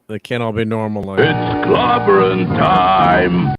They can't all be normal. Like It's clobbering time!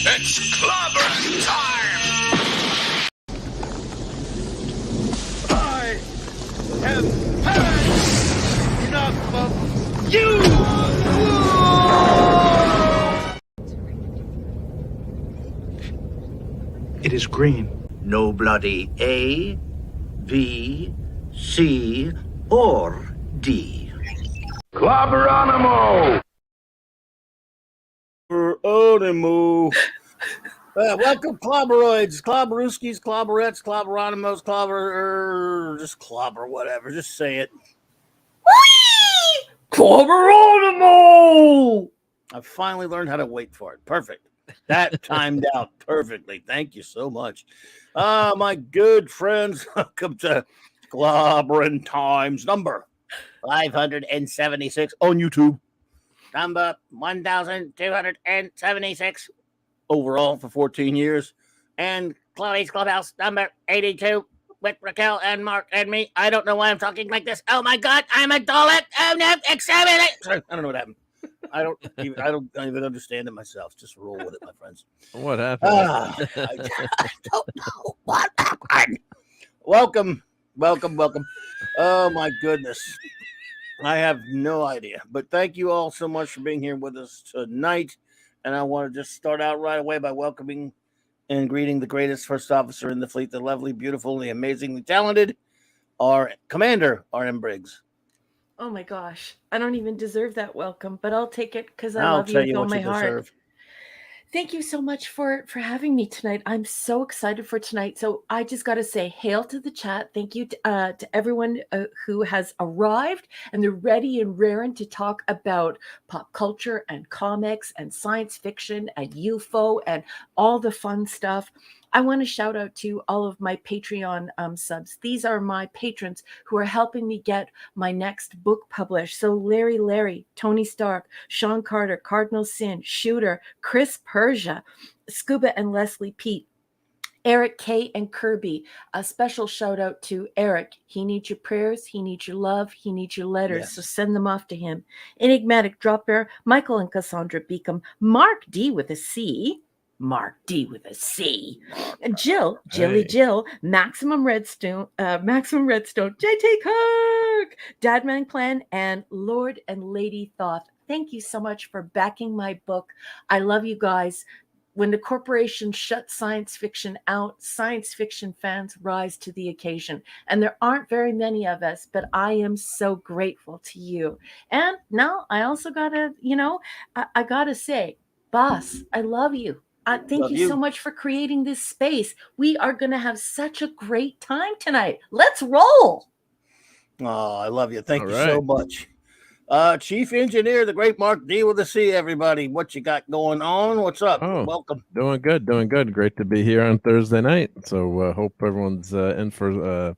It's clobbering time! I have had enough of you! It is green. No bloody A, B, C, or D. Clobberanimo! Welcome, Clobberoids, Clobberooskies, Clobberettes, Clobberanimos, just clobber, whatever. Just say it. Clobberanimo! I finally learned how to wait for it. Perfect. That timed out perfectly. Thank you so much. My good friends, welcome to Clobbering Times number 576 on YouTube. Number 1,276 overall for 14 years. And Chloe's Clubhouse number 82 with Raquel and Mark and me. I don't know why I'm talking like this. Oh my God, I'm a Dalek. Oh no, examine it. Sorry, I don't know what happened. I don't even understand it myself. Just roll with it, my friends. what happened? I don't know what happened. Welcome. Oh my goodness. I have no idea. But thank you all so much for being here with us tonight. And I want to just start out right away by welcoming and greeting the greatest first officer in the fleet, the lovely, beautiful, the amazingly talented, our Commander, R.M. Briggs. Oh my gosh. I don't even deserve that welcome, but I'll take it because I love you with all my heart. Deserve. Thank you so much for having me tonight. I'm so excited for tonight. So I just got to say, hail to the chat. Thank you to everyone who has arrived and they're ready and raring to talk about pop culture and comics and science fiction and UFO and all the fun stuff. I want to shout out to all of my Patreon subs. These are my patrons who are helping me get my next book published. So Larry, Tony Stark, Sean Carter, Cardinal Sin, Shooter, Chris Persia, Scuba and Leslie Pete, Eric K. and Kirby. A special shout out to Eric. He needs your prayers. He needs your love. He needs your letters. Yes. So send them off to him. Enigmatic Drop Bear, Michael and Cassandra Beacom, Mark D with a C. Mark D with a C. Jill, Maximum Redstone, JT Kirk, Dadman Clan, and Lord and Lady Thoth. Thank you so much for backing my book. I love you guys. When the corporation shuts science fiction out, science fiction fans rise to the occasion. And there aren't very many of us, but I am so grateful to you. And now I also gotta, I gotta say, boss, I love you. Thank Love you so you. much for creating this space. We are going to have such a great time tonight. Let's roll. Oh, I love you. Thank All you so right. much. Chief Engineer, the great Mark D with a C, everybody. What you got going on? What's up? Oh, Welcome. doing good, doing good. Great to be here on Thursday night. So hope everyone's in for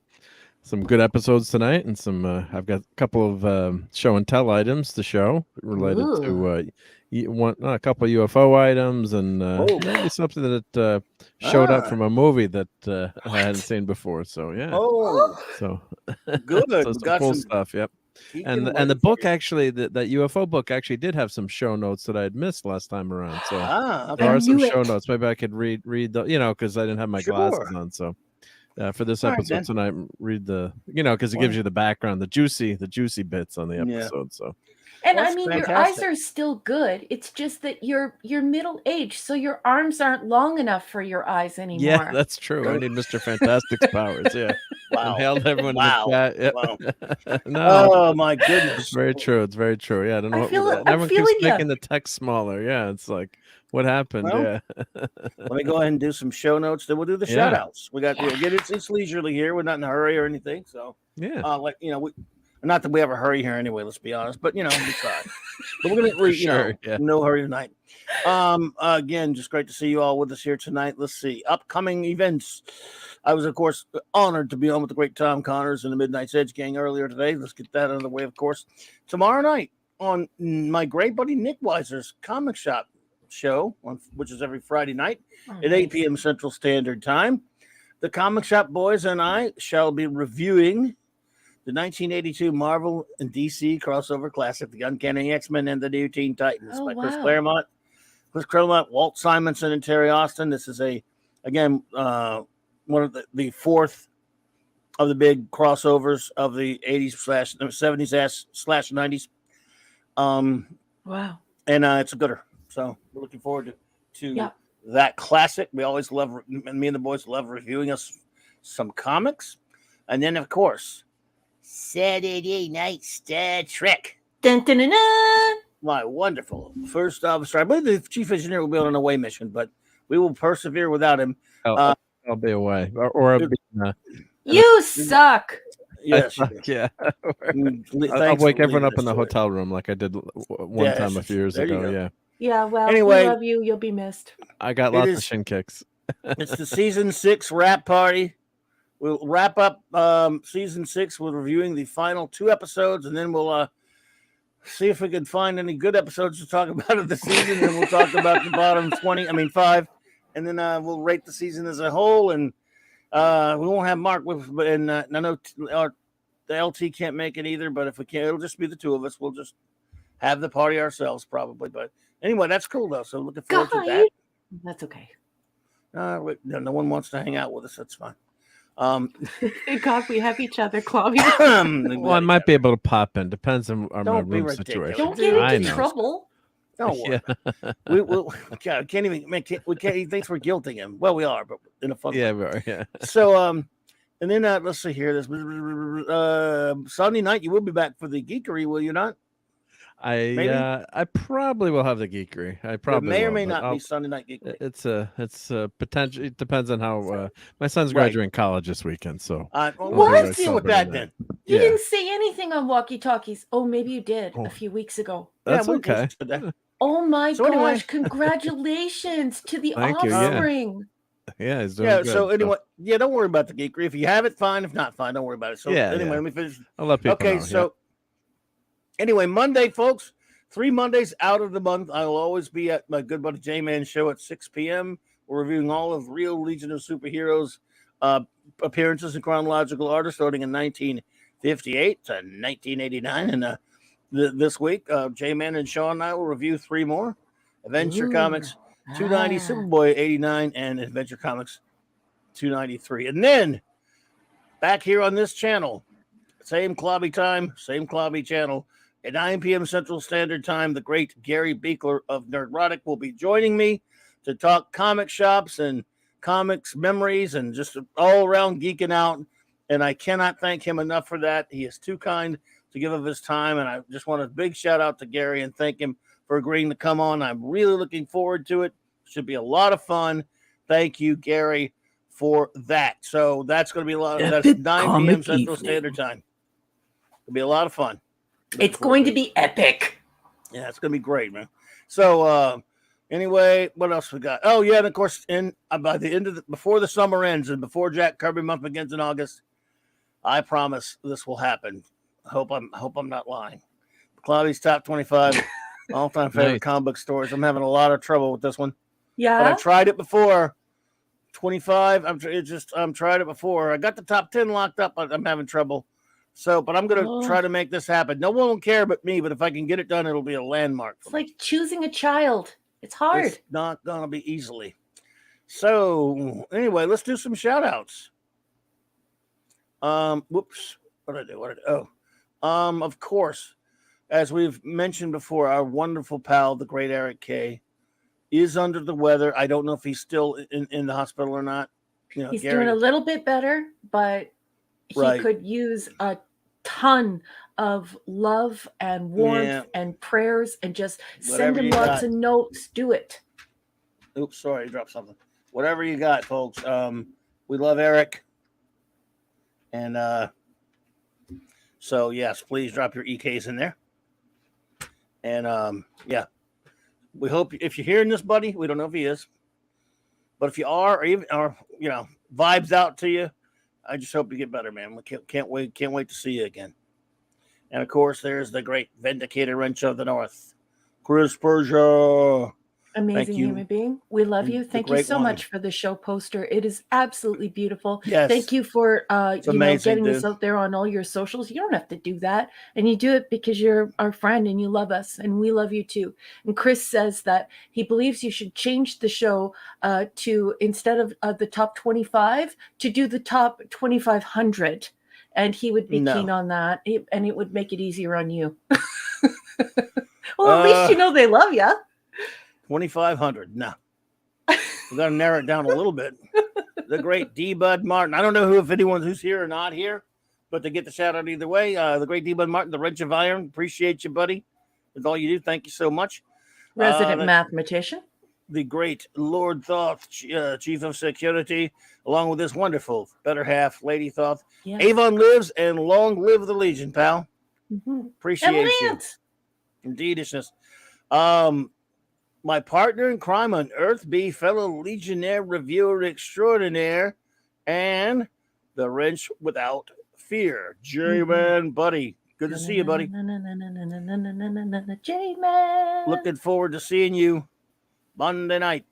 some good episodes tonight, and some. I've got a couple of show and tell items to show related to a couple of UFO items, and maybe something that showed up from a movie that I hadn't seen before. So yeah. Oh, So good. so We some got cool some stuff. Yep. geeking And waiting the for book you. actually, that UFO book actually did have some show notes that I had missed last time around. So Okay. there I are some knew show it. notes. Maybe I could read the, because I didn't have my glasses Sure. on. So for this All right, episode then. tonight, read the, because it gives you the background, the juicy bits on the Yeah. episode. So And Well, I that's mean, your eyes fantastic. are still good. It's just that you're middle aged, so your arms aren't long enough for your eyes anymore. yeah, that's true. I need Mr. Fantastic's powers. Yeah. Wow. Inhaled everyone Wow. in the chat. Yep. Wow. No, Oh my goodness. it's very true. It's very true. Yeah, I don't know. I'm Everyone keeps feeling ya. making the text smaller. Yeah, it's like, what happened? Well, Yeah. Let me go ahead and do some show notes. Then we'll do the Yeah. shout outs. We got again, it's leisurely here. We're not in a hurry or anything. So Yeah. not that we ever hurry here anyway, let's be honest, but we try. But we're gonna Sure, yeah. no hurry tonight. Again, just great to see you all with us here tonight. Let's see. Upcoming events. I was, of course, honored to be on with the great Tom Connors and the Midnight's Edge gang earlier today. Let's get that out of the way, of course. Tomorrow night on my great buddy Nick Weiser's Comic Shop show, which is every Friday night at 8 p.m. Central Standard Time. The Comic Shop boys and I shall be reviewing the 1982 Marvel and DC crossover classic, The Uncanny X-Men and the New Teen Titans by Chris Claremont, Walt Simonson, and Terry Austin. This is one of the fourth of the big crossovers of the 80s / 70s / 90s. Wow. And it's a gooder. So we're looking forward to that classic. We always love, me and the boys love reviewing us some comics. And then, of course, Saturday Night Star Trek. Dun, dun, dun, dun. My wonderful first officer. I believe the chief engineer will be on an away mission, but we will persevere without him. I'll be away, or I'll be. You suck. Yes. Yeah. Thanks I'll wake for everyone leading up in us the to hotel room like I did one time a few years there you ago. go. Yeah. Yeah, well, Anyway. we love you. You'll be missed. I got lots of shin kicks. It's the season 6 wrap party. We'll wrap up season 6 with reviewing the final 2 episodes, and then we'll see if we can find any good episodes to talk about of the season. And we'll talk about the bottom 5, and then we'll rate the season as a whole. And we won't have Mark with, and I know the LT can't make it either. But if we can, it'll just be the two of us. We'll just have the party ourselves, probably. But anyway, that's cool though. So looking forward to that. That's okay. No one wants to hang out with us. That's fine. Thank God we have each other, Clobby. Well, I might be able to pop in. Depends on my room ridiculous. situation. Don't get into trouble. Don't worry. We can't even make it. We can't. He thinks we're guilting him. Well, we are, but in a fun way. Yeah, we are. Yeah. So, and then let's see here. This Sunday night, you will be back for the geekery, will you not? I probably will have the geekery. I probably it may or will, may but not be Sunday night geekery. It's a potential. It depends on how my son's graduating college this weekend. So let's deal with that then. You didn't say anything on walkie talkies. Oh, maybe you did a few weeks ago. That's okay. Oh my gosh! Anyway. Congratulations to the Thank you, offspring. Yeah, he's doing good. So anyway, don't worry about the geekery. If you have it, fine. If not, fine. Don't worry about it. So anyway, let me finish. I'll let people know. So anyway, Monday, folks, 3 Mondays out of the month, I will always be at my good buddy J-Man show at 6 p.m. We're reviewing all of Real Legion of Superheroes appearances in chronological order, starting in 1958 to 1989. And this week, J-Man and Sean and I will review 3 more. Adventure Comics 290, Superboy 89, and Adventure Comics 293. And then, back here on this channel, same Clobby time, same Clobby channel, at 9 p.m. Central Standard Time, the great Gary Beekler of Nerdrotic will be joining me to talk comic shops and comics memories and just all around geeking out. And I cannot thank him enough for that. He is too kind to give of his time. And I just want a big shout out to Gary and thank him for agreeing to come on. I'm really looking forward to it. Should be a lot of fun. Thank you, Gary, for that. So that's going to be a lot. That's 9 p.m. Central Standard Time. It'll be a lot of fun. It's going to be epic. Yeah, it's going to be great, man. So anyway, what else we got? Oh yeah, and of course, by the end of before the summer ends and before Jack Kirby month begins in August, I promise this will happen. Hope I'm not lying. Clobby's top 25 all-time favorite comic book stories. I'm having a lot of trouble with this one. Yeah, but I tried it before. 25. I'm tried it before. I got the top 10 locked up. I'm having trouble. So, but I'm gonna try to make this happen. No one will care but me. But if I can get it done, it'll be a landmark. It's like choosing a child. It's hard. It's not gonna be easily. So anyway, let's do some shout outs. Whoops. What did I do? Of course, as we've mentioned before, our wonderful pal, the great Eric K, is under the weather. I don't know if he's still in the hospital or not. You know, he's Gary, doing a little bit better, but he could use a ton of love and warmth and prayers, and just send him lots of notes. Do it. Oops, sorry, I dropped something. Whatever you got, folks. We love Eric. And so yes, please drop your EKs in there. And yeah. We hope if you're hearing this, buddy, we don't know if he is, but if you are, or you know, vibes out to you, I just hope you get better, man. We can't wait to see you again. And of course, there's the great Vindicator Wrench of the North, Chris Persia. Amazing human being. We love you. Thank you so much for the show poster. It is absolutely beautiful. Yes. Thank you for getting dude. this out there on all your socials. You don't have to do that. And you do it because you're our friend and you love us and we love you too. And Chris says that he believes you should change the show to, instead of the top 25, to do the top 2,500. And he would be keen on that. And it would make it easier on you. Well, at least you know they love you. 2,500. No, we got to narrow it down a little bit. The great D. Bud Martin. I don't know if anyone who's here or not here, but to get the shout out either way. The great D. Bud Martin, the Wrench of Iron. Appreciate you, buddy. With all you do, thank you so much. Resident mathematician. The great Lord Thoth, Chief of Security, along with this wonderful better half, Lady Thoth. Yes. Avon lives, and long live the Legion, pal. Mm-hmm. Appreciate you. Indeed, it's just my partner in crime on Earth, be fellow Legionnaire reviewer extraordinaire, and the Wrench Without Fear, J-Man, buddy. Good to see you, buddy. J-Man. Looking forward to seeing you Monday night.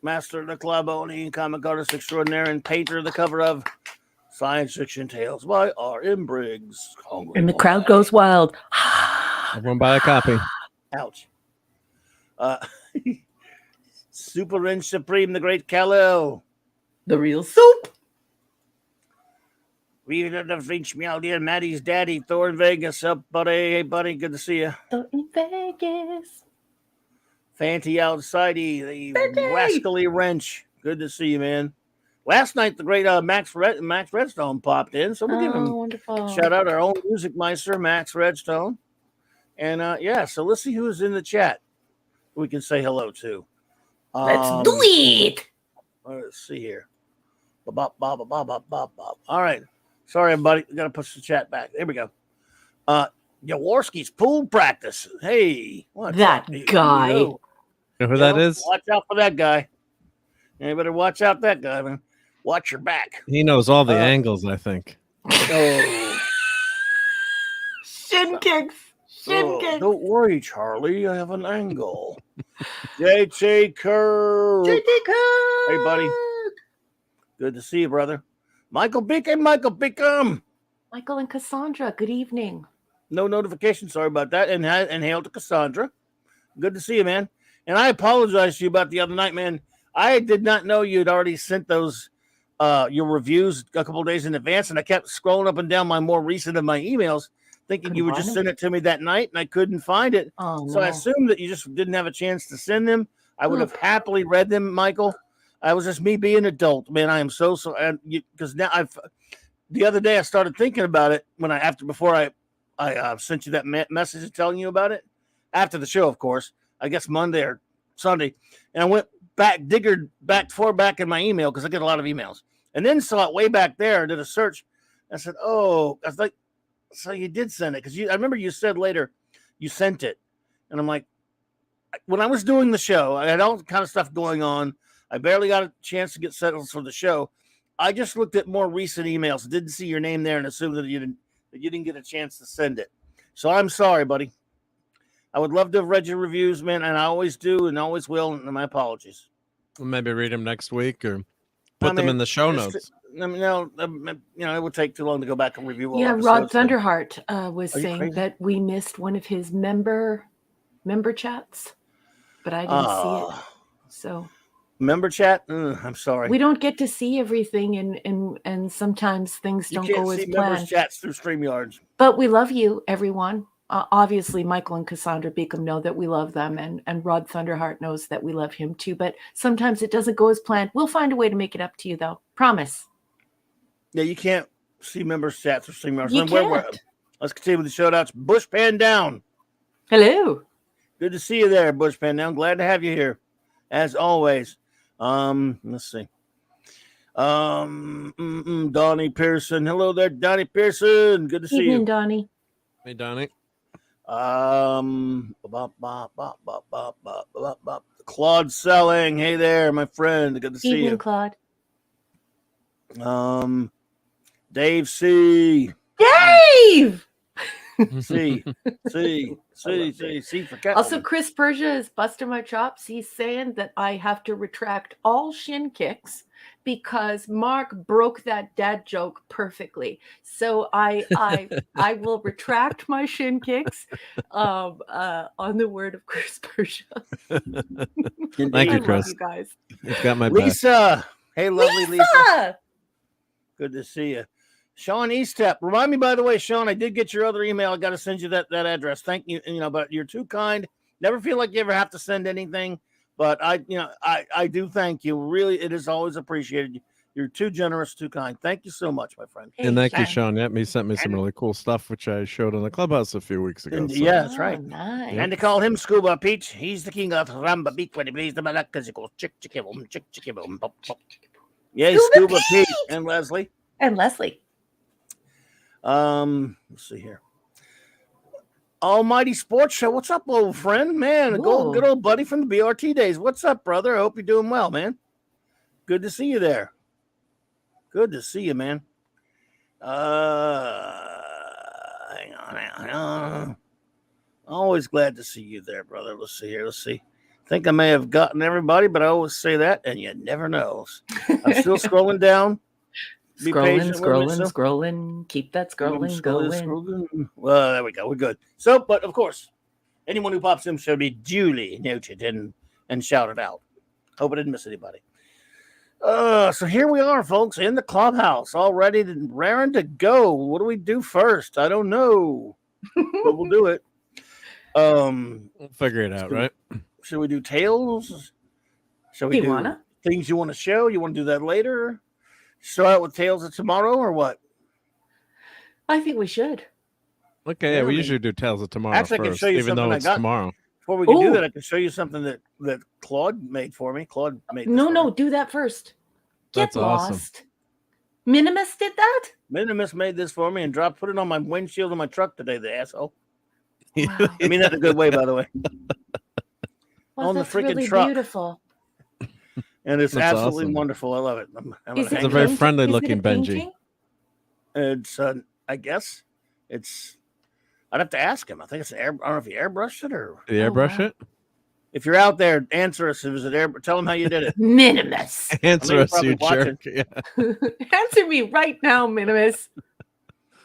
Master of the Club Oni, comic artist extraordinaire, and painter of the cover of Science Fiction Tales by R.M. Briggs. And the crowd goes wild. Everyone buy a copy. Ouch. Super Wrench Supreme, the great Kal-El. The real soup. We have reached me out here, Maddie's daddy, Thor in Vegas. Up, buddy. Hey, buddy, good to see you. Thor in Vegas. Fanty Outsidey, the rascally wrench. Good to see you, man. Last night, the great Max Redstone popped in, so we'll give him wonderful. Shout out our own music meister, Max Redstone. And yeah, so let's see who's in the chat we can say hello to. Let's do it. Let's see here. All right. Sorry, everybody. We got to push the chat back. There we go. Jaworski's pool practice. Hey. That guy. You know who that is? Watch out for that guy. You better watch out that guy, man. Watch your back. He knows all the angles, I think. Oh. Shin kicks. Don't worry, Charlie. I have an angle. JT Kirk. Hey, buddy. Good to see you, brother. Michael Beacom. Michael and Cassandra, good evening. No notification. Sorry about that. And hail to Cassandra. Good to see you, man. And I apologize to you about the other night, man. I did not know you'd already sent those your reviews a couple of days in advance, and I kept scrolling up and down my more recent of my emails, thinking you would just send it to me that night, and I couldn't find it. Oh, so I assumed that you just didn't have a chance to send them. I would have happily read them, Michael. I was just me being an adult, man. I am so because now the other day I started thinking about it before I sent you that message telling you about it after the show, of course. I guess Monday or Sunday, and I went back back in my email because I get a lot of emails, and then saw it way back there. Did a search. I said, "Oh," I was like, "So you did send it?" Because I remember you said later you sent it, and I'm like, when I was doing the show, I had all kind of stuff going on. I barely got a chance to get settled for the show. I just looked at more recent emails, didn't see your name there, and assumed that you didn't get a chance to send it. So I'm sorry, buddy. I would love to have read your reviews, man, and I always do and always will, and my apologies. We'll maybe read them next week or put them in the show notes. I mean, it would take too long to go back and review all Yeah, episodes. Rod Thunderheart was saying crazy? that we missed one of his member chats, but I didn't see it. So member chat? I'm sorry. we don't get to see everything, and sometimes things You don't can't go as see members planned. chats through StreamYards. But we love you, everyone. Obviously, Michael and Cassandra Beacom know that we love them, and Rod Thunderheart knows that we love him too. But sometimes it doesn't go as planned. We'll find a way to make it up to you, though. Promise. Yeah, you can't see members chats or StreamYards. You can't. Let's continue with the shout outs. Bush Pan Down. Hello. Good to see you there, Bush Pan Down. Glad to have you here, as always. Let's see. Donnie Pearson. Hello there, Donnie Pearson. Good to see Evening, you. Donnie. Hey, Donnie. Claude Selling. Hey there, my friend. Good to see Evening, you. Claude. Dave C. Dave! C for Catwoman. Also, Chris Persia is busting my chops. He's saying that I have to retract all shin kicks because Mark broke that dad joke perfectly. So I will retract my shin kicks on the word of Chris Persia. Thank you, I love Chris. you guys. It's got my back. Lisa. Hey, lovely Lisa. Good to see you. Sean Eastep. Remind me, by the way, Sean, I did get your other email. I got to send you that address. Thank you. But you're too kind. Never feel like you ever have to send anything. But I do thank you. Really, it is always appreciated. You're too generous, too kind. Thank you so much, my friend. And thank you, Sean. Yep, he sent me some really cool stuff, which I showed on the Clubhouse a few weeks ago. So. Yeah, that's right. Nice. And to call him Scuba Peach, he's the king of Ramba Beat when he plays the malacas. He goes chick chicky boom, chick chicky boom, pop pop. Yeah, Scuba Peach and Leslie. And Leslie. Let's see here. Almighty Sports Show. What's up, old friend? Man, a good old buddy from the BRT days. What's up, brother? I hope you're doing well, man. Good to see you there. Good to see you, man. Hang on. Always glad to see you there, brother. Let's see here. Let's see. I think I may have gotten everybody, but I always say that, and you never know. I'm still scrolling down. Scrolling. Keep that scrolling going. Well, there we go. We're good. So, but of course, anyone who pops in should be duly noted and shouted out. Hope I didn't miss anybody. So here we are, folks, in the clubhouse, all ready and raring to go. What do we do first? I don't know, but we'll do it. We'll figure it out, right? Should we do tales? Shall we do things you want to show? You want to do that later? Start out with Tales of Tomorrow or what? I think we should. Okay, yeah, we usually do Tales of Tomorrow actually, first, I can show you even though it's tomorrow. Before we can do that, I can show you something that Claude made for me. Claude made this No, do that first. Get That's lost. awesome. Minimus did that? Minimus made this for me and put it on my windshield of my truck today, the asshole. Wow. I mean that in a good way, by the way. Well, on the that's freaking really truck. Beautiful. And it's That's absolutely awesome. wonderful. I love it. It's a very friendly looking Benji. Painting? It's, I guess, I'd have to ask him. I think it's I don't know if he airbrushed it or. Did you airbrush it? If you're out there, answer us. Is it air? Tell him how you did it. Minimus. Answer us, you watching. jerk. Yeah. Answer me right now, Minimus.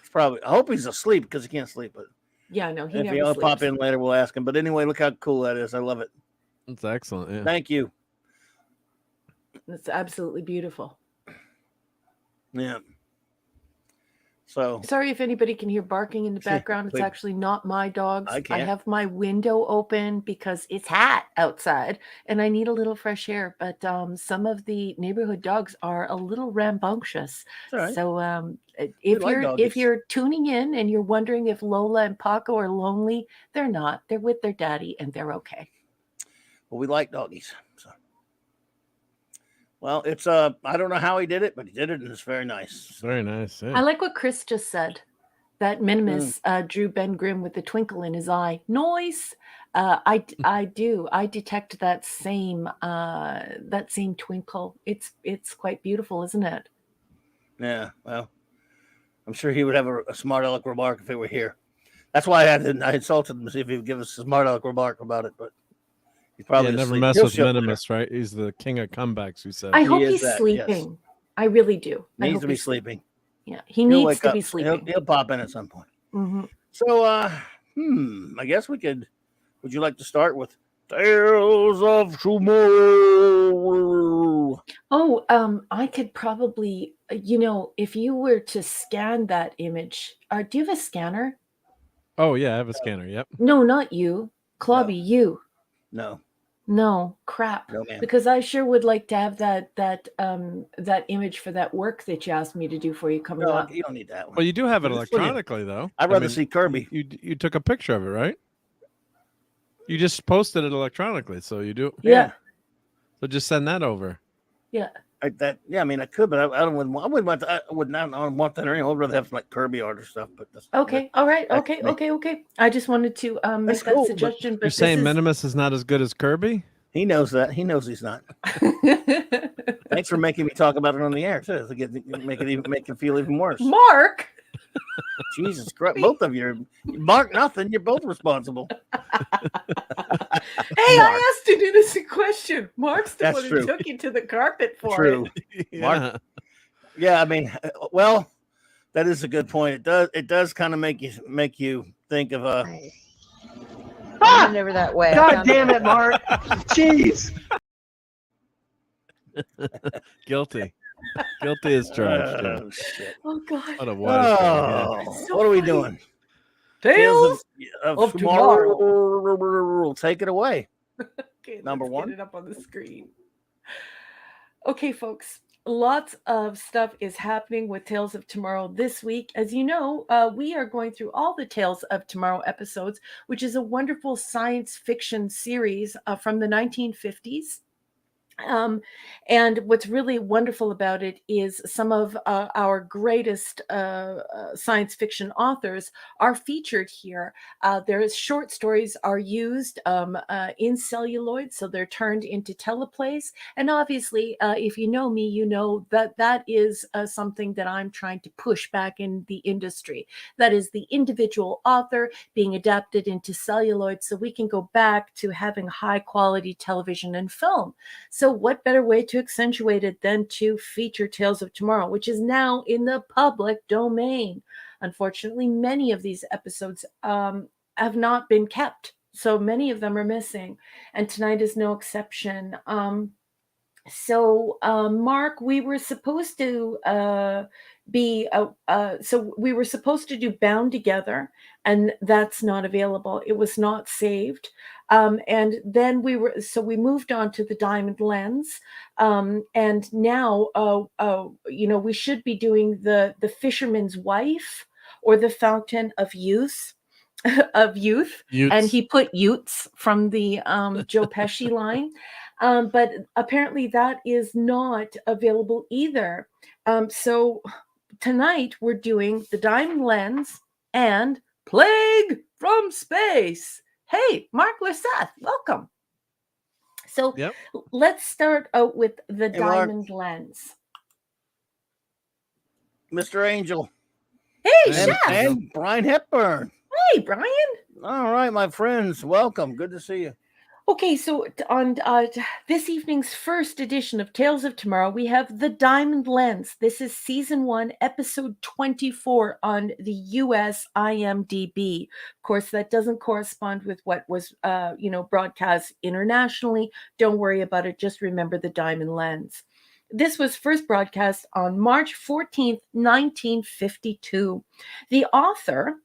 It's probably. I hope he's asleep because he can't sleep. But yeah, no, he if never he'll sleeps. pop in later, we'll ask him. But anyway, look how cool that is. I love it. It's excellent. Yeah. Thank you. It's absolutely beautiful. Yeah. So sorry if anybody can hear barking in the background. It's actually not my dogs. I have my window open because it's hot outside and I need a little fresh air. But some of the neighborhood dogs are a little rambunctious. Right. So if you're tuning in and you're wondering if Lola and Paco are lonely, they're not. They're with their daddy and they're okay. but we like doggies. So. Well, it's I don't know how he did it, but he did it, and it's very nice. Very nice. Yeah. I like what Chris just said. That Minimus drew Ben Grimm with the twinkle in his eye. Noise. I do. I detect that same twinkle. It's quite beautiful, isn't it? Yeah. Well, I'm sure he would have a smart aleck remark if he were here. That's why I insulted him to see if he would give us a smart aleck remark about it, but he's probably never asleep. mess He'll with show up Minimus, right? He's the king of comebacks. You said I hope he's is that, sleeping. yes. I really do. I Needs hope to be he's sleeping. Yeah, he He'll needs wake to up. be sleeping. He'll pop in at some point. Mm-hmm. So, I guess we could. Would you like to start with Tales of Tomorrow? Oh, I could probably, if you were to scan that image, do you have a scanner? Oh yeah, I have a scanner. Yep. No, not you. Clubby, you. No. No, crap. No, ma'am. Because I sure would like to have that image for that work that you asked me to do for you coming No, up. you don't need that one. Well, you do have it This one, electronically, though. I'd rather see Kirby. You took a picture of it, right? You just posted it electronically, so you do. Yeah. So just send that over. Yeah. I mean, I could, but I wouldn't want that. I would not want that or anything. I'd rather have some like Kirby art or stuff. But that's, Okay. All right. that's Okay. I just wanted to make That's that cool, but suggestion. But You're saying Minimus is not as good as Kirby? He knows that. He knows he's not. Thanks for making me talk about it on the air too. To make it feel even worse. Mark. Jesus Christ! Both of you, Mark, nothing. You're both responsible. Hey, I asked an innocent question. Mark's the That's one true. who took you to the carpet for True. it. Mark. Yeah, I mean, well, that is a good point. It does kind of make you think of a. I'm never that way. God damn it, Mark. Jeez. Guilty. Guilty as charged. Yeah. Oh, shit. Oh God. What a wise guy. Oh, So what are we funny. doing? Tales of tomorrow. Take it away. Okay, Number let's one. Get it up on the screen. Okay, folks. Lots of stuff is happening with Tales of Tomorrow this week. As you know, we are going through all the Tales of Tomorrow episodes, which is a wonderful science fiction series from the 1950s. And what's really wonderful about it is some of our greatest science fiction authors are featured here. Their short stories are used in celluloid, so they're turned into teleplays. And obviously, if you know me, you know that that is something that I'm trying to push back in the industry. That is the individual author being adapted into celluloid so we can go back to having high quality television and film. So what better way to accentuate it than to feature Tales of Tomorrow, which is now in the public domain. Unfortunately, many of these episodes have not been kept. So many of them are missing. And tonight is no exception. Mark, we were supposed to we were supposed to do Bound Together, and that's not available. It was not saved. And then we moved on to the Diamond Lens. And now, we should be doing the Fisherman's Wife or the Fountain of Youth. Utes. And he put Utes from the Joe Pesci line. But apparently that is not available either. So tonight we're doing the Diamond Lens and Plague from Space. Hey, Mark Lisseth, welcome. So let's start out with the Diamond Lens. Mr. Angel. Hey, Chef. And Brian Hepburn. Hey, Brian. All right, my friends. Welcome. Good to see you. Okay, so on this evening's first edition of Tales of Tomorrow, we have The Diamond Lens. This is season 1, episode 24 on the US IMDb. Of course, that doesn't correspond with what was, broadcast internationally. Don't worry about it. Just remember The Diamond Lens. This was first broadcast on March 14th, 1952. The author,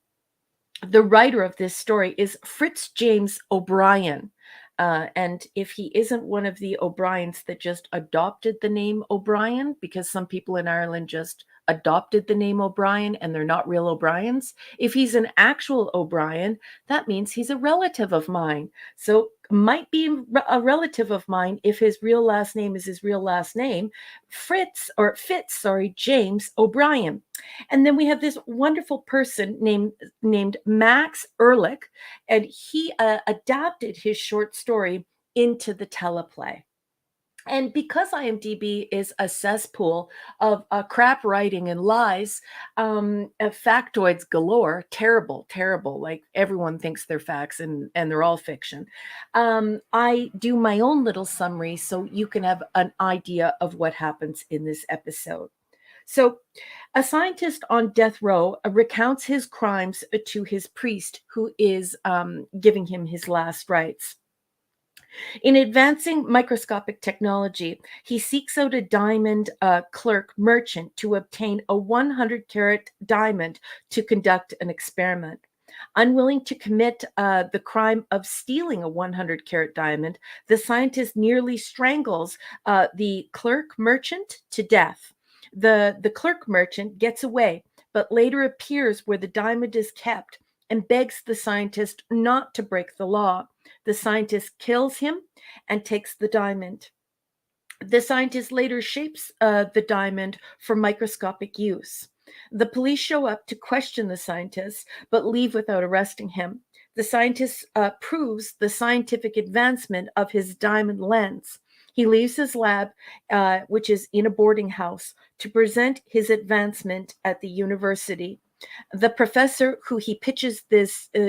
the writer of this story, is Fritz James O'Brien. And if he isn't one of the O'Briens that just adopted the name O'Brien, because some people in Ireland just adopted the name O'Brien and they're not real O'Briens. If he's an actual O'Brien, that means he's a relative of mine. So might be a relative of mine if his real last name is his real last name, Fitz, James O'Brien. And then we have this wonderful person named Max Ehrlich, and he adapted his short story into the teleplay. And because IMDb is a cesspool of crap writing and lies, factoids galore, terrible, like everyone thinks they're facts and they're all fiction. I do my own little summary so you can have an idea of what happens in this episode. So a scientist on death row recounts his crimes to his priest, who is giving him his last rites. In advancing microscopic technology, he seeks out a diamond clerk merchant to obtain a 100-carat diamond to conduct an experiment. Unwilling to commit the crime of stealing a 100-carat diamond, the scientist nearly strangles the clerk merchant to death. The clerk merchant gets away, but later appears where the diamond is kept and begs the scientist not to break the law. The scientist kills him and takes the diamond. The scientist later shapes the diamond for microscopic use. The police show up to question the scientist, but leave without arresting him. The scientist proves the scientific advancement of his diamond lens. He leaves his lab, which is in a boarding house, to present his advancement at the university. The professor who he pitches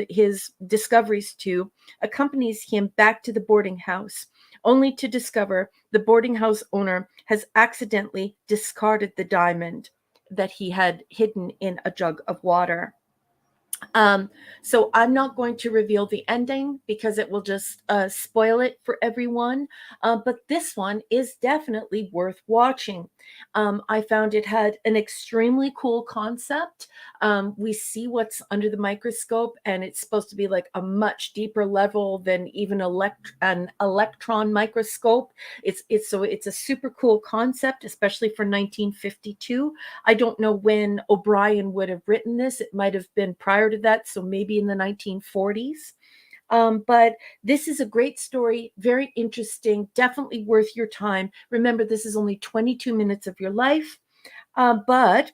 his discoveries to accompanies him back to the boarding house, only to discover the boarding house owner has accidentally discarded the diamond that he had hidden in a jug of water. So I'm not going to reveal the ending because it will just spoil it for everyone. But this one is definitely worth watching. I found it had an extremely cool concept. We see what's under the microscope, and it's supposed to be like a much deeper level than even an electron microscope. It's a super cool concept, especially for 1952. I don't know when O'Brien would have written this. It might have been prior to that, so maybe in the 1940s. But this is a great story, very interesting, definitely worth your time. Remember, this is only 22 minutes of your life, but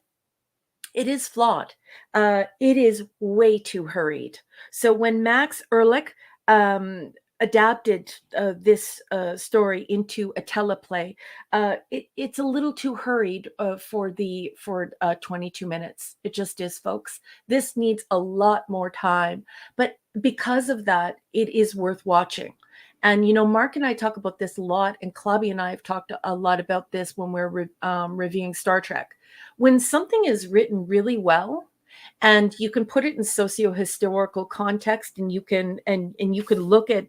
it is flawed. It is way too hurried. So when Max Ehrlich adapted this story into a teleplay, it's a little too hurried for 22 minutes. It just is, folks. This needs a lot more time, but because of that, it is worth watching. And Mark and I talk about this a lot, and Clubby and I have talked a lot about this when we're reviewing Star Trek. When something is written really well, and you can put it in socio-historical context, and you can look at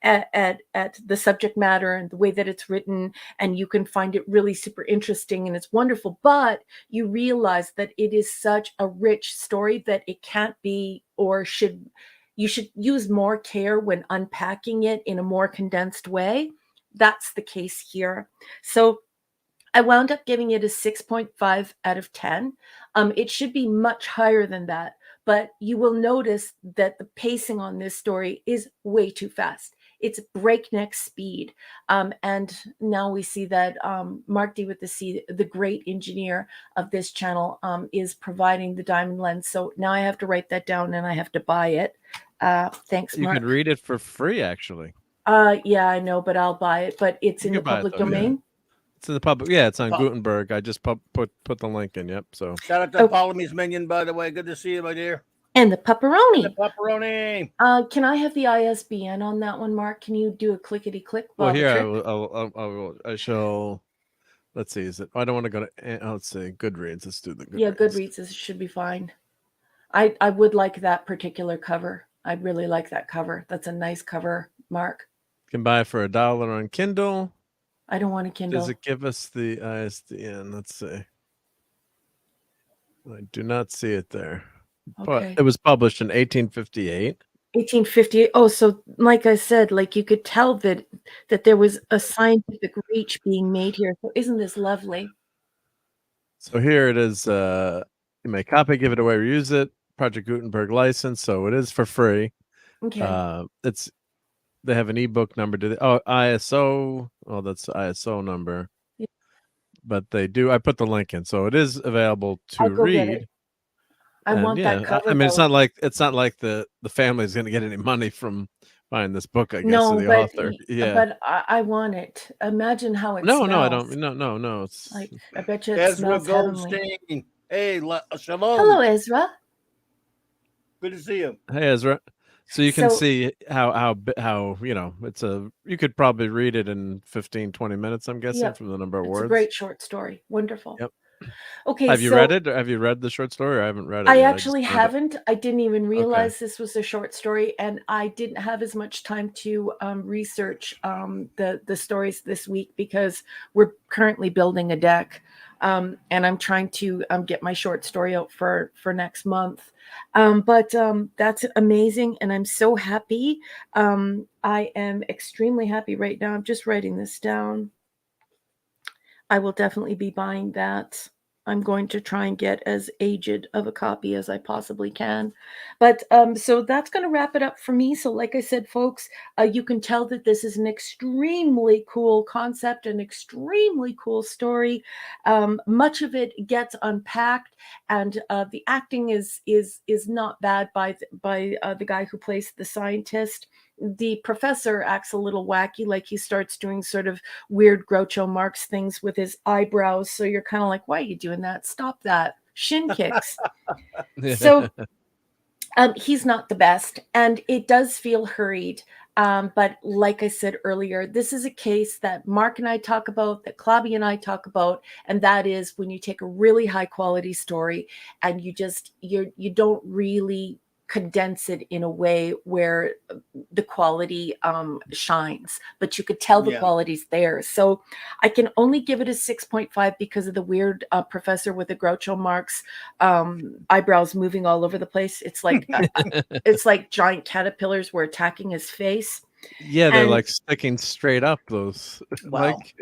the subject matter and the way that it's written, and you can find it really super interesting and it's wonderful, but you realize that it is such a rich story that it can't be, or you should use more care when unpacking it in a more condensed way. That's the case here. So I wound up giving it a 6.5 out of 10. It should be much higher than that, but you will notice that the pacing on this story is way too fast. It's breakneck speed. And now we see that Mark D with the C, the great engineer of this channel, is providing the diamond lens. So now I have to write that down and I have to buy it. Thanks, Mark. You could read it for free, actually. Yeah, I know, but I'll buy it. But it's in the public domain. Yeah. It's in the public. Yeah, it's on Gutenberg. I just put the link in. Yep. So shout out to Ptolemy's Minion, by the way. Good to see you, my dear. And the pepperoni. Can I have the ISBN on that one, Mark? Can you do a clickety click? Well, here I shall. Let's see. Is it? I don't want to go to. Let's see. Goodreads. Let's do the Goodreads. Yeah, Goodreads should be fine. I would like that particular cover. I really like that cover. That's a nice cover, Mark. You can buy it for $1 on Kindle. I don't want a Kindle. Does it give us the ISBN? Let's see. I do not see it there. Okay. But it was published in 1858. 1858. Oh, so like I said, like you could tell that there was a scientific reach being made here. So isn't this lovely? So here it is. You may copy, give it away, reuse it. Project Gutenberg license, so it is for free. Okay. It's they have an ebook number. ISO? Oh, that's the ISO number. Yeah. But they do. I put the link in, so it is available to I'll go get read. it. I want that cover. I mean, it's though. not like the family is going to get any money from buying this book. I guess No, to the but author. Yeah. but I want it. Imagine how it No, smells. no, I don't. No. It's Like, I bet you it Ezra smells heavenly. Goldstein. Hey, shalom. Hello, Ezra. Good to see you. Hey, Ezra. So you can So- see how it's you could probably read it in 15, 20 minutes, I'm guessing, Yep. from the number of It's words. a great short story. Wonderful. Yep. Okay. Have you so read it? Or have you read the short story? Or I haven't read it. I yet. actually just found it. haven't. I didn't even realize this was a short story, and I didn't have as much time to research the stories this week because we're currently building a deck, and I'm trying to get my short story out for next month. But that's amazing, and I'm so happy. I am extremely happy right now. I'm just writing this down. I will definitely be buying that. I'm going to try and get as aged of a copy as I possibly can. But so that's going to wrap it up for me. So like I said, folks, you can tell that this is an extremely cool concept, an extremely cool story. Much of it gets unpacked, and the acting is not bad by the guy who plays the scientist. The professor acts a little wacky, like he starts doing sort of weird Groucho Marx things with his eyebrows. So you're kind of like, why are you doing that? Stop that. Shin kicks. So he's not the best, and it does feel hurried. But like I said earlier, this is a case that Mark and I talk about, that Clobby and I talk about, and that is when you take a really high quality story and you don't really condense it in a way where the quality shines, but you could tell the quality's there. So I can only give it a 6.5 because of the weird professor with the Groucho Marx eyebrows moving all over the place. It's like it's like giant caterpillars were attacking his face. Yeah, they're like sticking straight up. Those like.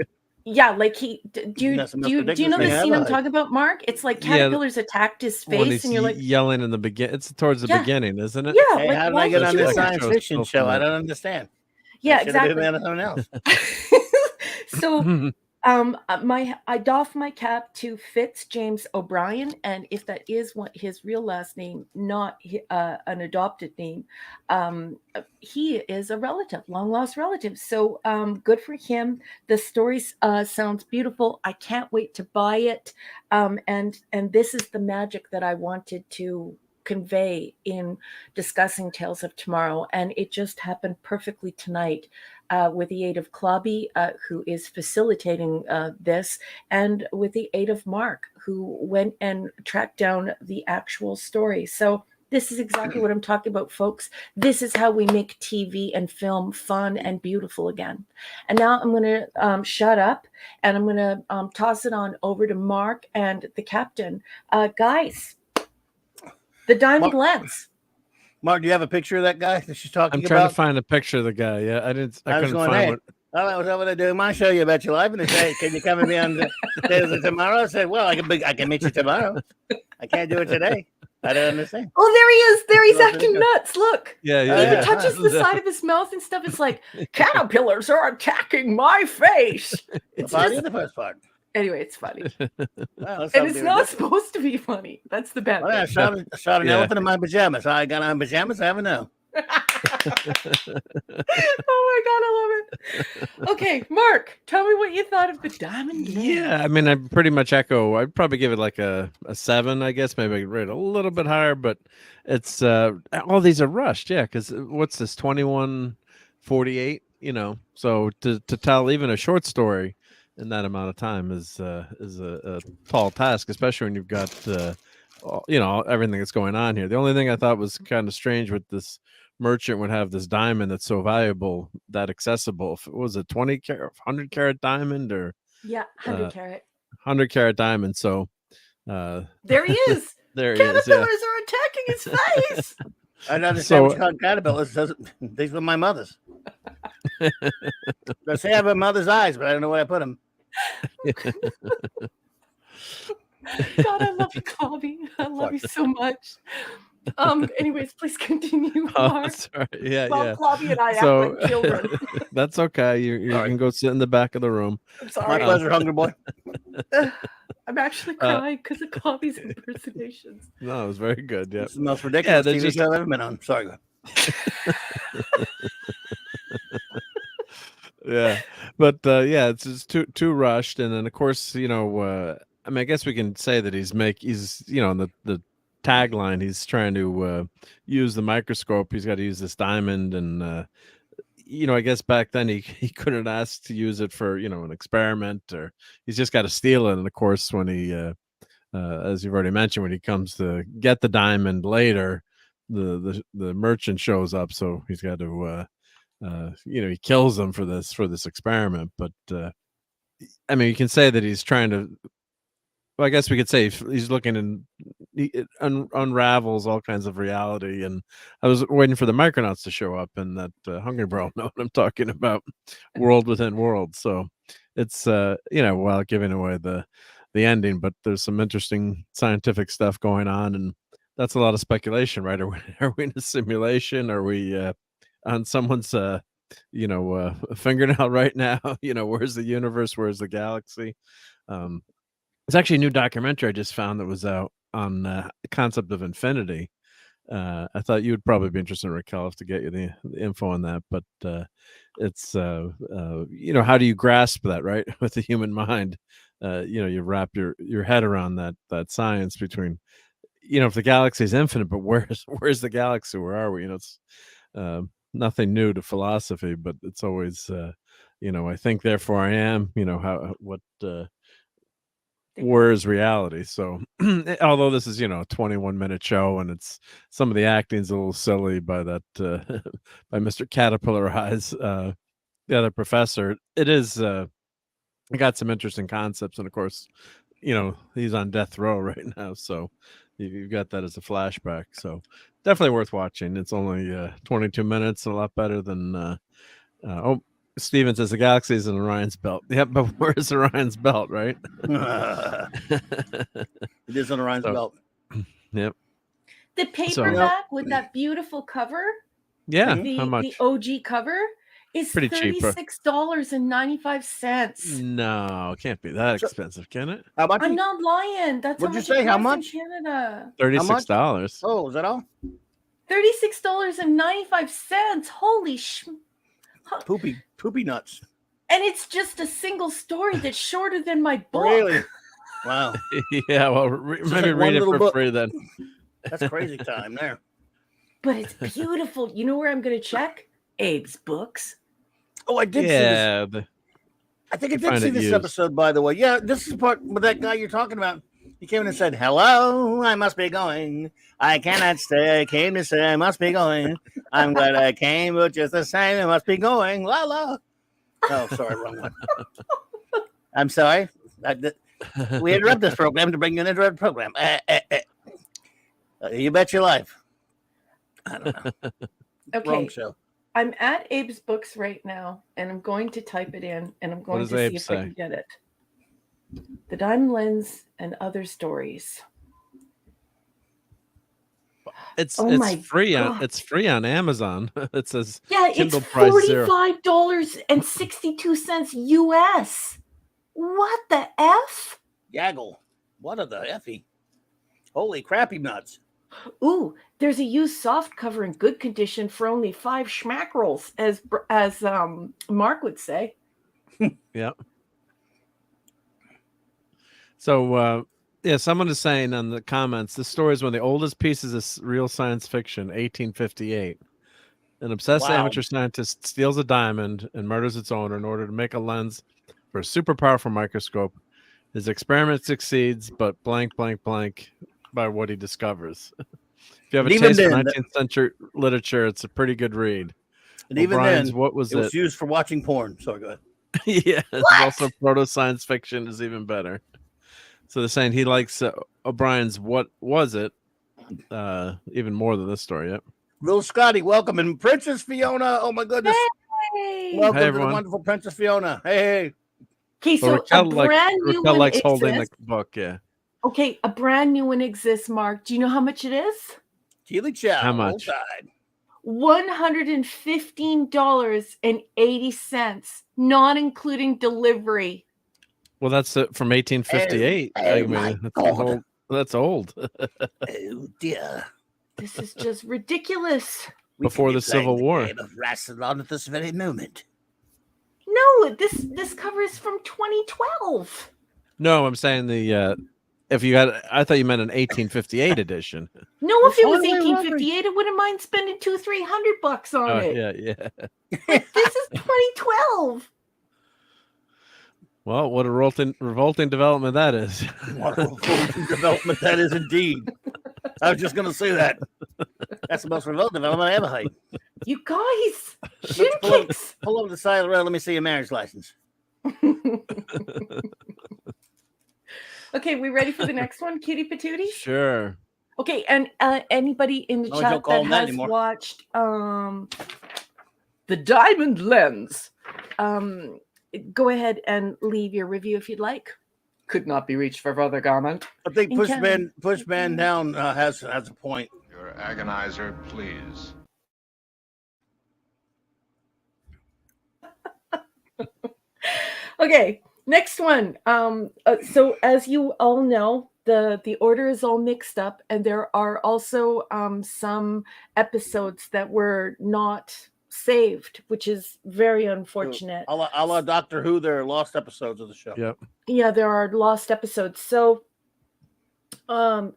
Yeah, like do you know the scene I'm talking about, Mark? It's like caterpillars attacked his face, and you're like yelling in the beginning. It's towards the beginning, isn't it? Yeah. Hey, like, how did why I get would on you this do that? science fiction show? I don't understand. Yeah, exactly. exactly. Else. So I doff my cap to Fitz James O'Brien, and if that is what his real last name, not an adopted name, he is a relative, long lost relative. So good for him. The story sounds beautiful. I can't wait to buy it. And this is the magic that I wanted to convey in discussing Tales of Tomorrow, and it just happened perfectly tonight. With the aid of Clobby, who is facilitating this, and with the aid of Mark, who went and tracked down the actual story. So this is exactly what I'm talking about, folks. This is how we make TV and film fun and beautiful again. And now I'm going to shut up, and I'm going to toss it on over to Mark and the captain. Guys, the Diamond Lens. Mark, do you have a picture of that guy that she's talking about? I'm trying to find a picture of the guy. Yeah, I couldn't find one. All right, what's up with I do? I show you about your life, and they say, "Can you come and be on the Tales of Tomorrow?" I said, "Well, I can meet you tomorrow. I can't do it today." I don't understand. Oh, there he is. There he's acting nuts. Look. Yeah. He even touches the side of his mouth and stuff. It's like caterpillars are attacking my face. It's just the first part. Anyway, it's funny. Well, and it's not supposed to be funny. That's the bad thing. I shot an elephant in my pajamas. I got on pajamas. I haven't know. Oh my God, I love it. Okay, Mark, tell me what you thought of the Diamond Lens. Yeah, I mean, I pretty much echo. I'd probably give it like a 7, I guess. Maybe I could rate it a little bit higher, but it's all these are rushed. Yeah, because what's this, 21:48? You know, so to tell even a short story in that amount of time is a tall task, especially when you've got everything that's going on here. The only thing I thought was kind of strange with this merchant would have this diamond that's so valuable, that accessible. If it was a 20 carat, 100 carat diamond, or 100 carat, 100 carat diamond. So there he is. There caterpillars he is, are attacking his face. I don't understand what's called caterpillars. These were my mother's. They say I have a mother's eyes, but I don't know where I put them. God, I love you, Clobby. I love you so much. Anyways, please continue, Oh, Mark. sorry. Yeah, Well, yeah. Clobby and I So act like children. that's okay. You Sorry. can go sit in the back of the room. I'm My sorry. pleasure, hungry boy. I'm actually crying because of Clobby's impersonations. No, it was very good. Yeah. It's the most ridiculous they're TV just- show I've ever been on. Sorry. Yeah, but yeah, it's just too rushed, and then of course, I mean, I guess we can say that he's the tagline, he's trying to use the microscope. He's got to use this diamond, and I guess back then he couldn't ask to use it for an experiment, or he's just got to steal it. And of course, when he as you've already mentioned, when he comes to get the diamond later, the merchant shows up, so he's got to he kills them for this experiment. But I mean, you can say that he's trying to, well, I guess we could say he's looking, and it unravels all kinds of reality. And I was waiting for the Micronauts to show up, and that Hungry Bro know what I'm talking about, world within world. So it's while giving away the ending, but there's some interesting scientific stuff going on, and that's a lot of speculation, right? Are we in a simulation? Are we on someone's fingernail right now? Where's the universe? Where's the galaxy? It's actually a new documentary I just found that was out on the concept of infinity. I thought you would probably be interested in, Raquel, to get you the info on that. But it's how do you grasp that, right, with the human mind? You wrap your head around that science between, if the galaxy is infinite, but where's the galaxy? Where are we? It's nothing new to philosophy, but it's always I think, therefore I am. Where is reality? So although this is a 21-minute show, and it's some of the acting's a little silly by that by Mr. Caterpillar Eyes, the other professor, it is it got some interesting concepts. And of course, he's on death row right now, so you've got that as a flashback. So definitely worth watching. It's only 22 minutes, and a lot better than Steven says the galaxy is in Orion's belt. Yep, but where's Orion's belt, right? It is on Orion's belt. Yep. The paperback with that beautiful cover. Yeah. The, How much? The OG cover is pretty cheap. $36.95. No, it can't be that expensive, can it? How much? I'm not lying. That's What'd how you much say? it How costs much? in Canada. $36. Oh, is that all? $36.95. Holy Poopy nuts. And it's just a single story that's shorter than my book. Really? Wow. Yeah, well, maybe like read it for book. free then. That's crazy time there. But it's beautiful. You know where I'm going to check? Abe's Books. Oh, I did see this. I think I did see this episode, by the way. Yeah, this is the part with that guy you're talking about. He came in and said, "Hello, I must be going. I cannot stay. I came to say I must be going. I'm glad I came, but just the same, I must be going. La la." Oh, sorry, wrong one. I'm sorry. We interrupt this program to bring you an interrupt program. You bet your life. I don't know. Okay. Wrong show. I'm at Abe's Books right now, and I'm going to type it in, and I'm going to see if I can get it. The Diamond Lens and Other Stories. It's free on Amazon. It says Kindle it's $45.62 US. What the F? Yaggle. What are the Effie? Holy crappy nuts. Ooh, there's a used soft cover in good condition for only 5 schmackrolls, as Mark would say. Yeah. So someone is saying on the comments, this story is one of the oldest pieces of real science fiction, 1858. An obsessed amateur scientist steals a diamond and murders its owner in order to make a lens for a super powerful microscope. His experiment succeeds, but blank by what he discovers. If you have a taste for 19th century literature, it's a pretty good read. And even then, what was it? It was used for watching porn. So go ahead. Yeah, also proto science fiction is even better. So they're saying he likes O'Brien's What Was It even more than this story. Yep. Little Scotty, welcome. And Princess Fiona. Oh, my goodness. Hey. Welcome to the wonderful Princess Fiona. Hey. Okay, so Raquel likes holding the book, yeah. Okay, a brand new one exists, Mark. Do you know how much it is? Chili chow. How Roll much? Tide. $115.80, not including delivery. Well, that's from 1858. I oh my mean, that's God. old. That's old. Oh dear. This is just ridiculous. We Before could be the Civil playing War. The game of Rassilon at this very moment. No, this cover is from 2012. No, I'm saying the if you had, I thought you meant an 1858 edition. No, if it was 1858, I wouldn't mind spending $200-300 on Oh it. yeah. But this is 2012. Well, what a revolting development that is. What a revolting development that is indeed. I was just going to say that. That's the most revolting development I ever had. You guys, Let's shin kicks. pull over the side of the road. Let me see your marriage license. Okay, we ready for the next one, Cutie Patootie? Sure. Okay, and anybody in the No, chat don't call that them that has anymore. watched The Diamond Lens, go ahead and leave your review if you'd like. Could not be reached for further comment. I think In Canada. Pushman Down has a point. Your agonizer, please. Okay, next one. So as you all know, the order is all mixed up, and there are also some episodes that were not saved, which is very unfortunate. A la Doctor Who, there are lost episodes of the show. Yep. Yeah, there are lost episodes. So, and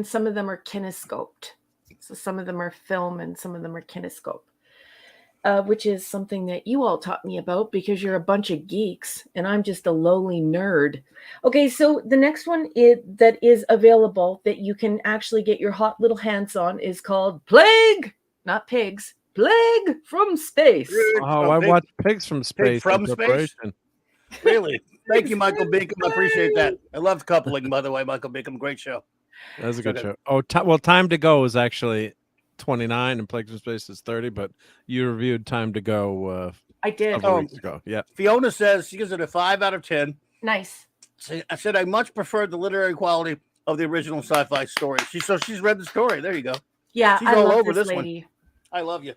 some of them are kinescoped. So some of them are film and some of them are kinescope. Which is something that you all taught me about because you're a bunch of geeks and I'm just a lowly nerd. Okay, so the next one that is available that you can actually get your hot little hands on is called Plague, not Pigs, Plague from Space. Oh, I watched Pigs from Space. from in Space? preparation. Really? Thank you, Michael Binkham. I appreciate that. I love coupling, by the way, Michael Binkham. Great show. That was a good Okay. show. Oh, well, Time to Go is actually 29 and Plagues from Space is 30, but you reviewed Time to Go I did. several weeks ago. Yeah. Fiona says she gives it a 5 out of 10. Nice. I said I much preferred the literary quality of the original sci-fi story. She's read the story. There you go. Yeah, She's I all love over this this one. lady. I love you.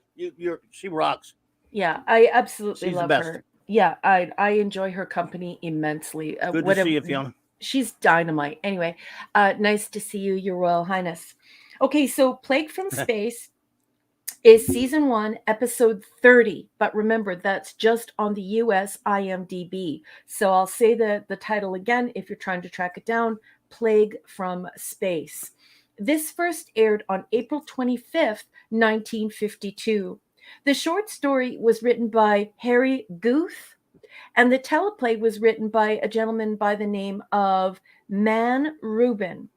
She rocks. Yeah, I absolutely She's the love best. her. Yeah, I enjoy her company immensely. Good to see you, Fiona. She's dynamite. Anyway, nice to see you, Your Royal Highness. Okay, so Plague from Space is season 1, episode 30. But remember, that's just on the US IMDb. So I'll say the title again if you're trying to track it down. Plague from Space. This first aired on April 25th, 1952. The short story was written by Harry Guth, and the teleplay was written by a gentleman by the name of Man Rubin.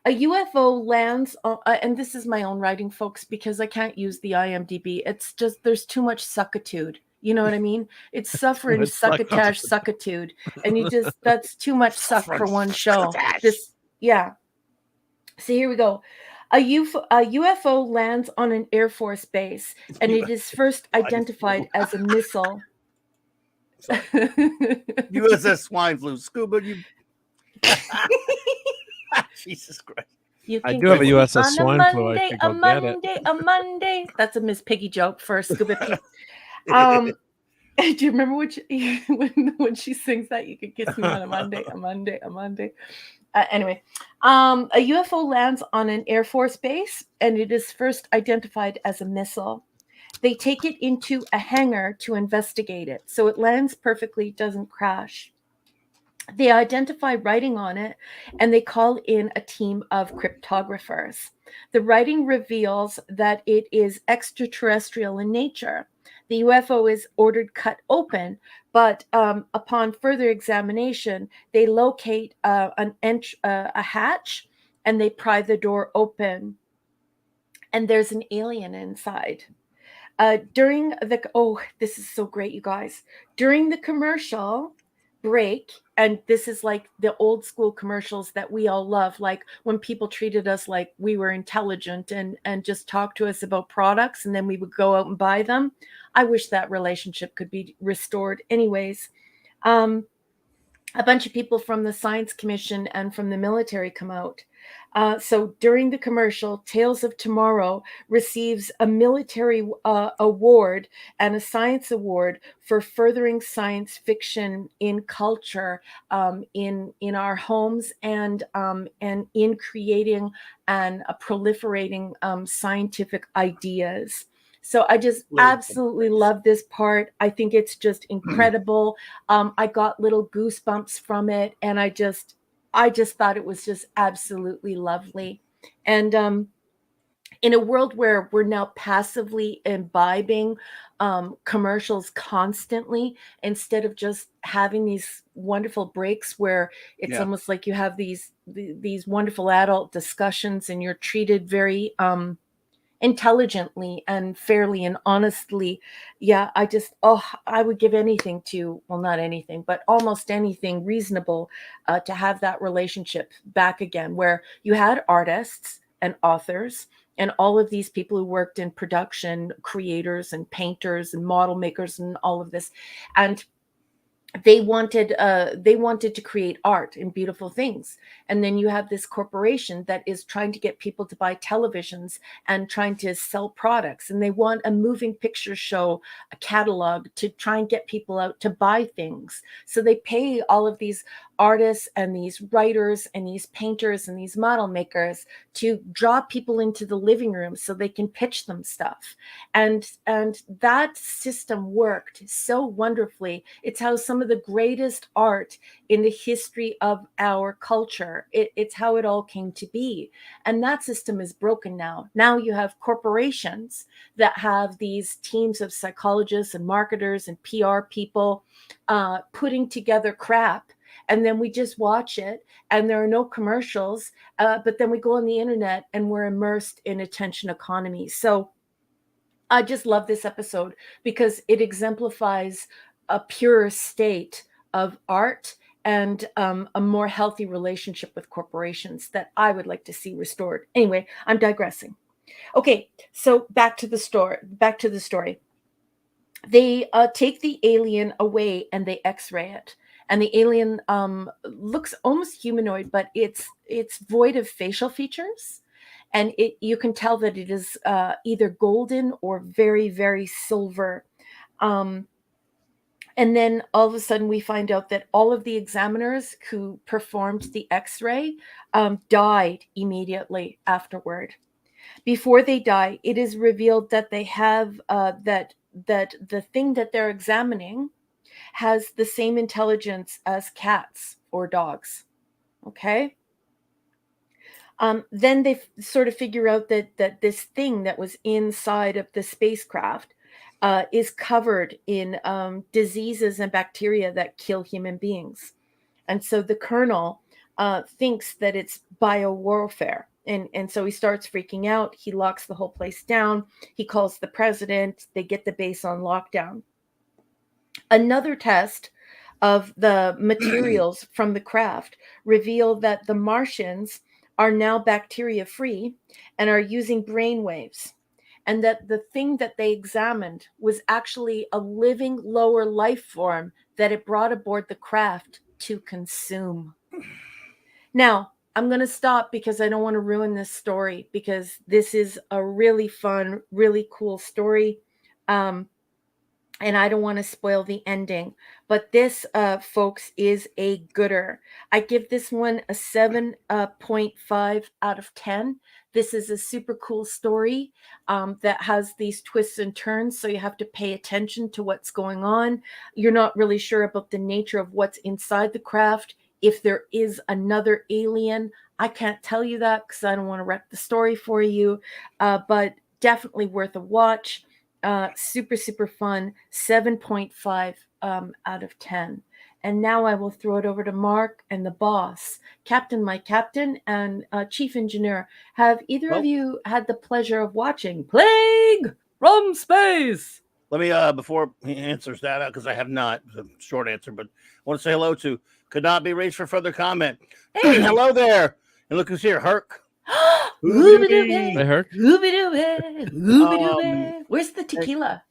A UFO lands on, and this is my own writing, folks, because I can't use the IMDb. It's just, there's too much suckitude. You know what I mean? It's suffering, It's succotash, suckitude. And you just, that's too much suck for one show. Yeah. So here we go. A UFO lands on an Air Force base, and it is first identified as a missile. USS Swine Flu. Scuba, you. Jesus Christ. I do have a USS Swine Flu. I think I'll get it. A Monday. That's a Miss Piggy joke for Scuba Pig. Do you remember when she sings that? You could kiss me on a Monday, a Monday, a Monday. Anyway, a UFO lands on an Air Force base, and it is first identified as a missile. They take it into a hangar to investigate it. So it lands perfectly, doesn't crash. They identify writing on it, and they call in a team of cryptographers. The writing reveals that it is extraterrestrial in nature. The UFO is ordered cut open, but upon further examination, they locate a hatch, and they pry the door open, and there's an alien inside. This is so great, you guys. During the commercial break, and this is like the old school commercials that we all love, like when people treated us like we were intelligent and just talked to us about products, and then we would go out and buy them. I wish that relationship could be restored. Anyways, a bunch of people from the Science Commission and from the military come out. So during the commercial, Tales of Tomorrow receives a military award and a science award for furthering science fiction in culture, in our homes, and in creating and proliferating scientific ideas. So I just absolutely love this part. I think it's just incredible. I got little goosebumps from it, and I just thought it was just absolutely lovely. And in a world where we're now passively imbibing commercials constantly, instead of just having these wonderful breaks where it's almost like you have these wonderful adult discussions, and you're treated very intelligently and fairly and honestly. I would give anything to, well, not anything, but almost anything reasonable to have that relationship back again, where you had artists and authors and all of these people who worked in production, creators and painters and model makers and all of this, and they wanted to create art and beautiful things. And then you have this corporation that is trying to get people to buy televisions and trying to sell products, and they want a moving picture show, a catalog, to try and get people out to buy things. So they pay all of these artists and these writers and these painters and these model makers to draw people into the living room so they can pitch them stuff. And that system worked so wonderfully. It's how some of the greatest art in the history of our culture, it's how it all came to be. And that system is broken now. Now you have corporations that have these teams of psychologists and marketers and PR people putting together crap, and then we just watch it, and there are no commercials, but then we go on the internet and we're immersed in attention economy. So I just love this episode because it exemplifies a purer state of art and a more healthy relationship with corporations that I would like to see restored. Anyway, I'm digressing. Okay, so back to the story. They take the alien away and they X-ray it. And the alien looks almost humanoid, but it's void of facial features. And you can tell that it is either golden or very, very silver. And then all of a sudden we find out that all of the examiners who performed the X-ray died immediately afterward. Before they die, it is revealed that they have that the thing that they're examining has the same intelligence as cats or dogs. Okay. Then they sort of figure out that this thing that was inside of the spacecraft is covered in diseases and bacteria that kill human beings. And so the colonel thinks that it's biowarfare. And so he starts freaking out. He locks the whole place down. He calls the president. They get the base on lockdown. Another test of the materials from the craft reveal that the Martians are now bacteria free and are using brain waves, and that the thing that they examined was actually a living lower life form that it brought aboard the craft to consume. Now, I'm going to stop because I don't want to ruin this story, because this is a really fun, really cool story. And I don't want to spoil the ending, but this, folks, is a gooder. I give this one a 7.5 out of 10. This is a super cool story that has these twists and turns, so you have to pay attention to what's going on. You're not really sure about the nature of what's inside the craft. If there is another alien, I can't tell you that because I don't want to wreck the story for you, but definitely worth a watch. Super, super fun. 7.5 out of 10. And now I will throw it over to Mark and the boss. Captain, my captain, and chief engineer. Have either of you had the pleasure of watching Plague from Space? Let me, before he answers that, because I have not, it's a short answer, but I want to say hello to Could Not Be Reached for further comment. Hey. Hello there. And look who's here, Herc. Ooby-dooby. Hey, Herc. Ooby-dooby. Ooby-dooby. Where's the tequila?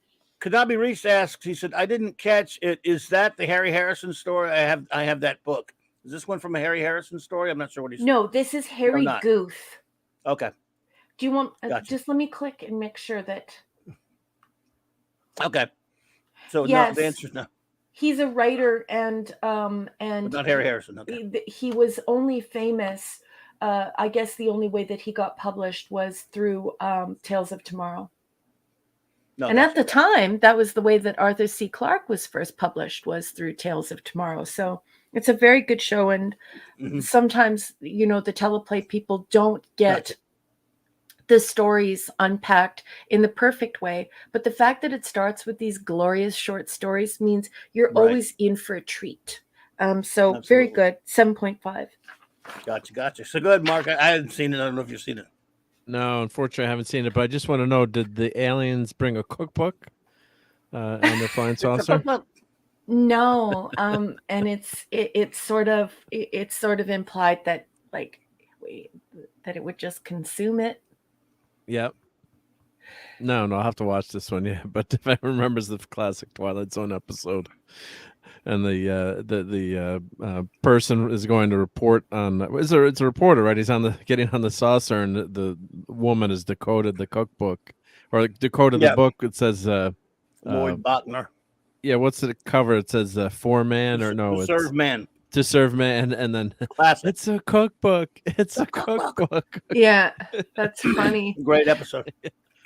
Could Not Be Reached asks, he said, I didn't catch it. Is that the Harry Harrison story? I have that book. Is this one from a Harry Harrison story? I'm not sure what he's. No, this is Harry not. Guth. Okay. Do you want? Gotcha. Just let me click and make sure that. Okay. So Yes. no, the answer is no. He's a writer and But not Harry Harrison. Okay. he was only famous. I guess the only way that he got published was through Tales of Tomorrow. No, And at the time, that was the way that Arthur C. Clarke was first published, was through Tales of Tomorrow. So it's a very good show. And sometimes, you know, the teleplay people don't get the stories unpacked in the perfect way. But the fact that it starts with these glorious short stories means you're always in for a treat. So Absolutely. very good. 7.5. Gotcha. So go ahead, Mark. I hadn't seen it. I don't know if you've seen it. No, unfortunately, I haven't seen it. But I just want to know: did the aliens bring a cookbook on the flying saucer? No, and it's sort of implied that that it would just consume it. Yep. No, I'll have to watch this one. Yeah, but if I remember the classic Twilight Zone episode, and the person is going to report on. It's a reporter, right? He's getting on the saucer, and the woman has decoded the cookbook or decoded the book. It says Lloyd Bachner. Yeah, what's the cover? It says foreman or no? To serve man. To serve man, and then classic. It's a cookbook. It's a cookbook. Yeah, that's funny. Great episode.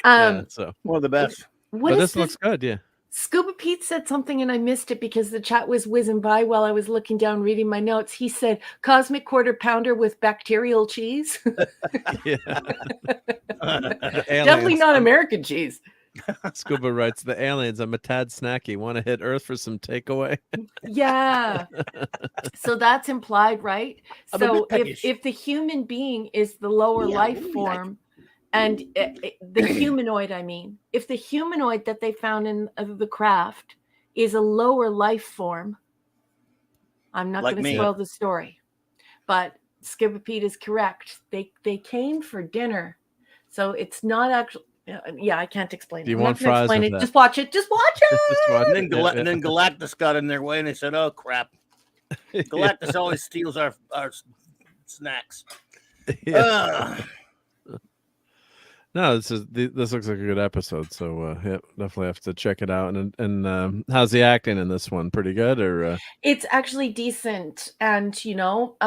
So one of the best. But this looks good. Yeah. Scuba Pete said something and I missed it because the chat was whizzing by while I was looking down reading my notes. He said cosmic quarter pounder with bacterial cheese. Definitely not American cheese. Scuba writes, the aliens, I'm a tad snacky. Want to hit Earth for some takeaway? Yeah. So that's implied, right? So if the human being is the lower life form, and the humanoid, I mean, if the humanoid that they found in the craft is a lower life form, I'm not going to spoil the story, but Skipper Pete is correct. They came for dinner, so it's not actually. Yeah, I can't explain it. Do you want fries with that? Just watch it. Just watch it. And then Galactus got in their way, and they said, "Oh crap! Galactus always steals our snacks." No, this looks like a good episode. So definitely have to check it out. And how's the acting in this one? Pretty good, or it's actually decent. And you'll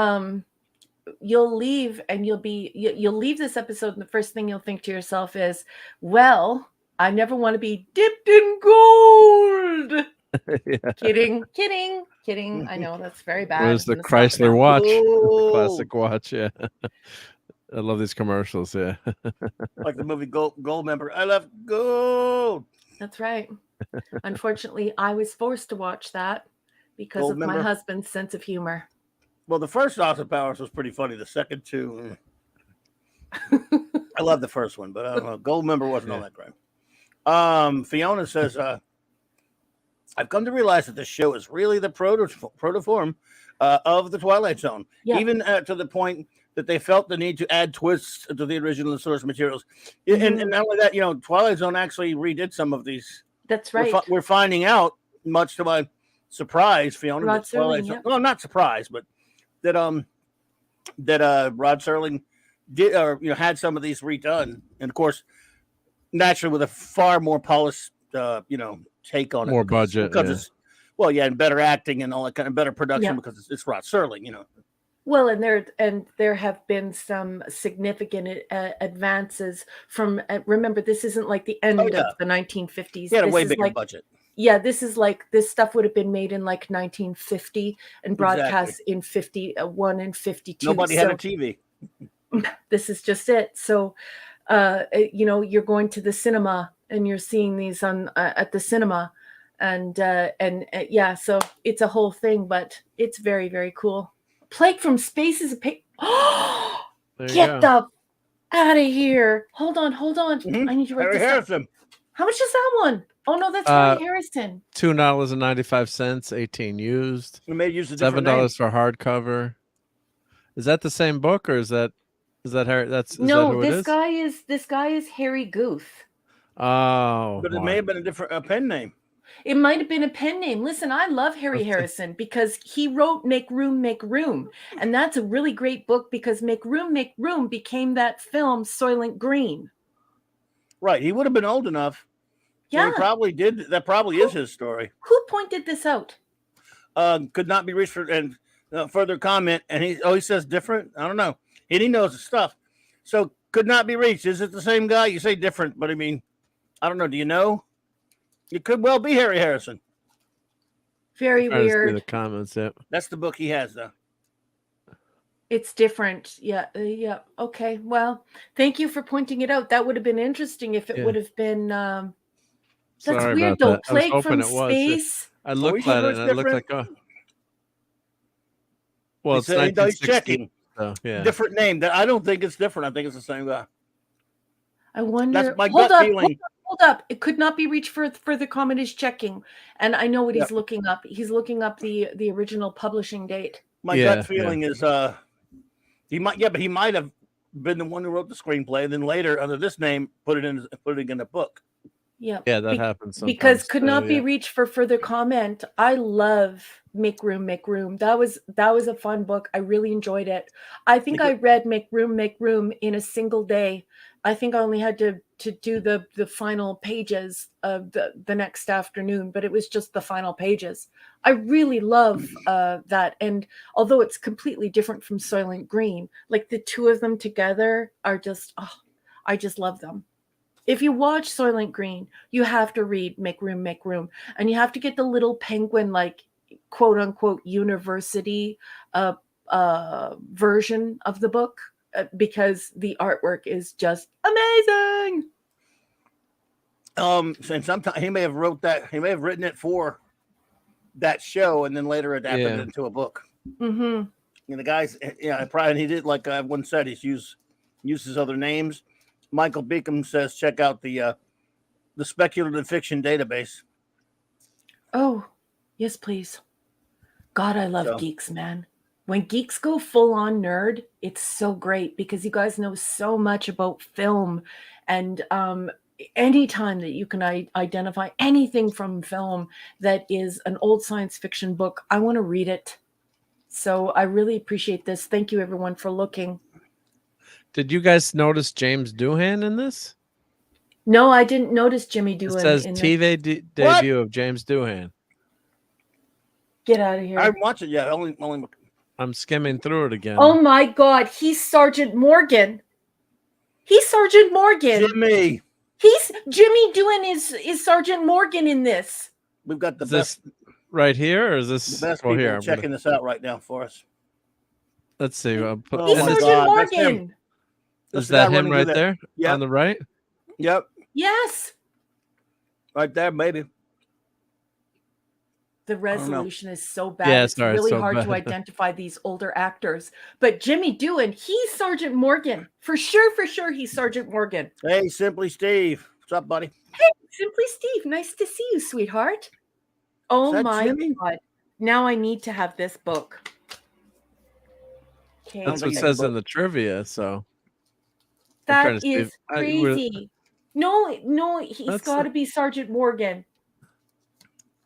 leave and you'll leave this episode, and the first thing you'll think to yourself is, well, I never want to be dipped in gold. Kidding. I know that's very bad. Where's the Chrysler watch? The classic watch. Yeah. I love these commercials. Yeah. Like the movie Gold Member. I love gold. That's right. Unfortunately, I was forced to watch that because of my husband's sense of humor. Well, the first Austin Powers was pretty funny. The second two, I love the first one, but I don't know. Gold Member wasn't all that great. Fiona says, I've come to realize that this show is really the protoform of the Twilight Zone, even to the point that they felt the need to add twists to the original source materials. And not only that, Twilight Zone actually redid some of these. That's right. We're finding out, much to my surprise, Fiona, Rod that Twilight Serling, Zone, well, not surprised, but that Rod Serling did, or had some of these redone, and of course, naturally with a far more polished, take on it, more budget, because it's, and better acting and all that kind of better production because it's Rod Serling, Well, and there have been some significant advances from. Remember, this isn't like the end of the 1950s. He had a way bigger budget. Yeah, this stuff would have been made in like 1950 and broadcast in 51 and 52. Nobody had a TV. This is just it. So, you're going to the cinema and you're seeing these on at the cinema, and so it's a whole thing, but it's very, very cool. Plague from Space is a pig. Get the out of here. Hold on. I need to write this down. How much is that one? Oh no, that's Harry Harrison. $2.95, 18 used. We may use $7 for hardcover. Is that the same book, or is that Harry? This guy is Harry Guth. Oh, But it why? may have been a different pen name. It might have been a pen name. Listen, I love Harry Harrison because he wrote Make Room, Make Room. And that's a really great book because Make Room became that film Soylent Green. Right. He would have been old enough. Yeah. Well, he probably did. That probably is his story. Who pointed this out? Could not be reached for and further comment. And he says different. I don't know. And he knows the stuff. So could not be reached. Is it the same guy? You say different, but I mean, I don't know. Do you know? It could well be Harry Harrison. Very Trying to see weird. the comments. Yep. That's the book he has, though. It's different. Yeah. Yeah. Okay. Well, thank you for pointing it out. That would have been interesting if it Yeah. would have been. That's Sorry weird, about though. that. I was Plague hoping from it was. Space. I looked sure at it it's and it looked different? like well, it's He's 1960. checking. So, yeah. Different name. I don't think it's different. I think it's the same guy. I wonder. That's my hold gut up, feeling. hold up. It could not be reached for further comment is checking. And I know what Yep. he's looking up. He's looking up the original publishing date. My gut feeling is he might have been the one who wrote the screenplay, and then later under this name put it in the book. Yeah. Yeah, that happens sometimes. Because could not be yeah. reached for further comment. I love Make Room, Make Room. That was a fun book. I really enjoyed it. I think I read Make Room in a single day. I think I only had to do the final pages of the next afternoon, but it was just the final pages. I really love that. And although it's completely different from Soylent Green, like the two of them together are just, I just love them. If you watch Soylent Green, you have to read Make Room, Make Room. And you have to get the little penguin, like, quote unquote, university version of the book because the artwork is just amazing. And sometimes he may have written it for that show and then later adapted it into a book. Mm-hmm. And the guys, probably he did, like one said, he's uses other names. Michael Beacom says, check out the speculative fiction database. Oh, yes, please. God, I love geeks, man. When geeks go full on nerd, it's so great because you guys know so much about film. And anytime that you can identify anything from film that is an old science fiction book, I want to read it. So I really appreciate this. Thank you, everyone, for looking. Did you guys notice James Doohan in this? No, I didn't notice Jimmy Doohan. It says in TV debut of James Doohan. Get out of here. I haven't watched it yet. Only. I'm skimming through it again. Oh my God, he's Sergeant Morgan. He's Sergeant Morgan. Jimmy. Jimmy Doohan is Sergeant Morgan in this. We've got the best right here, or is this the best well, people here? checking this out right now for us. Let's see. Put, He's Sergeant Morgan. Is that him right there? Yeah. On the right? Yep. Yes. Right there, maybe. The resolution is so bad. Yeah, it's really so hard bad. to identify these older actors. But Jimmy Doohan, he's Sergeant Morgan. For sure, he's Sergeant Morgan. Hey, Simply Steve. What's up, buddy? Hey, Simply Steve. Nice to see you, sweetheart. Oh my God. Now I need to have this book. Okay. That's what it says in the trivia, so. That is crazy. No, he's got to be Sergeant Morgan.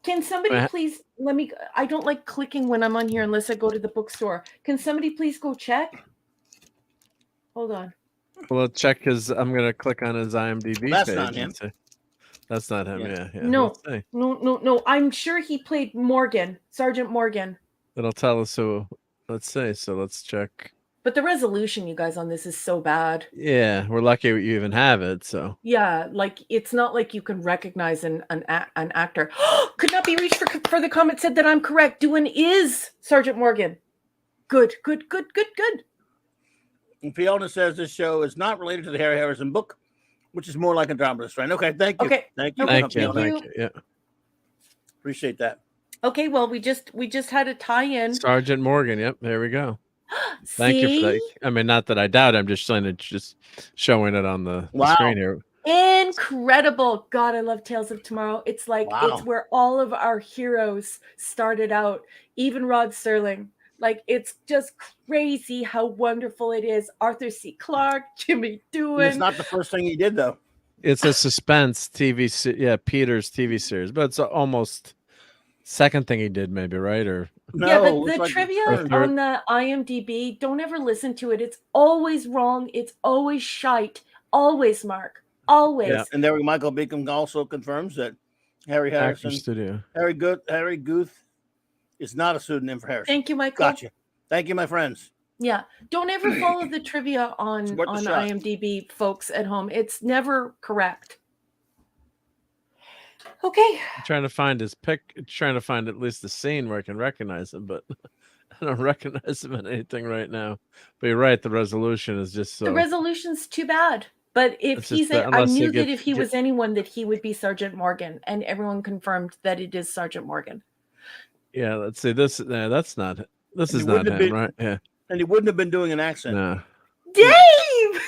Can somebody please I don't like clicking when I'm on here unless I go to the bookstore. Can somebody please go check? Hold on. Well, check his. I'm gonna click on his IMDb That's page. not him. That's not him. Yeah. No. I'm sure he played Morgan, Sergeant Morgan. It'll tell us who. Let's say. So let's check. But the resolution, you guys, on this is so bad. Yeah, we're lucky you even have it. So yeah, like it's not like you can recognize an actor. Could not be reached for the comment said that I'm correct. Doohan is Sergeant Morgan. Good. And Fiona says this show is not related to the Harry Harrison book, which is more like Andromeda's Strain. Okay, thank you. Okay, thank you. Thank you. Yeah, appreciate that. Okay, well, we just had a tie-in. Sergeant Morgan. Yep, there we go. Thank you for that. I mean, not that I doubt. I'm just saying it's just showing it on the screen here. Incredible. God, I love Tales of Tomorrow. It's like it's where all of our heroes started out, even Rod Serling. Like, it's just crazy how wonderful it is. Arthur C. Clarke, Jimmy Doohan. It's not the first thing he did, though. It's a suspense TV yeah, Peter's TV series, but it's almost second thing he did, maybe, right? Or No, yeah, but it's the like trivia third. on the IMDb, don't ever listen to it. It's always wrong. It's always shite. Always, Mark. Always. Yeah. And there, Michael Beacom also confirms that Harry Harrison, Actor Studio. Harry Guth, is not a pseudonym for Harrison. Thank you, Michael. Gotcha. Thank you, my friends. Yeah, don't ever follow the trivia on worth a shot. IMDb, folks at home. It's never correct. Okay. I'm trying to find his pic. Trying to find at least the scene where I can recognize him, but I don't recognize him in anything right now. But you're right. The resolution is just so. The resolution's too bad. But if It's he's, just that I unless you knew that get- if he was anyone, that he would be Sergeant Morgan, and everyone confirmed that it is Sergeant Morgan. Yeah, let's see. This. That's not. This And is he not wouldn't have him, been- right? Yeah. And he wouldn't have been doing an accent. No. Dave!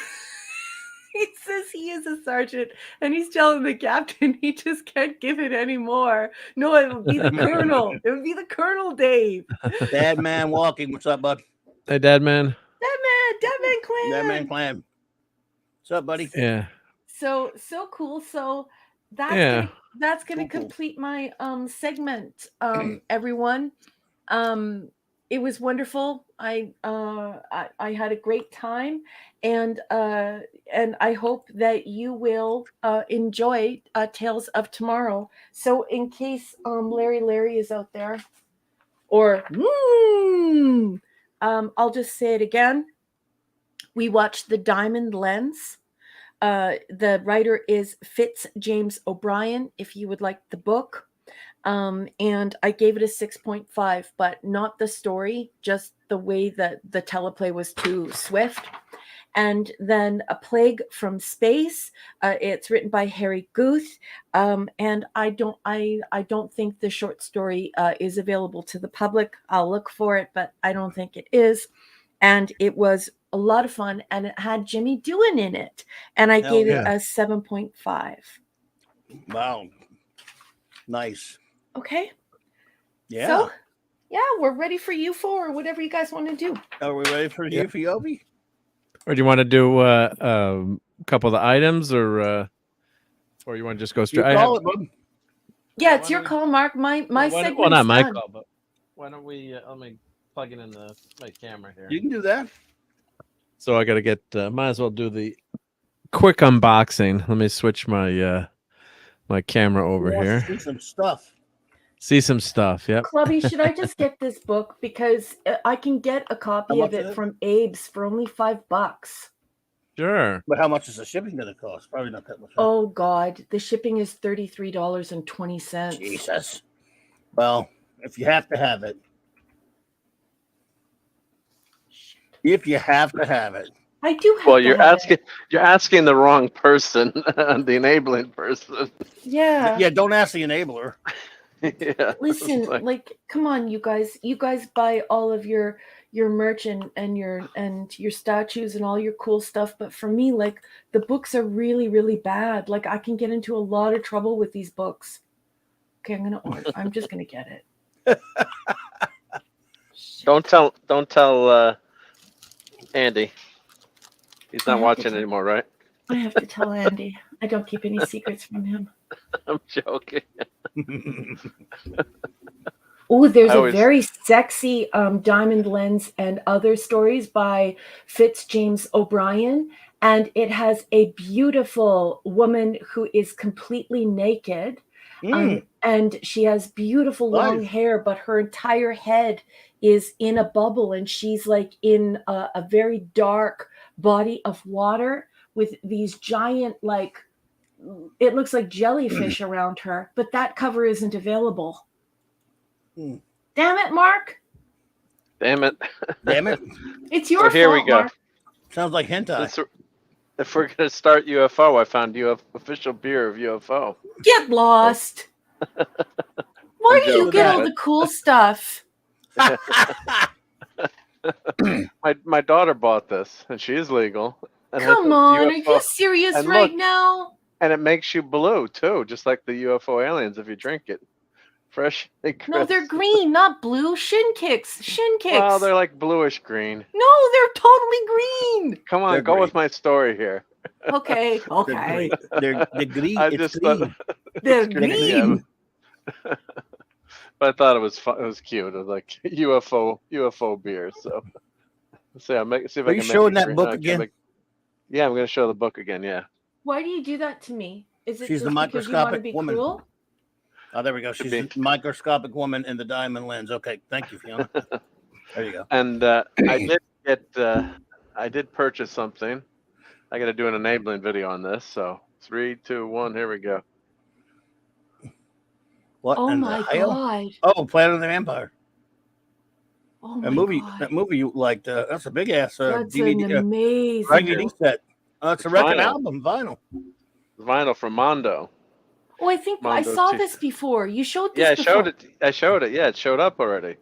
He says he is a sergeant, and he's telling the captain he just can't give it anymore. No, it would be the colonel. It would be the Colonel, Dave. Dad man walking. What's up, bud? Hey, Dad, man. That man Clan. Dad man clan. What's up, buddy? Yeah. So cool. So that's Yeah. gonna Cool. complete my segment, everyone. It was wonderful. I had a great time, and I hope that you will enjoy Tales of Tomorrow. So in case Larry is out there, or I'll just say it again. We watched The Diamond Lens. The writer is Fitz James O'Brien, if you would like the book. And I gave it a 6.5, but not the story, just the way that the teleplay was too swift. And then A Plague from Space. It's written by Harry Guth. And I don't think the short story is available to the public. I'll look for it, but I don't think it is. And it was a lot of fun, and it had Jimmy Doohan in it. And I gave it a 7.5. Wow. Nice. Okay. Yeah. So, yeah, we're ready for you four, or whatever you guys want to do. Are we ready for you, for Yobi? Or do you want to do a couple of the items, or you want to just go You straight? call it, bud. Yeah, Why it's your don't call, Mark. My segment. Well, not my done. call, but why don't we? Let me plug it in my camera here. You can do that. So I got to get. Might as well do the quick unboxing. Let me switch my my camera over Wants to here. see some stuff. See some stuff. Yep. Clubby, should I just get this book, because I can get a copy How of much is it it? from Abe's for only $5? Sure. But how much is the shipping going to cost? Probably not that much. huh? Oh God, the shipping is $33.20. Jesus. Well, if you have to have it. If you have to have it. I do have. Well, to you're have asking it. you're asking the wrong person, the enabling person. Yeah. Yeah, don't ask the enabler. Yeah. Listen, It's like- like, come on, you guys. You guys buy all of your merch and your statues and all your cool stuff. But for me, like, the books are really, really bad. Like, I can get into a lot of trouble with these books. Okay, I'm just gonna get it. Shit. Don't tell Andy. He's I not have to watching tell- anymore, right? I have to tell Andy. I don't keep any secrets from him. I'm joking. Oh, there's I a always- very sexy Diamond Lens and Other Stories by Fitz James O'Brien. And it has a beautiful woman who is completely naked. And she has beautiful long Nice. hair, but her entire head is in a bubble. And she's like in a very dark body of water with these giant, like, it looks like jellyfish around her. But that cover isn't available. Hmm. Damn it, Mark. Damn it. Damn it. It's your So here we fault, go. Mark. Sounds like hentai. That's- If we're gonna start UFO, I found official beer of UFO. Get lost. Why do you joking. get all the cool stuff? My daughter bought this, and she is legal. And it Come says on, are UFO you serious and right look, now? And it makes you blue too, just like the UFO aliens if you drink it. Fresh. And No, they're crisp. green, not blue. Shin kicks. Shin kicks. Well, they're like bluish green. No, they're totally green. Come on, They're go green. with my story here. Okay, okay. They're green. I It's just green. They're They're green. but I thought it was fun. It was cute. It was like UFO beer. So see if Are I you can make showing it that green. book I can't again? make- yeah, I'm gonna show the book again. Yeah. Why do you do that to me? Is it She's the just because you want to microscopic be woman. cruel? Oh, there we go. Could She's be. the microscopic woman in the diamond lens. Okay, thank you, Fiona. There you go. And I did purchase something. I got to do an enabling video on this. So 3, 2, 1, here we go. What? Oh in my the hell? god. Oh, Planet of the Vampire. Oh That my movie. god. That movie you liked. That's a big ass That's DVD. an amazing. DVD set. It's a record Vinyl. album, vinyl. Vinyl from Mondo. Oh, I think I Mondo saw T- this before. You showed this Yeah, I before. showed it. I showed it. Yeah, it showed up already.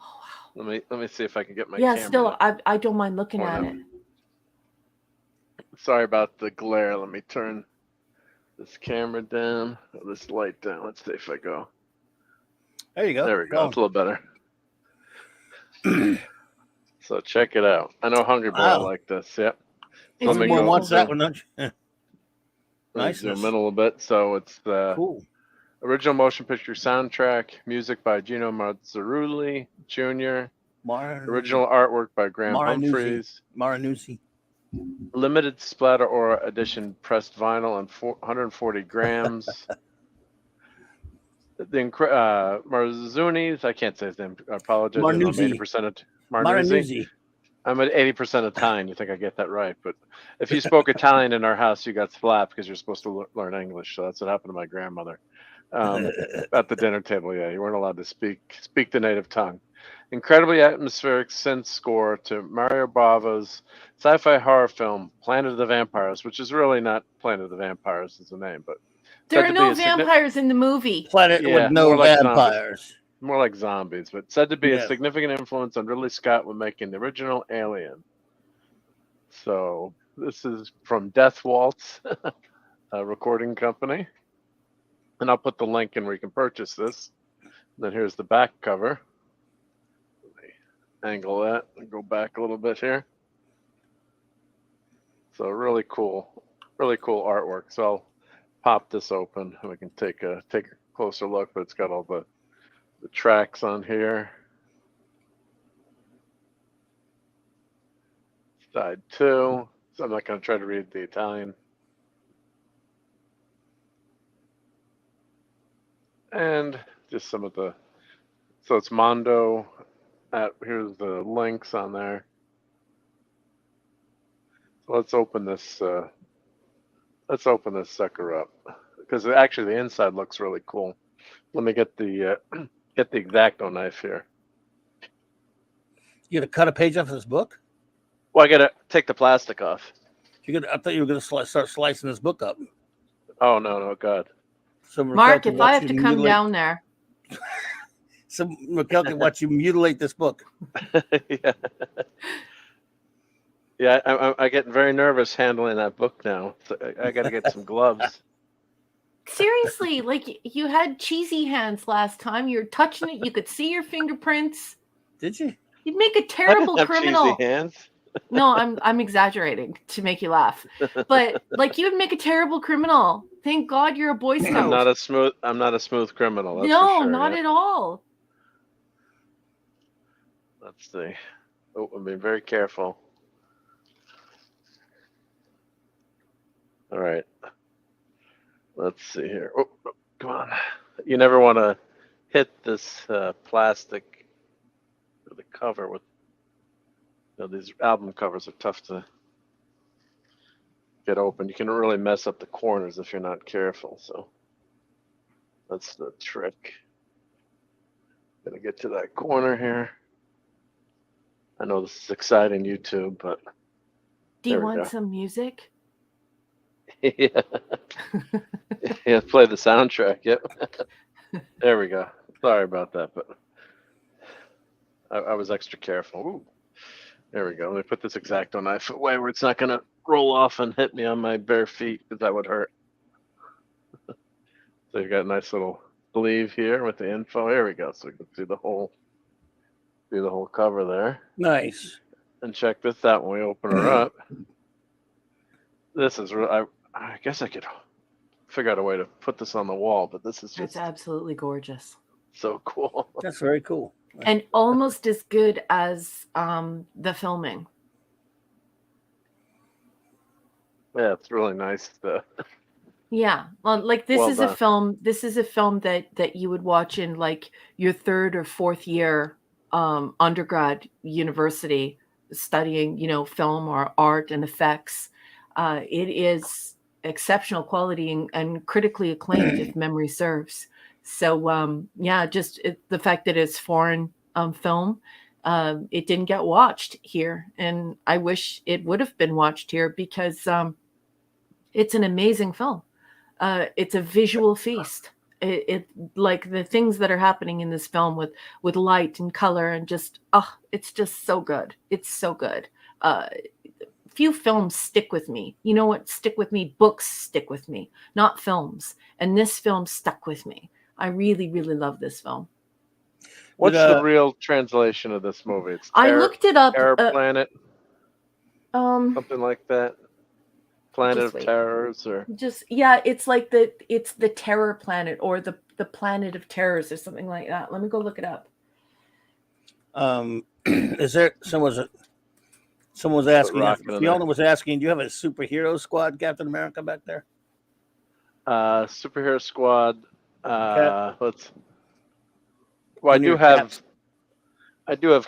Oh wow. Let me see if I can get my Yeah, camera. still I don't mind looking Point at up. it. Sorry about the glare. Let me turn this camera down, or this light down. Let's see if I go. There you go. There we go. It's a little better. So check it out. I know Hungry Boy Wow. like this. Yep. It's Let me Everyone go. wants that beautiful. one, don't you? Let me Niceness. zoom in a little bit. So it's the Cool. original motion picture soundtrack, music by Gino Mazzarulli Jr., original artwork by Graham Maranuzzi. Humphreys, Maranuzzi. limited splatter aura edition pressed vinyl on 140 grams. The Marzunis, I can't say his name. I apologize. I'm Marnuzzi. 80% of Marnuzzi. Maranuzzi. I'm at 80% Italian. You think I get that right? But if you spoke Italian in our house, you got slapped because you're supposed to learn English. So that's what happened to my grandmother at the dinner table. Yeah, you weren't allowed to speak the native tongue. Incredibly atmospheric synth score to Mario Bava's sci-fi horror film Planet of the Vampires, which is really not Planet of the Vampires as the name, but There said are to no be a signi- vampires in the movie. Planet Yeah, with no more like zombies. vampires. more like zombies, but said to be Yeah. a significant influence on Ridley Scott when making the original Alien. So this is from Death Waltz, a recording company. And I'll put the link in where you can purchase this. Then here's the back cover. Let me angle that and go back a little bit here. So really cool artwork. So I'll pop this open and we can take a closer look, but it's got all the tracks on here. Side 2. So I'm not going to try to read the Italian. And just some of the, so it's Mondo. Here's the links on there. So let's open this sucker up because actually the inside looks really cool. Let me get the X-Acto knife here. You gonna cut a page off of this book? Well, I gotta take the plastic off. I thought you were gonna start slicing this book up. Oh no, God. So Raquel Mark, can if I watch have you to come mutilate- down there. so Raquel can watch you mutilate this book. Yeah. Yeah, I get very nervous handling that book now. So I got to get some gloves. Seriously, like you had cheesy hands last time. You're touching it. You could see your fingerprints. Did you? You'd make a I terrible didn't have criminal. cheesy hands. No, I'm exaggerating to make you laugh. But like you would make a terrible criminal. Thank God you're a Boy Scout. I'm not a smooth criminal. That's no, for sure, not yeah. at all. Let's see. Oh, I'm being very careful. All right. Let's see here. Oh, come on. You never want to hit this plastic or the cover with. These album covers are tough to get open. You can really mess up the corners if you're not careful. So that's the trick. Gonna get to that corner here. I know this is exciting, YouTube, but Do you There we want go. some music? yeah, yeah. Play the soundtrack. Yep. There we go. Sorry about that, but I was extra careful. Ooh. There we go. Let me put this X-Acto knife away where it's not going to roll off and hit me on my bare feet because that would hurt. So you've got a nice little sleeve here with the info. Here we go. So we can see the whole cover there. Nice. And check this out when we open her up. This is I guess I could figure out a way to put this on the wall, but this is It's just absolutely gorgeous. so cool. That's very cool. And almost as good as the filming. Yeah, it's really nice. Yeah. Well, like this Well is a done. film. This is a film that you would watch in like your third or fourth year undergrad university studying, film or art and effects. It is exceptional quality and critically acclaimed, if memory serves. So yeah, just the fact that it's foreign film, it didn't get watched here, and I wish it would have been watched here because it's an amazing film. It's a visual feast. It like the things that are happening in this film with light and color and just it's just so good. It's so good. Few films stick with me. You know what stick with me? Books stick with me, not films. And this film stuck with me. I really, really love this film. What's the real translation of this movie? It's I looked it up. Terror Planet, Something like that. Planet Just of wait. Terrors, or it's like it's the Terror Planet or the Planet of Terrors or something like that. Let me go look it up. Is there someone was asking? Fiona was asking, do you have a superhero squad, Captain America, back there? Superhero squad. Cap? I do have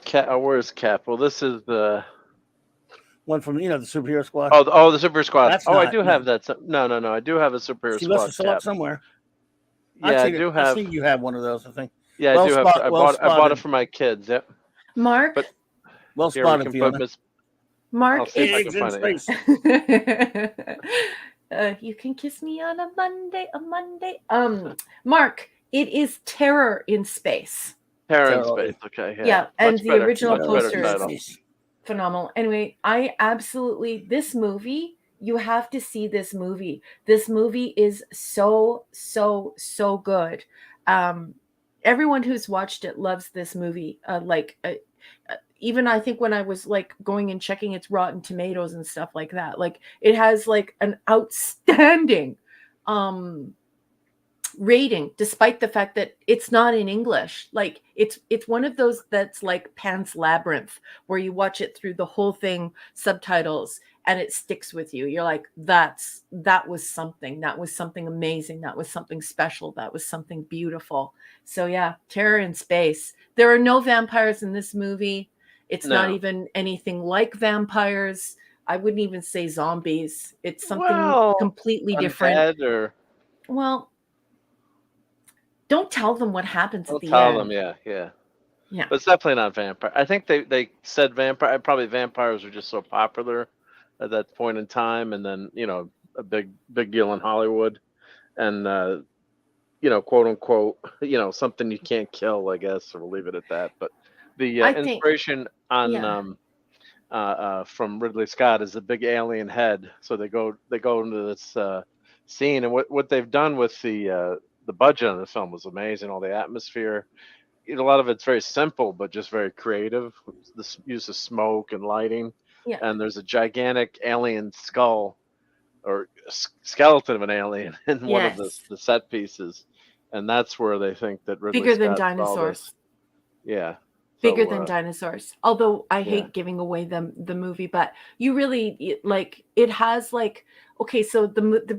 Cap. Where's Cap? Well, this is the one from the superhero squad. Oh, the superhero squad. That's I do have that. No. I do have a superhero she squad. Must have saw it somewhere. Yeah, I do have. I think you have one of those. I think. Yeah, I do have. I bought it for my kids. Yep. Mark. But well spotted, Fiona. Mark. Eggs in space. You can kiss me on a Monday. Mark. It is Terror in Space. Terror in Space. Okay. Yeah, and the original poster is phenomenal. Anyway, this movie, you have to see this movie. This movie is so good. Everyone who's watched it loves this movie. Even I think when I was like going and checking its Rotten Tomatoes and stuff like that, like it has like an outstanding rating, despite the fact that it's not in English. Like it's one of those that's like Pan's Labyrinth, where you watch it through the whole thing, subtitles, and it sticks with you. You're like, that was something amazing. That was something special. That was something beautiful. So yeah, Terror in Space. There are no vampires in this movie. It's not even anything like vampires. I wouldn't even say zombies. It's something completely different. Well, don't tell them what happens at the end. Tell them, yeah. But it's definitely not vampire. I think they said vampire. Probably vampires were just so popular at that point in time, and then a big deal in Hollywood, and quote unquote, something you can't kill, I guess, or we'll leave it at that. But the inspiration on from Ridley Scott is a big alien head. So they go into this scene, and what they've done with the budget on the film was amazing. All the atmosphere, a lot of it's very simple, but just very creative. The use of smoke and lighting. Yeah. And there's a gigantic alien skull or skeleton of an alien in one of the set pieces. And that's where they think that Ridley bigger Scott than dinosaurs. Yeah. Bigger than dinosaurs. Although I hate giving away the movie, but you really like it has like, okay, so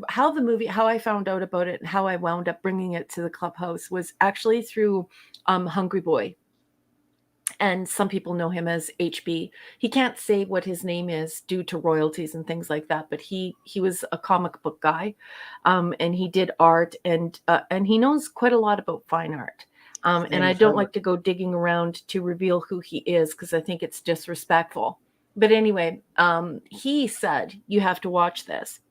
how I found out about it and how I wound up bringing it to the Clubhouse was actually through Hungry Boy. And some people know him as HB. He can't say what his name is due to royalties and things like that, but he was a comic book guy, and he did art, and he knows quite a lot about fine art. And I don't like to go digging around to reveal who he is because I think it's disrespectful. But anyway, he said, you have to watch this.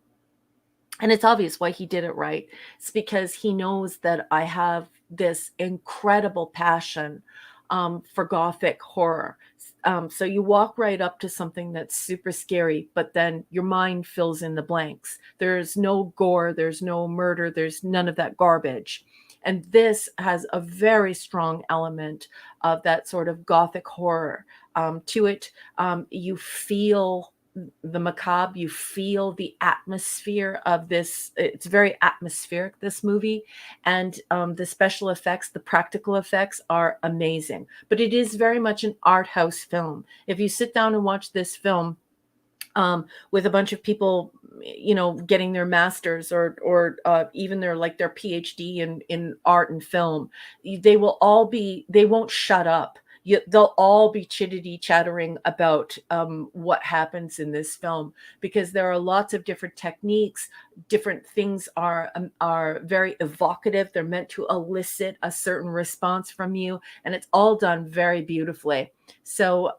And it's obvious why he did it right. It's because he knows that I have this incredible passion for Gothic horror. So you walk right up to something that's super scary, but then your mind fills in the blanks. There's no gore, there's no murder, there's none of that garbage. And this has a very strong element of that sort of Gothic horror to it. You feel the macabre. You feel the atmosphere of this. It's very atmospheric, this movie, and the special effects, the practical effects are amazing. But it is very much an art house film. If you sit down and watch this film with a bunch of people, getting their masters or even their PhD in art and film, they won't shut up. They'll all be chattering about what happens in this film, because there are lots of different techniques. Different things are very evocative. They're meant to elicit a certain response from you, and it's all done very beautifully. So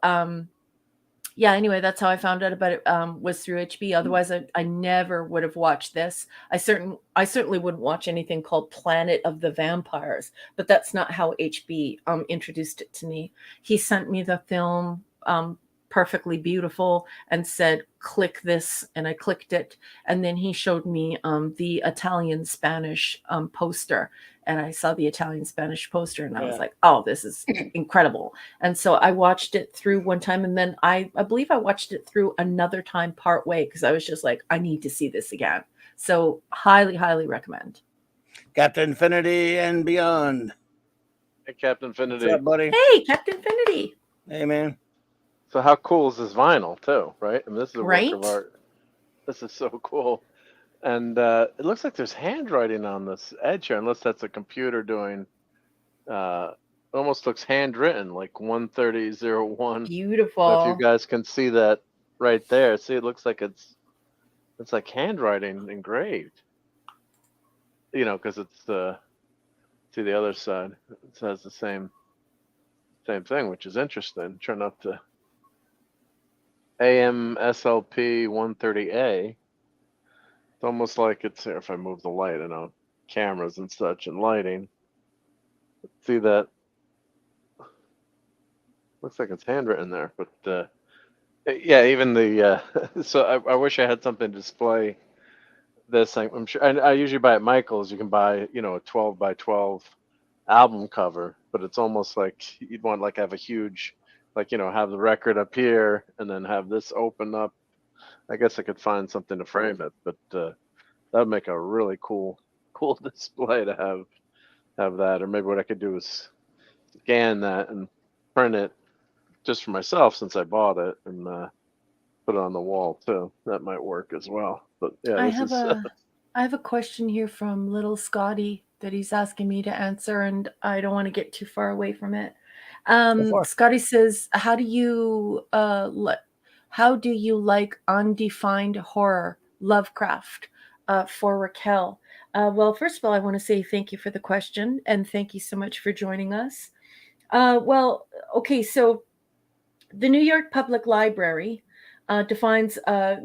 yeah, anyway, that's how I found out about it, was through HB. Otherwise, I never would have watched this. I certainly wouldn't watch anything called Planet of the Vampires, but that's not how HB introduced it to me. He sent me the film, perfectly beautiful, and said, click this, and I clicked it. And then he showed me the Italian-Spanish poster, and I saw the Italian-Spanish poster, and I was like, oh, this is incredible. And so I watched it through one time, and then I believe I watched it through another time part way, because I was just like, I need to see this again. So highly, highly recommend. Captain Infinity and Beyond. Hey, Captain Infinity. What's up, buddy? Hey, Captain Infinity. Hey, man. So how cool is this vinyl too, right? I mean, this is a Right? work of art. This is so cool. And it looks like there's handwriting on this edge here, unless that's a computer doing, it almost looks handwritten, like 13001. Beautiful. If you guys can see that right there. See, it looks like it's like handwriting engraved. Because it's see the other side. It says the same thing, which is interesting. Turn up to AMSLP 130A. It's almost like it's here. If I move the light, cameras and such and lighting. See that? Looks like it's handwritten there, but yeah, even the so I wish I had something to display this. I'm sure I usually buy at Michael's. You can buy a 12 by 12 album cover, but it's almost like you'd want have a huge have the record up here and then have this open up. I guess I could find something to frame it, but that would make a really cool display to have that. Or maybe what I could do is scan that and print it just for myself, since I bought it, and put it on the wall too. That might work as well. But yeah, I have a question here from little Scotty that he's asking me to answer, and I don't want to get too far away from it. Scotty says, how do you like undefined horror, Lovecraft, for Raquel? Well, first of all, I want to say thank you for the question, and thank you so much for joining us. Well, okay, so the New York Public Library defines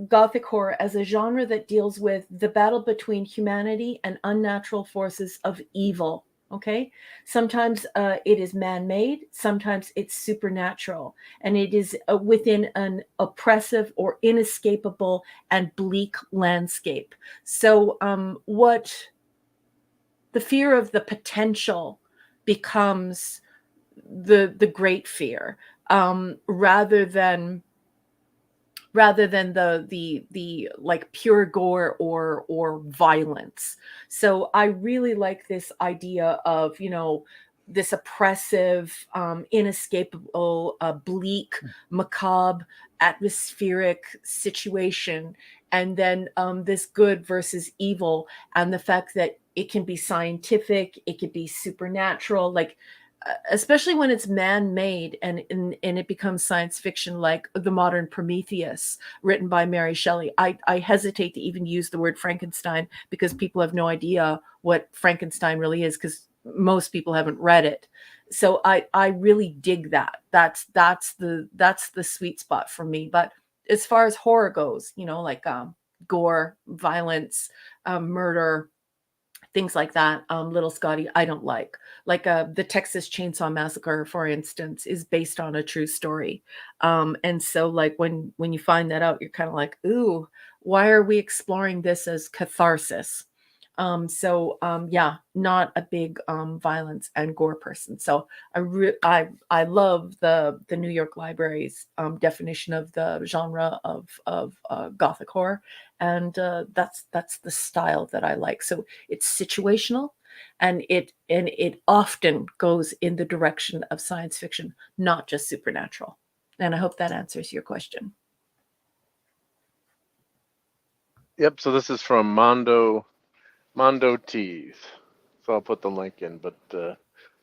Gothic horror as a genre that deals with the battle between humanity and unnatural forces of evil. Okay, sometimes it is man-made, sometimes it's supernatural, and it is within an oppressive or inescapable and bleak landscape. So what the fear of the potential becomes the great fear, rather than the like pure gore or violence. So I really like this idea of this oppressive, inescapable, bleak, macabre, atmospheric situation, and then this good versus evil, and the fact that it can be scientific, it could be supernatural, especially when it's man-made and it becomes science fiction, like the modern Prometheus written by Mary Shelley. I hesitate to even use the word Frankenstein, because people have no idea what Frankenstein really is, because most people haven't read it. So I really dig that. That's the sweet spot for me. But as far as horror goes, gore, violence, murder, things like that, little Scotty, I don't like. The Texas Chainsaw Massacre, for instance, is based on a true story. And so when you find that out, you're kind of like, ooh, why are we exploring this as catharsis? Yeah, not a big violence and gore person. So I love the New York Library's definition of the genre of gothic horror, and that's the style that I like. So it's situational, and it often goes in the direction of science fiction, not just supernatural. And I hope that answers your question. Yep. So this is from Mondo Tees. So I'll put the link in, but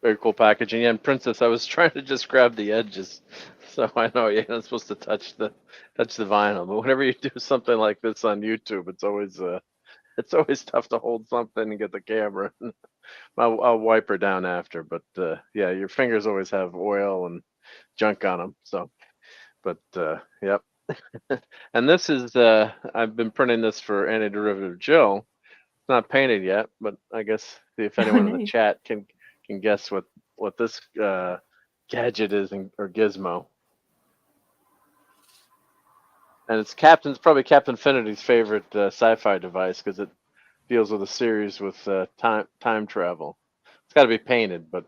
very cool packaging. Yeah, and Princess, I was trying to just grab the edges, so I know you're not supposed to touch the vinyl. But whenever you do something like this on YouTube, it's always tough to hold something and get the camera. I'll wipe her down after, but yeah, your fingers always have oil and junk on them. So, but yep. And this is I've been printing this for Antiderivative Jill. It's not painted yet, but I guess see if anyone in the Nice. chat can guess what this gadget is or gizmo. And it's probably Captain Infinity's favorite sci-fi device because it deals with a series with time travel. It's got to be painted, but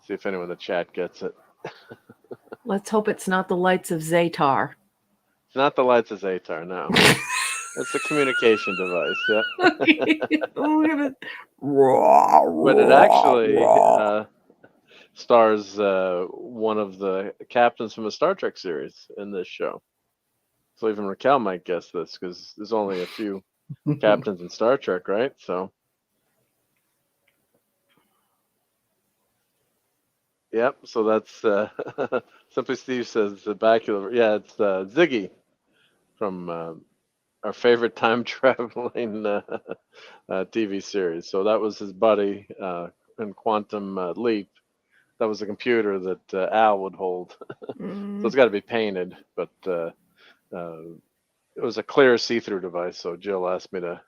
see if anyone in the chat gets it. Let's hope it's not the lights of Zatar. It's not the lights of Zatar, no. It's a communication device, yeah. Okay. Look at it. But it actually stars one of the captains from a Star Trek series in this show. So even Raquel might guess this because there's only a few captains in Star Trek, right? So, yep. So that's Simply Steve says the bacular. Yeah, it's Ziggy from our favorite time traveling TV series. So that was his buddy in Quantum Leap. That was a computer that Al would hold. So it's got to be painted, but it was a clear see-through device. So Jill asked me to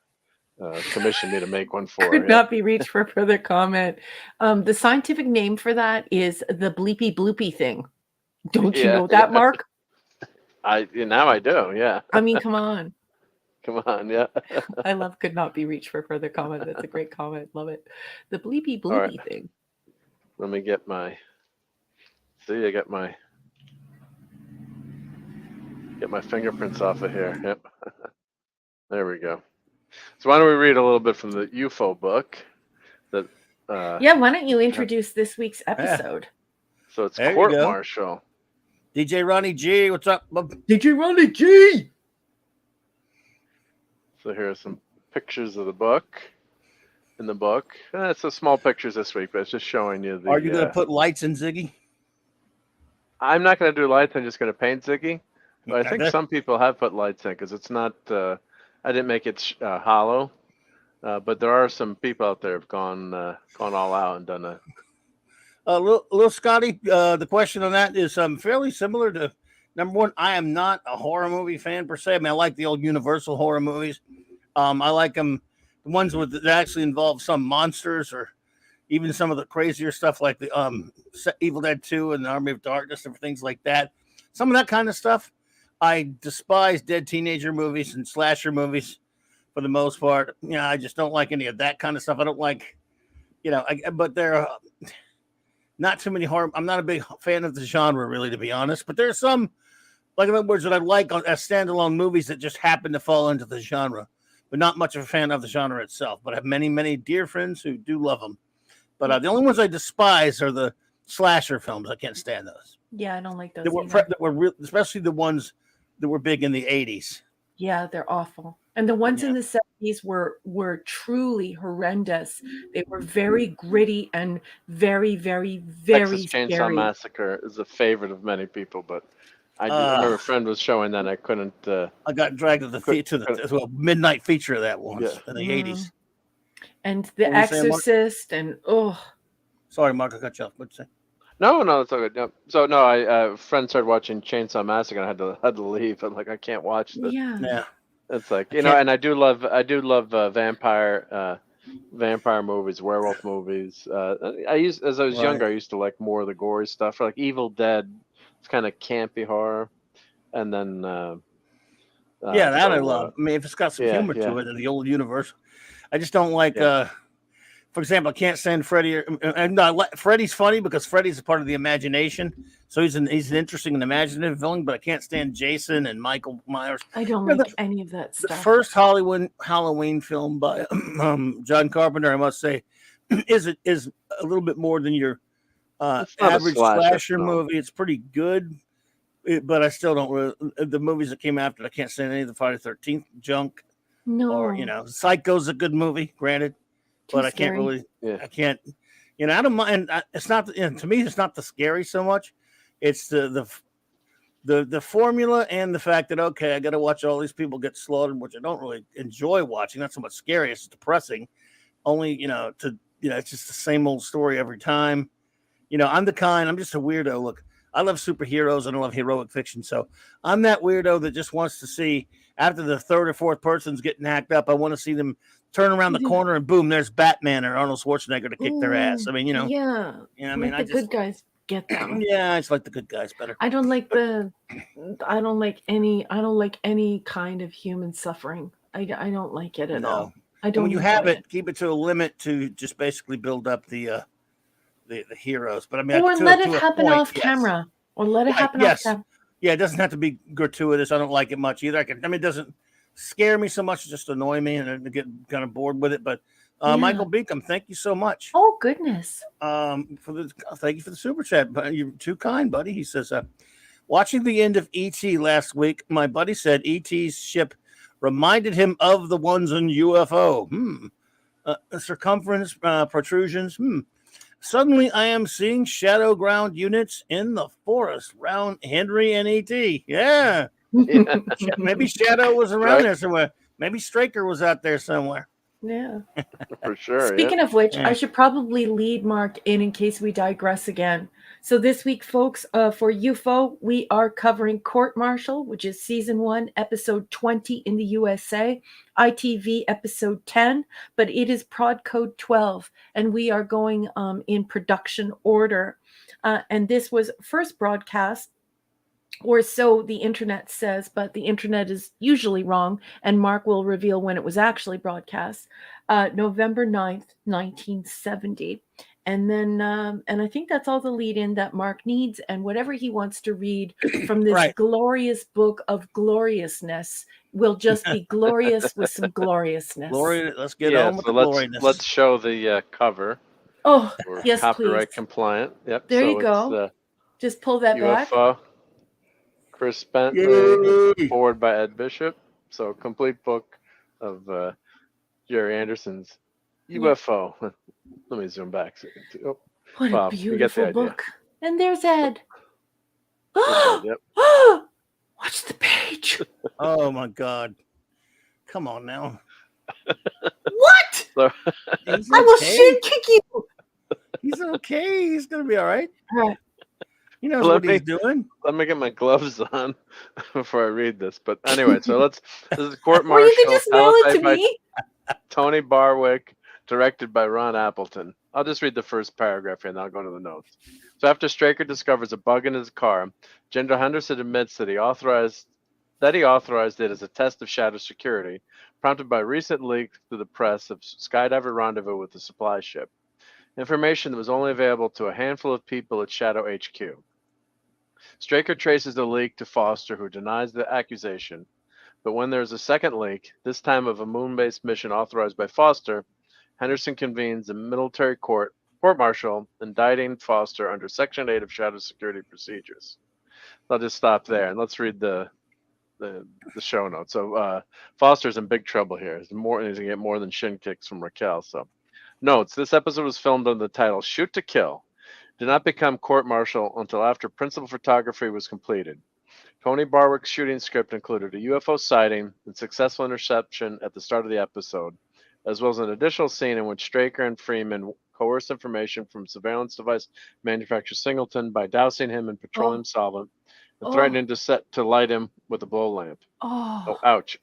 commission me to make one for her. Could not be reached for further comment. The scientific name for that is the bleepy bloopy thing. Don't you know that, Mark? Now I do. Yeah. I mean, come on. Come on, yeah. I love could not be reached for further comment. That's a great comment. Love it. The bleepy bloopy thing. Let me get my. See, I got my. Get my fingerprints off of here. Yep. There we go. So why don't we read a little bit from the UFO book? That. Yeah. Why don't you introduce this week's episode? So it's There Court you go. Martial. DJ Ronnie G, what's up? DJ Ronnie G. So here are some pictures of the book. In the book, it's a small pictures this week, but it's just showing you the. Are you going to put lights in Ziggy? I'm not going to do lights. I'm just going to paint Ziggy. But I think some people have put lights in because it's not. I didn't make it hollow, but there are some people out there who've gone all out and done a. Little Scotty, the question on that is fairly similar to number one. I am not a horror movie fan per se. I mean, I like the old Universal horror movies. I like them, the ones that actually involve some monsters or even some of the crazier stuff like the Evil Dead 2 and the Army of Darkness and things like that. Some of that kind of stuff. I despise dead teenager movies and slasher movies for the most part. You know, I just don't like any of that kind of stuff. I don't like, but there are not too many horror. I'm not a big fan of the genre, really, to be honest. But there's some, like in other words, that I like as standalone movies that just happen to fall into the genre, but not much of a fan of the genre itself. But I have many, many dear friends who do love them. But the only ones I despise are the slasher films. I can't stand those. Yeah, I don't like those. That were especially the ones that were big in the 80s. Yeah, they're awful. And the ones in the 70s were truly horrendous. They were very gritty and very, very, very Texas Chainsaw scary. Massacre is a favorite of many people, but I remember a friend was showing that and I couldn't. I got dragged to the midnight feature of that once in the 80s. And The Exorcist and Sorry, Mark, I cut you off. What'd you say? No, it's all good. No. So no, a friend started watching Chainsaw Massacre and I had to leave. I'm like, I can't watch this. Yeah. It's like and I do love vampire movies, werewolf movies. As I was younger, I used to like more of the gory stuff, like Evil Dead. It's kind of campy horror, and then Yeah, that I So, love. I mean, if it's got some yeah, humor yeah. to it, in the old universe. I just don't like. Yeah. For example, I can't stand Freddy. And Freddy's funny because Freddy's a part of the imagination, so he's an interesting and imaginative villain. But I can't stand Jason and Michael Myers. I don't You know, like any of that The stuff. first Halloween film by John Carpenter, I must say, is a little bit more than your It's not a average slasher slasher film. movie. It's pretty good, but I still don't really. The movies that came after, I can't stand any of the Friday the 13th junk. No. Or Psycho's a good movie, granted, but I can't scary. really. Yeah. I can't. I don't mind. It's not. To me, it's not the scary so much. It's the formula and the fact that I got to watch all these people get slaughtered, which I don't really enjoy watching. Not so much scary; it's depressing. Only it's just the same old story every time. I'm just a weirdo. Look, I love superheroes and I love heroic fiction, so I'm that weirdo that just wants to see after the third or fourth person's getting hacked up. I want to see them turn around the corner and boom, there's Batman or Arnold Schwarzenegger to kick their ass. I mean, Yeah. I mean, the good guys get them. Yeah, I just like the good guys better. I don't like any kind of human suffering. I don't like it at all. I don't. When you have it, keep it to a limit to just basically build up the heroes. But I mean, or let it happen off camera. Or let it happen off camera. Yeah, it doesn't have to be gratuitous. I don't like it much either. It doesn't scare me so much; it just annoy me, and I get kind of bored with it. But Michael Beacom, thank you so much. Oh goodness! Thank you for the super chat. You're too kind, buddy. He says, watching the end of E.T. last week, my buddy said E.T.'s ship reminded him of the ones on UFO. Circumference protrusions. Suddenly, I am seeing shadow ground units in the forest around Henry and E.T. Yeah. Maybe Shadow was around there somewhere. Maybe Straker was out there somewhere. Yeah. For sure. Speaking of which, I should probably lead Mark in case we digress again. So this week, folks, for UFO, we are covering Court Martial, which is season 1, episode 20 in the USA, ITV episode 10, but it is prod code 12, and we are going in production order. And this was first broadcast, or so the internet says, but the internet is usually wrong, and Mark will reveal when it was actually broadcast, November 9th, 1970. And then, and I think that's all the lead in that Mark needs, and whatever he wants to read from this glorious book of gloriousness will just be glorious with some gloriousness. Let's get on with the gloriousness. Let's show the cover. Oh, We're yes, copyright please. compliant. Yep. There you go. Just pull that UFO. back. Chris Bentley, forward by Ed Bishop. So complete book of Jerry Anderson's UFO. Let me zoom back. What a beautiful book. And there's Ed. Yep. Watch the page. Oh my God. Come on now. What? So, I will shin kick you. He's okay. He's going to be all right. All right. He knows what he's doing. Let me get my gloves on before I read this. But anyway, so this is Court Martial. Or you can just mail it to me. Tony Barwick, directed by Ron Appleton. I'll just read the first paragraph here and then I'll go to the notes. So after Straker discovers a bug in his car, General Henderson admits that he authorized it as a test of shadow security, prompted by recent leaks to the press of skydiver rendezvous with the supply ship. Information that was only available to a handful of people at Shadow HQ. Straker traces the leak to Foster, who denies the accusation. But when there's a second leak, this time of a moon-based mission authorized by Foster, Henderson convenes a military court-martial, indicting Foster under Section 8 of Shadow Security Procedures. I'll just stop there, and let's read the show notes. So Foster's in big trouble here. He's going to get more than shin kicks from Raquel. So notes, this episode was filmed under the title Shoot to Kill. Did not become court-martial until after principal photography was completed. Tony Barwick's shooting script included a UFO sighting and successful interception at the start of the episode, as well as an additional scene in which Straker and Freeman coerced information from surveillance device manufacturer Singleton by dousing him in petroleum solvent and threatening to light him with a blow lamp. Oh, ouch.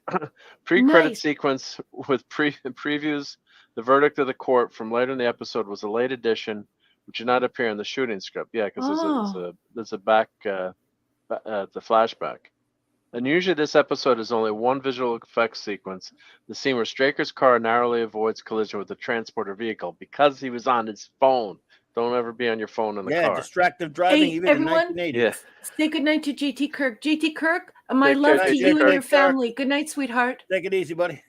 Pre-credit sequence with previews. The verdict of the court from later in the episode was a late addition, which did not appear in the shooting script. Yeah, because there's a back, the flashback. Unusually, this episode is only one visual effects sequence, the scene where Straker's car narrowly avoids collision with the transporter vehicle because he was on his phone. Don't ever be on your phone in the car. Distracted driving, Hey, even everyone. in 1980. Yeah. Say goodnight to JT Kirk. JT Kirk, my Take care, love to JT you and Kirk. your family. Good night, sweetheart. Take it easy, buddy.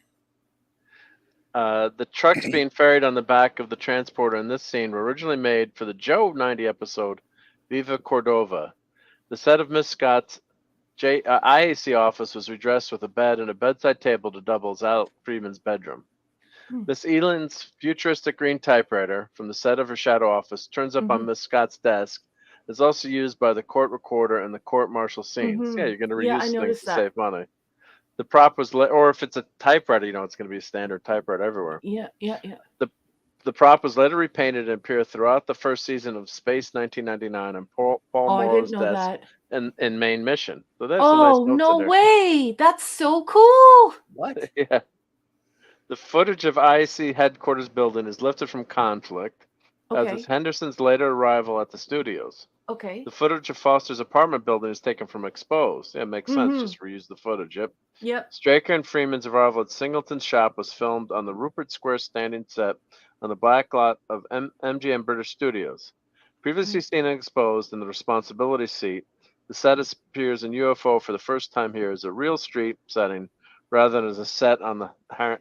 The trucks being ferried on the back of the transporter in this scene were originally made for the Joe 90 episode Viva Cordova. The set of Miss Scott's IAC office was redressed with a bed and a bedside table to double as Al Friedman's bedroom. Miss Eland's futuristic green typewriter from the set of her shadow office turns up on Miss Scott's desk. Is also used by the court recorder and the court martial scenes. Yeah, you're going to reuse Yeah, I things noticed to that. save money. The prop was, or if it's a typewriter, it's going to be a standard typewriter everywhere. Yeah. The prop was later repainted and appeared throughout the first season of Space 1999 on Paul Oh, I Morrow's didn't know desk that. in Main Mission. So there's some nice Oh, notes no in there. way. That's so cool. What? Yeah. The footage of IC headquarters building is lifted from conflict, as Okay. is Henderson's later arrival at the studios. Okay. The footage of Foster's apartment building is taken from Exposed. Yeah, it makes sense. Just reuse the footage. Yep. Yep. Straker and Freeman's arrival at Singleton's shop was filmed on the Rupert Square standing set on the back lot of MGM British Studios. Previously seen and exposed in the responsibility seat, the set appears in UFO for the first time here as a real street setting rather than as a set on the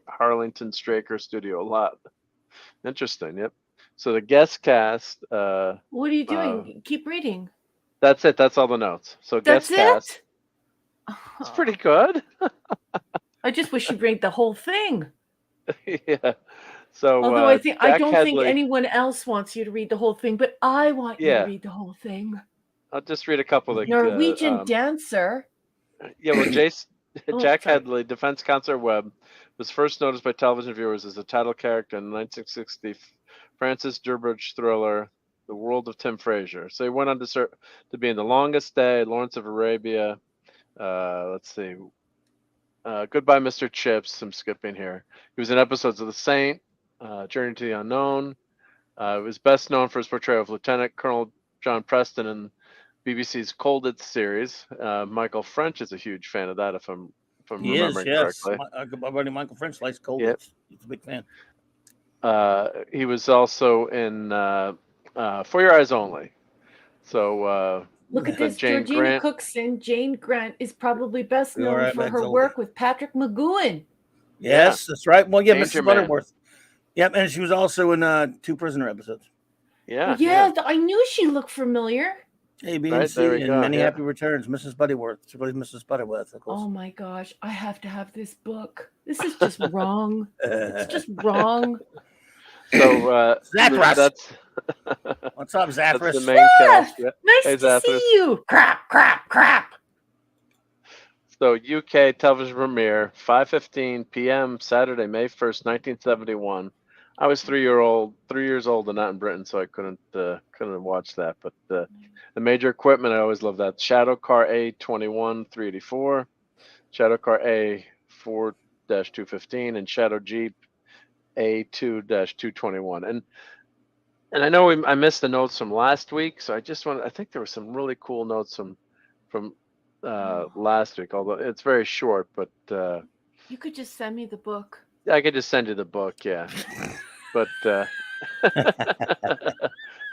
Harlington Straker studio lot. Interesting, yep. So the guest cast. What are you doing? Keep reading. That's it. That's all the notes. So That's guest cast. it? It's pretty good. I just wish you'd read the whole thing. Yeah. So Although I think I Jack don't think Hedley- anyone else wants you to read the whole thing, but I want you to read the whole thing. I'll just read a couple of the Norwegian dancer. Yeah, well, Jack sorry. Hedley, defense counsel at Webb, was first noticed by television viewers as a title character in the 1960 Francis Durbridge thriller, The World of Tim Frazier. So he went on to be in The Longest Day, Lawrence of Arabia. Let's see. Goodbye, Mr. Chips. I'm skipping here. He was in episodes of The Saint, Journey to the Unknown. He was best known for his portrayal of Lieutenant Colonel John Preston in BBC's Colditz series. Michael French is a huge fan of that, if I'm remembering correctly. My buddy Michael French likes Colditz. Yep. He's a big fan. He was also in For Your Eyes Only. So Look at then this. Jane Georgina Grant. Cookson. Jane Grant is probably best All known right, for her Matilda. work with Patrick McGowan. Yes, that's right. Well, yeah, Danger Mrs. Man. Butterworth. Yep, and she was also in 2 Prisoner episodes. Yeah. Yeah, I knew she looked familiar. A, B, Right, and C, there we and go, Many yeah. Happy Returns. Mrs. Butterworth. She plays Mrs. Butterworth, of course. Oh my gosh, I have to have this book. This is just wrong. It's just wrong. So Zathras. that's What's up, that's Zathras? the main cast. Yeah. Nice Hey, to Zathras. see you. Crap. So UK television premiere, 5:15 p.m. Saturday, May 1st, 1971. I was 3 years old and not in Britain, so I couldn't watch that. But the major equipment, I always love that. Shadow Car A21 384, Shadow Car A 4-215, and Shadow Jeep A2-221. And I know I missed the notes from last week, so I think there were some really cool notes from last week, although it's very short, but You could just send me the book. I could just send you the book, yeah. But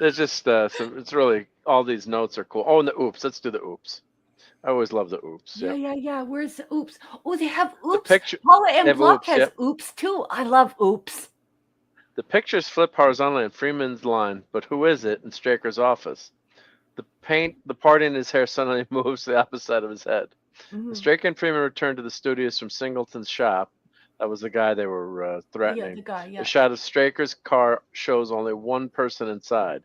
there's just it's really, all these notes are cool. Oh, and the oops. Let's do the oops. I always love the oops. Yeah. Where's the oops? Oh, they have oops. picture- Paula they M. have Block oops, has yep. oops too. I love oops. The pictures flip horizontally in Freeman's line, but who is it in Straker's office? The part in his hair suddenly moves to the opposite side of his head. Mhm. Straker and Freeman returned to the studios from Singleton's shop. That was the guy they were Yeah, threatening. the guy. Yeah. The shot of Straker's car shows only one person inside.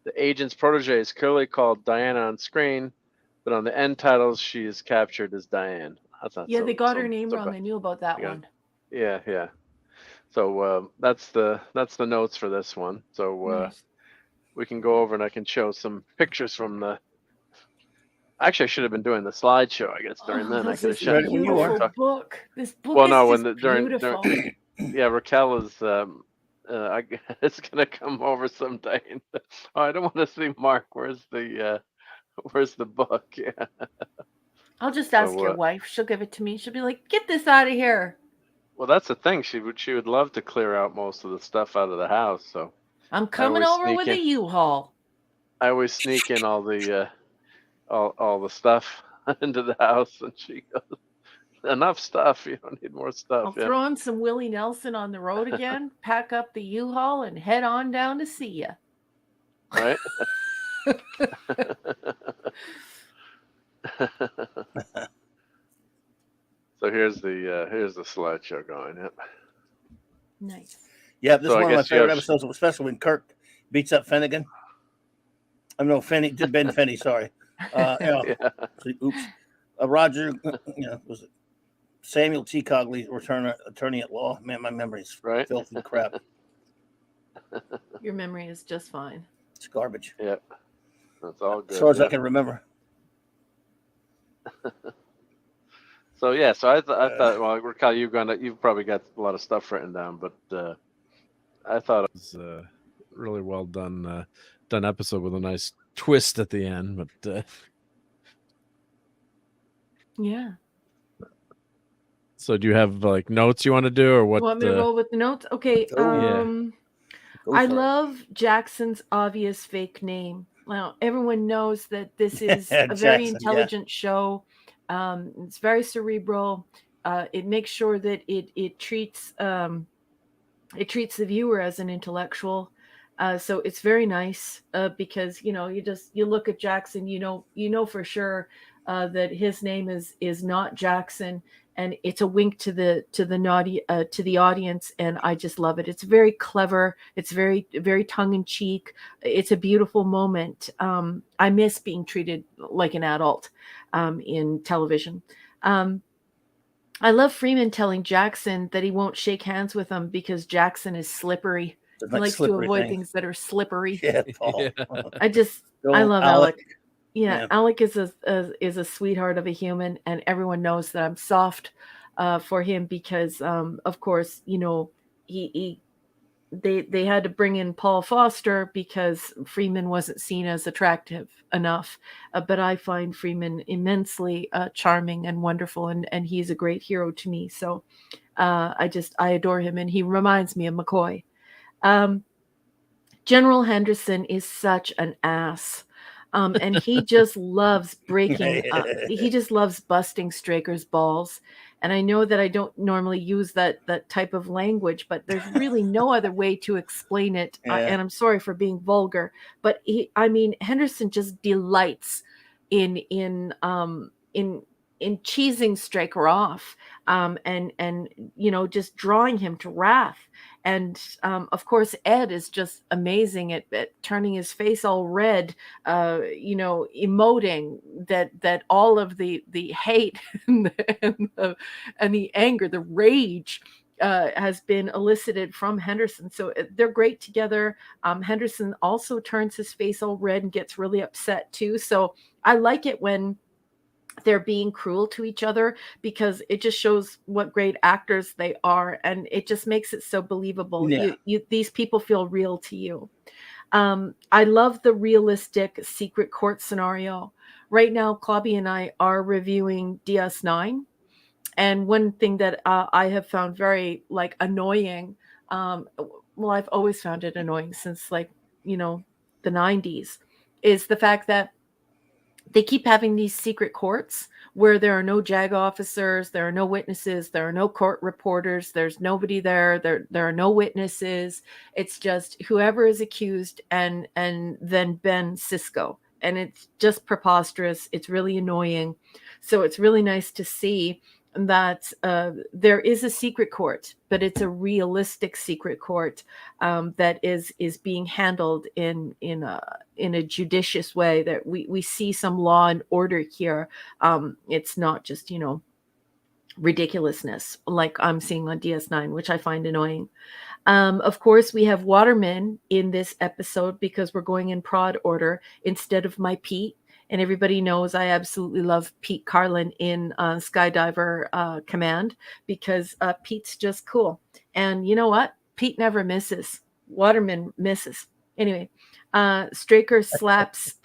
The agent's protege is clearly called Diana on screen, but on the end titles, she is captured as Diane. That's not Yeah, so- they got so- her name so wrong. bad. I knew about that Yeah. one. Yeah. So that's the notes for this one. So Nice. we can go over and I can show some pictures from the. Actually, I should have been doing the slideshow. I guess during then I This could have is a shown. Ready when you are. beautiful book. This book Well, is no, just when during beautiful. yeah, Raquel is it's gonna come over someday. Oh, I don't want to see Mark. Where's the book? Yeah. I'll just ask your wife. She'll give it to me. She'll be like, "Get this out of here." Well, that's the thing. She would love to clear out most of the stuff out of the house. So I'm coming over with a U-Haul. I always sneak in all the all the stuff into the house, and she goes, "Enough stuff. You don't need more stuff." I'll throw in some Willie Nelson on the road again, pack up the U-Haul, and head on down to see you. Right. So here's the slideshow going. Yep. Nice. Yeah, this is one of my favorite episodes, especially when Kirk beats up Finnegan. I'm no Finney, Ben Finney. Sorry. Yeah. Oops. Roger. Was it Samuel T. Cogley, attorney at law? Man, my memory's filthy crap. Your memory is just fine. It's garbage. Yep. That's all good. As far as I can remember. So yeah, so I thought, well, Raquel, you've probably got a lot of stuff written down, but I thought it was really well done episode with a nice twist at the end. But yeah. So do you have like notes you want to do, or what? You want me to roll with the notes? Okay. I love Jackson's obvious fake name. Now everyone knows that this is a very intelligent show. It's very cerebral. It makes sure that it treats the viewer as an intellectual. So it's very nice because you look at Jackson, you know for sure that his name is not Jackson, and it's a wink to the audience, and I just love it. It's very clever. It's very, very tongue in cheek. It's a beautiful moment. I miss being treated like an adult in television. I love Freeman telling Jackson that he won't shake hands with him because Jackson is slippery. He likes to avoid things that are slippery. Yeah, Paul. I love Alec. Yeah, Alec is a sweetheart of a human, and everyone knows that I'm soft for him because, of course, they had to bring in Paul Foster because Freeman wasn't seen as attractive enough. But I find Freeman immensely charming and wonderful, and he's a great hero to me. So I adore him, and he reminds me of McCoy. General Henderson is such an ass. And he just loves breaking. He just loves busting Straker's balls. And I know that I don't normally use that type of language, but there's really no other way to explain it. And I'm sorry for being vulgar, but Henderson just delights in cheesing Straker off, and just drawing him to wrath. And of course, Ed is just amazing at turning his face all red, emoting that all of the hate and the anger, the rage has been elicited from Henderson. So they're great together. Henderson also turns his face all red and gets really upset too. So I like it when they're being cruel to each other because it just shows what great actors they are, and it just makes it so believable. Yeah. These people feel real to you. I love the realistic secret court scenario. Right now, Clobby and I are reviewing DS9, and one thing that I have found very annoying. Well, I've always found it annoying since the 90s, is the fact that they keep having these secret courts where there are no JAG officers, there are no witnesses, there are no court reporters, there's nobody there, there are no witnesses. It's just whoever is accused and then Ben Sisko. And it's just preposterous. It's really annoying. So it's really nice to see that there is a secret court, but it's a realistic secret court that is being handled in a judicious way, that we see some law and order here. It's not just ridiculousness like I'm seeing on DS9, which I find annoying. Of course, we have Waterman in this episode because we're going in prod order instead of my Pete. And everybody knows I absolutely love Pete Carlin in Skydiver Command because Pete's just cool. And you know what? Pete never misses. Waterman misses. Anyway, Straker slaps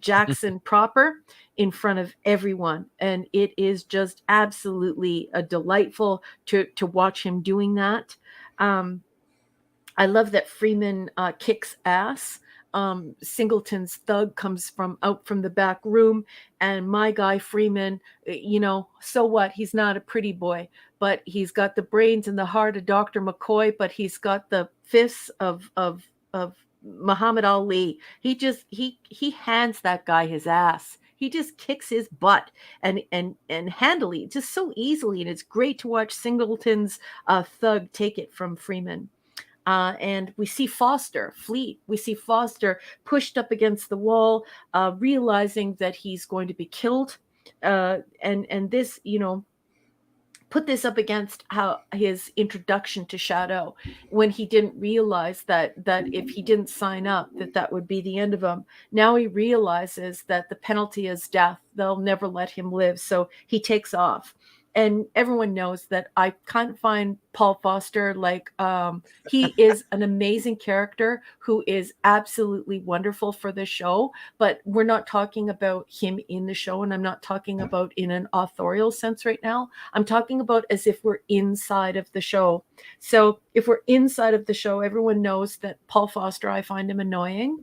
Jackson proper in front of everyone, and it is just absolutely delightful to watch him doing that. I love that Freeman kicks ass. Singleton's thug comes from out from the back room, and my guy Freeman, so what? He's not a pretty boy, but he's got the brains and the heart of Dr. McCoy, but he's got the fists of Muhammad Ali. He hands that guy his ass. He just kicks his butt and handily, just so easily, and it's great to watch Singleton's thug take it from Freeman. And we see Foster flee. We see Foster pushed up against the wall, realizing that he's going to be killed. And this, put this up against how his introduction to Shadow, when he didn't realize that if he didn't sign up, that would be the end of him. Now he realizes that the penalty is death. They'll never let him live. So he takes off. And everyone knows that I kind of find Paul Foster he is an amazing character who is absolutely wonderful for the show. But we're not talking about him in the show, and I'm not talking about in an authorial sense right now. I'm talking about as if we're inside of the show. So if we're inside of the show, everyone knows that Paul Foster, I find him annoying.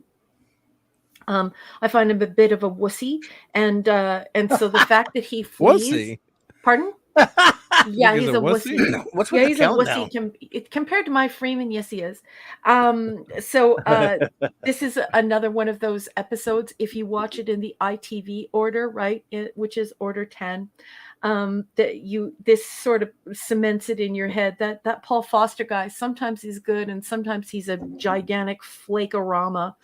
I find him a bit of a wussy, and so the fact that he flees. Wussy? Pardon? Yeah, he's a wussy. What's with the He's a countdown? wussy compared to my Freeman. Yes, he is. This is another one of those episodes. If you watch it in the ITV order, right, which is order 10, this sort of cements it in your head that Paul Foster guy, sometimes he's good and sometimes he's a gigantic flakorama.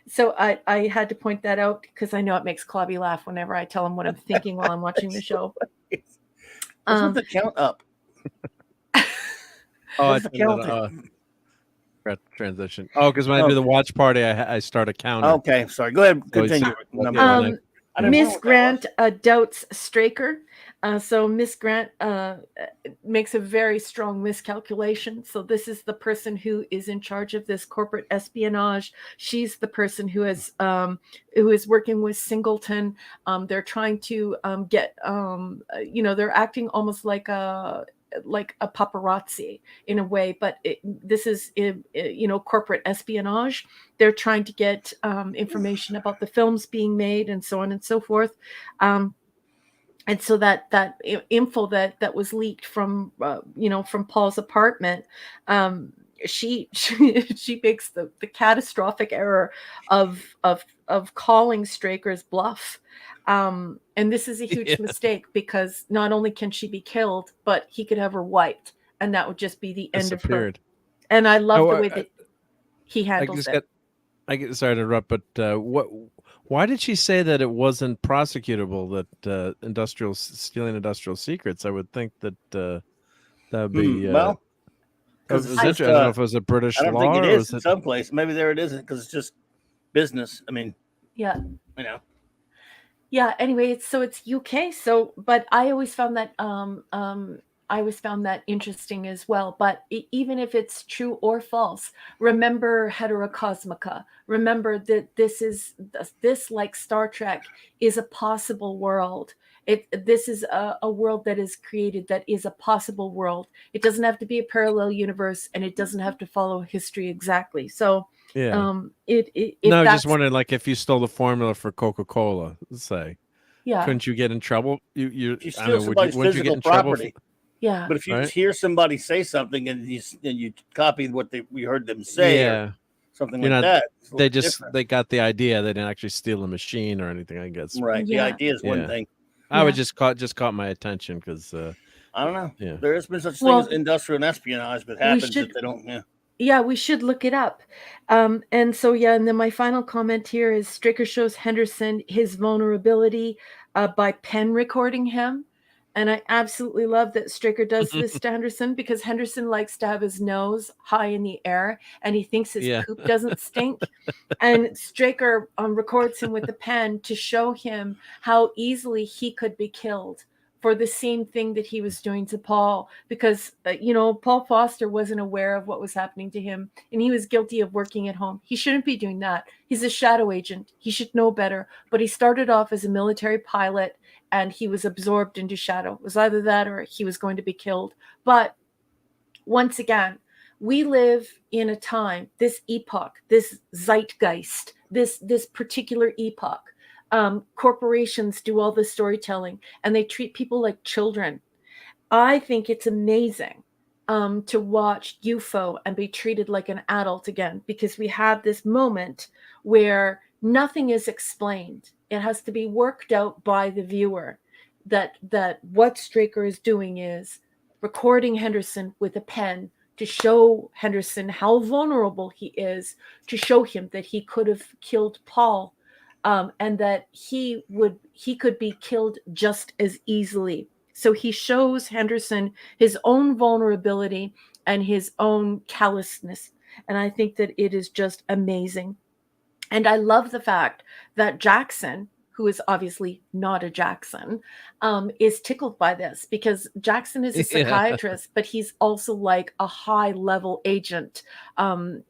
So I had to point that out because I know it makes Clobby laugh whenever I tell him what I'm thinking while I'm watching the show. What's with the count up? What's the counting? Transition. Oh, because when I do the watch party, I start a counter. Okay, sorry. Go ahead. Continue. Miss Grant doubts Straker. So Miss Grant makes a very strong miscalculation. So this is the person who is in charge of this corporate espionage. She's the person who is working with Singleton. They're trying to get they're acting almost like a paparazzi in a way, but this is corporate espionage. They're trying to get information about the films being made and so on and so forth. And so that info that was leaked from from Paul's apartment, she makes the catastrophic error of calling Straker's bluff. And this is a huge mistake because not only can she be killed, but he could have her wiped, and that would just be the end of her. And I love the way that he handles it. Sorry to interrupt, but why did she say that it wasn't prosecutable, that stealing industrial secrets? I would think that that would be well. I don't know if it was a British law. I don't think it is in some place. Maybe there it isn't because it's just business. I mean, yeah, yeah. Anyway, it's UK. So, but I always found that interesting as well. But even if it's true or false, remember Heterocosmica. Remember that this like Star Trek is a possible world. This is a world that is created that is a possible world. It doesn't have to be a parallel universe, and it doesn't have to follow history exactly. So yeah, just wondering, like, if you stole the formula for Coca-Cola, say, couldn't you get in trouble? You steal somebody's physical property. Yeah, but if you hear somebody say something and you copy what we heard them say, or something like that, they got the idea. They didn't actually steal a machine or anything, I guess. Right. Yeah. The idea is one thing. I would just caught my attention because I don't know. Yeah. There has been such thing as industrial espionage, but happens that they don't. Yeah. Yeah, we should look it up. And so, and then my final comment here is Straker shows Henderson his vulnerability by pen recording him. And I absolutely love that Straker does this to Henderson because Henderson likes to have his nose high in the air and he thinks his poop doesn't stink. And Straker records him with the pen to show him how easily he could be killed for the same thing that he was doing to Paul, because you know, Paul Foster wasn't aware of what was happening to him, and he was guilty of working at home. He shouldn't be doing that. He's a shadow agent. He should know better. But he started off as a military pilot, and he was absorbed into shadow. It was either that or he was going to be killed. But once again, we live in a time, this epoch, this zeitgeist, this particular epoch. Corporations do all the storytelling, and they treat people like children. I think it's amazing to watch UFO and be treated like an adult again, because we have this moment where nothing is explained. It has to be worked out by the viewer. That what Straker is doing is recording Henderson with a pen to show Henderson how vulnerable he is, to show him that he could have killed Paul, and that he could be killed just as easily. So he shows Henderson his own vulnerability and his own callousness. And I think that it is just amazing. And I love the fact that Jackson, who is obviously not a Jackson, is tickled by this, because Jackson is a psychiatrist, but he's also like a high-level agent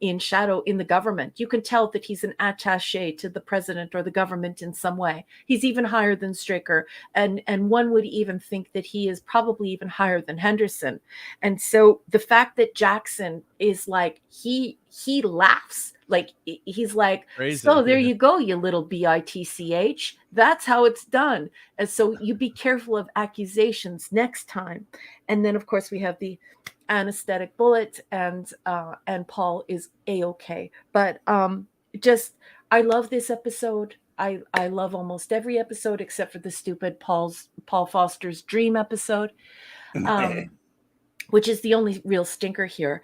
in shadow in the government. You can tell that he's an attaché to the president or the government in some way. He's even higher than Straker, and one would even think that he is probably even higher than Henderson. And so the fact that Jackson is like, he laughs. Like, he's like, crazy. So there you go, you little bitch. That's how it's done. And so you be careful of accusations next time. And then, of course, we have the anesthetic bullet, and Paul is A-okay. But just, I love this episode. I love almost every episode except for the stupid Paul Foster's dream episode. Which is the only real stinker here.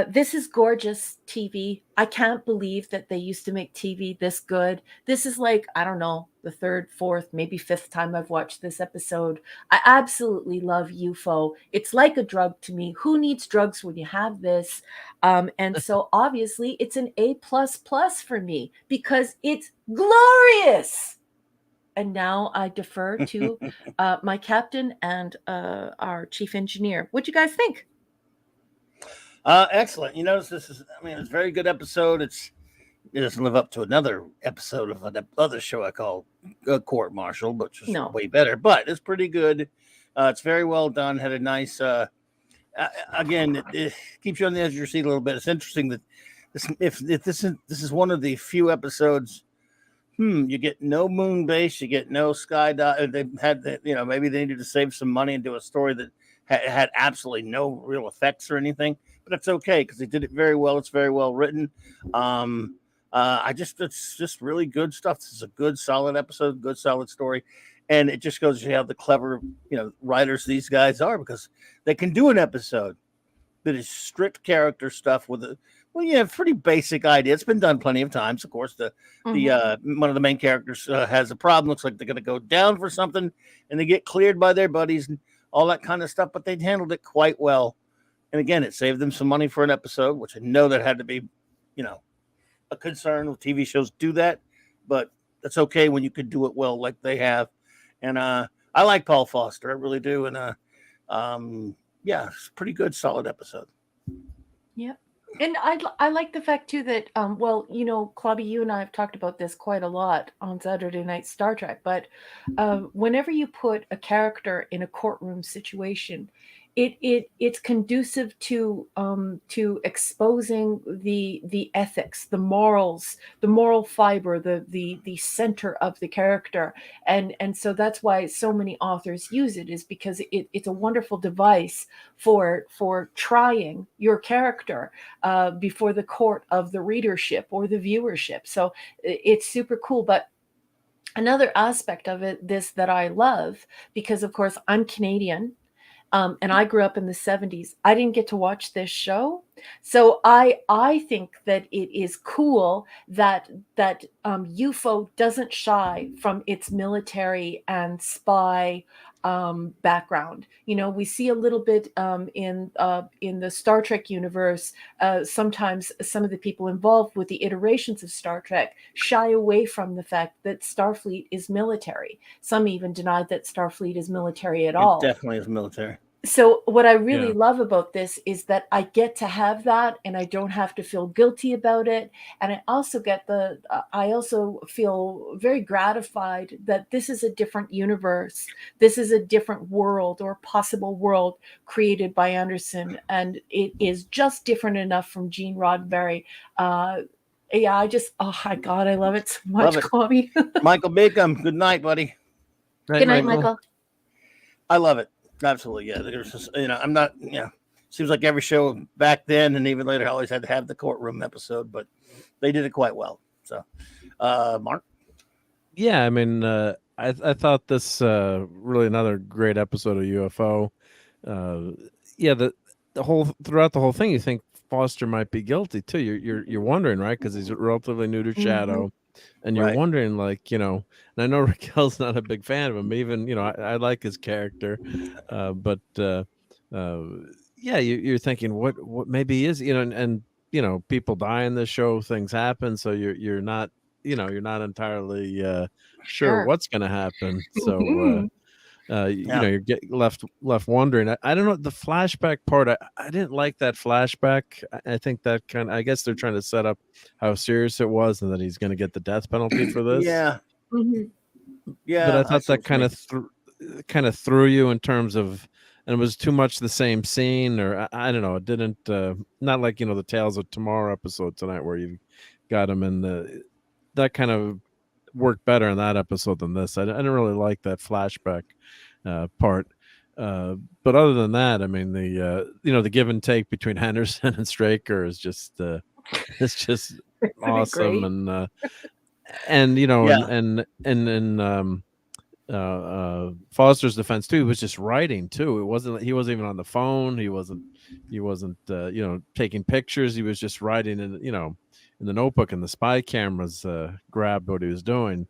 This is gorgeous TV. I can't believe that they used to make TV this good. This is like, I don't know, the third, fourth, maybe fifth time I've watched this episode. I absolutely love UFO. It's like a drug to me. Who needs drugs when you have this? And so obviously it's an A++ for me, because it's glorious. And now I defer to my captain and our chief engineer. What'd you guys think? Excellent. You notice this is, I mean, it's a very good episode. It doesn't live up to another episode of another show I call Court Martial, which is way better, but it's pretty good. It's very well done. Had a nice, again, it keeps you on the edge of your seat a little bit. It's interesting that this is one of the few episodes. You get no moon base, you get no skydive. They had, maybe they needed to save some money and do a story that had absolutely no real effects or anything, but that's okay because they did it very well. It's very well written. It's just really good stuff. This is a good, solid episode, good, solid story, and it just goes to how the clever, writers these guys are, because they can do an episode that is strict character stuff with a. Well, yeah, pretty basic idea. It's been done plenty of times. Of course, the one of the main characters has a problem. Looks like they're going to go down for something, and they get cleared by their buddies and all that kind of stuff. But they handled it quite well. And again, it saved them some money for an episode, which I know that had to be, a concern with TV shows do that. But that's okay when you could do it well, like they have. And I like Paul Foster, I really do. And it's a pretty good, solid episode. Yep. And I like the fact, too, that, Clobby, you and I have talked about this quite a lot on Saturday Night Star Trek, but whenever you put a character in a courtroom situation, it's conducive to exposing the ethics, the morals, the moral fiber, the center of the character, and so that's why so many authors use it, is because it's a wonderful device for trying your character before the court of the readership or the viewership. So it's super cool. But another aspect of this that I love, because of course I'm Canadian. And I grew up in the 70s. I didn't get to watch this show, So I think that it is cool that UFO doesn't shy from its military and spy background. You know, we see a little bit in the Star Trek universe. Sometimes some of the people involved with the iterations of Star Trek shy away from the fact that Starfleet is military. Some even deny that Starfleet is military at It all. definitely is military. So what I really Yeah. love about this is that I get to have that, and I don't have to feel guilty about it. And I also get I also feel very gratified that this is a different universe. This is a different world or possible world created by Anderson, and it is just different enough from Gene Roddenberry. Yeah, oh my God, I love it so much, Love it. Clobby. Michael Beacom, good night, buddy. Good night, Michael. I love it. Absolutely. Yeah. There's just, I'm not, seems like every show back then and even later, I always had to have the courtroom episode, but they did it quite well. So, Mark. Yeah, I mean, I thought this really another great episode of UFO. Yeah, the whole throughout the whole thing, you think Foster might be guilty too. You're wondering, right? Because he's relatively new to Shadow, and you're Right. wondering, like, and I know Raquel's not a big fan of him. Even I like his character, but yeah, you're thinking what maybe he is, and people die in this show, things happen, so you're not you're not entirely sure Sure. what's going to happen. So Mhm. you get left wondering. I don't know, the flashback part. I didn't like that flashback. I think that I guess they're trying to set up how serious it was and that he's going to get the death penalty for this. Yeah. Mhm. Yeah. But I thought see that kind of threw you in terms of, and it was too much the same scene, or I don't know. It didn't not like the Tales of Tomorrow episode tonight where you got him in that kind of worked better in that episode than this. I didn't really like that flashback part. But other than that, I mean, the give and take between Henderson and Straker is just it's just awesome. Great. And Yeah. and Foster's defense too, he was just writing too. He wasn't even on the phone. He wasn't taking pictures. He was just writing in the notebook, and the spy cameras grabbed what he was doing.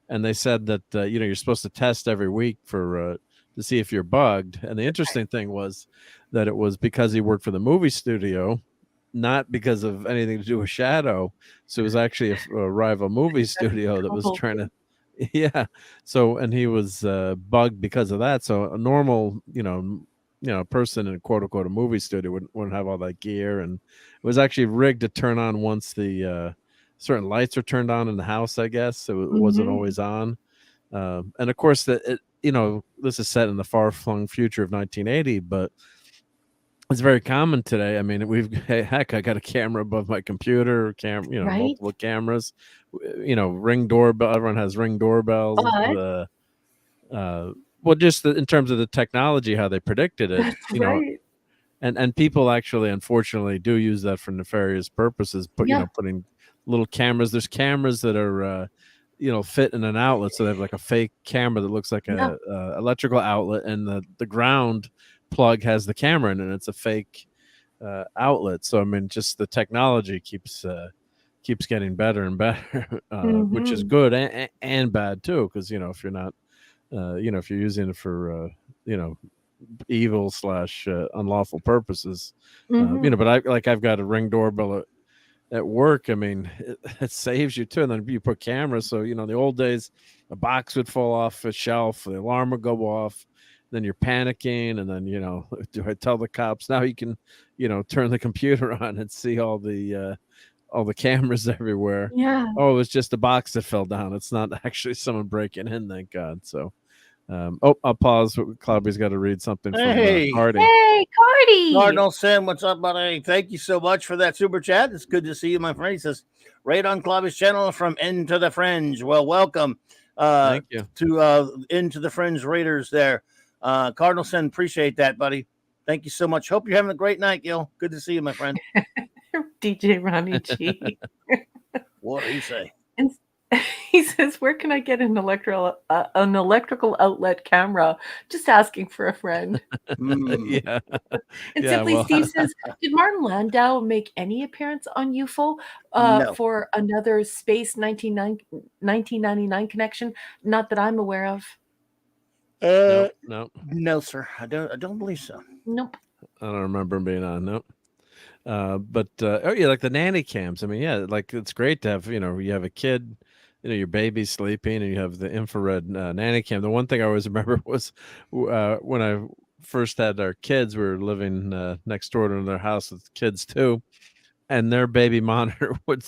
And they said that you're supposed to test every week for to see if you're bugged. And the interesting thing was that it was because he worked for the movie studio, not because of anything to do with Shadow. So it was actually a rival movie studio that was trying to, yeah. So, and he was bugged because of that. So a normal, person in quote unquote a movie studio wouldn't have all that gear, and it was actually rigged to turn on once the certain lights are turned on in the house. I guess so it wasn't always on. And of course, this is set in the far-flung future of 1980, but it's very common today. I mean, I got a camera above my computer, Right. multiple cameras, Ring doorbell. Everyone has Ring doorbells. But Well, just in terms of the technology, how they predicted it, right. and people actually, unfortunately, do use that for nefarious purposes. But Yeah. putting little cameras. There's cameras that are, fit in an outlet, so they have like a fake camera that looks like Yeah. a electrical outlet, and the ground plug has the camera in it, and it's a fake outlet. So I mean, just the technology keeps getting better and better, which is good and bad too, because if you're not, if you're using it for evil / unlawful purposes, but I've got a Ring doorbell at work. I mean, it saves you too. And then you put cameras. So, the old days, a box would fall off a shelf, the alarm would go off, then you're panicking. And then, do I tell the cops? Now you can, turn the computer on and see all the cameras everywhere. Yeah. Oh, it was just a box that fell down. It's not actually someone breaking in, thank God. So, I'll pause. Clobby's got to read something from Hardy. Hey, Cardi. Cardinal Sam, what's up, buddy? Thank you so much for that super chat. It's good to see you, my friend. He says, right on Clobby's channel from Into the Fringe. Well, welcome Thank you to Into the Fringe Raiders there. Cardinal Sam, appreciate that, buddy. Thank you so much. Hope you're having a great night, Gil. Good to see you, my friend. DJ Ronnie G. What do you say? He says, "Where can I get an electrical outlet camera?" Just asking for a friend. Yeah. And Yeah, Simply well, Steve says, "Did Martin Landau make any appearance on UFO No. for another Space 1999 connection? Not that I'm aware of." no, no, No, sir. I don't believe so. Nope. I don't remember him being on. Nope. But oh yeah, like the nanny cams. I mean, yeah, like it's great to have. You have a kid, your baby's sleeping, and you have the infrared nanny cam. The one thing I always remember was when I first had our kids. We were living next door to their house with kids too, and their baby monitor would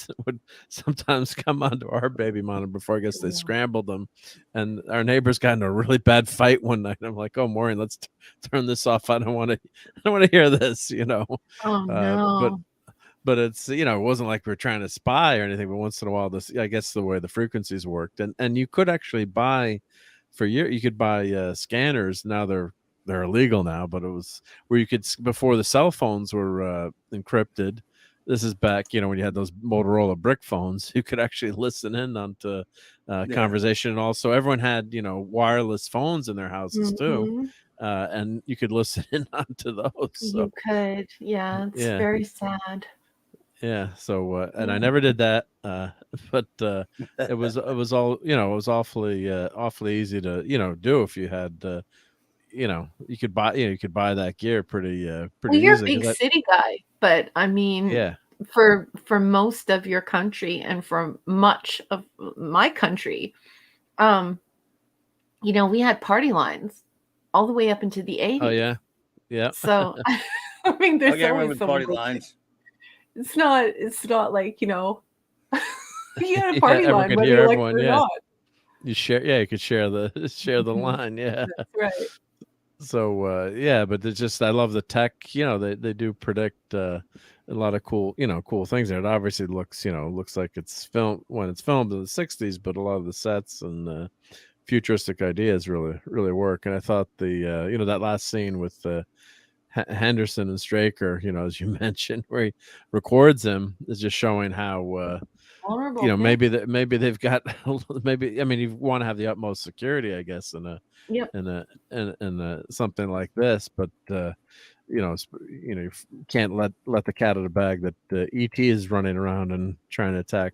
sometimes come onto our baby monitor before I guess they scrambled them, and our neighbors got in a really bad fight one night. I'm like, "Oh, Maureen, let's turn this off. I don't want to hear this," Oh But no. it's it wasn't like we were trying to spy or anything. But once in a while, this I guess the way the frequencies worked, and you could actually buy you could buy scanners. Now they're illegal now, but it was where you could before the cell phones were encrypted. This is back, when you had those Motorola brick phones, you could actually listen in onto conversation. And also everyone had, wireless phones in their houses too. Mhm. And you could listen in onto those. So You could. Yeah, it's yeah. very sad. Yeah. So, and I Yeah. never did that. But it was all, it was awfully easy to, do if you had, you could buy that gear pretty Well, you're a easily. big city guy, but I mean, Yeah. for most of your country and for much of my country, we had party lines all the way up into the 80s. Oh yeah. Yeah. So I mean, I there's can't always remember the some party little- lines. It's not like you had a Yeah, party everyone line could whether hear you like everyone. it or Yeah. not. You could share the Mhm. line. Yeah. That's right. So yeah, but it's just I love the tech. They do predict a lot of cool things there. It obviously looks like it's filmed when it's filmed in the '60s, but a lot of the sets and futuristic ideas really work. And I thought the that last scene with Henderson and Straker, as you mentioned, where he records him, is just showing how Vulnerable. Yeah. maybe they've got maybe I mean you want to have the utmost security, I guess, in Yep. something like this, but you can't let the cat out of the bag that ET is running around and trying to attack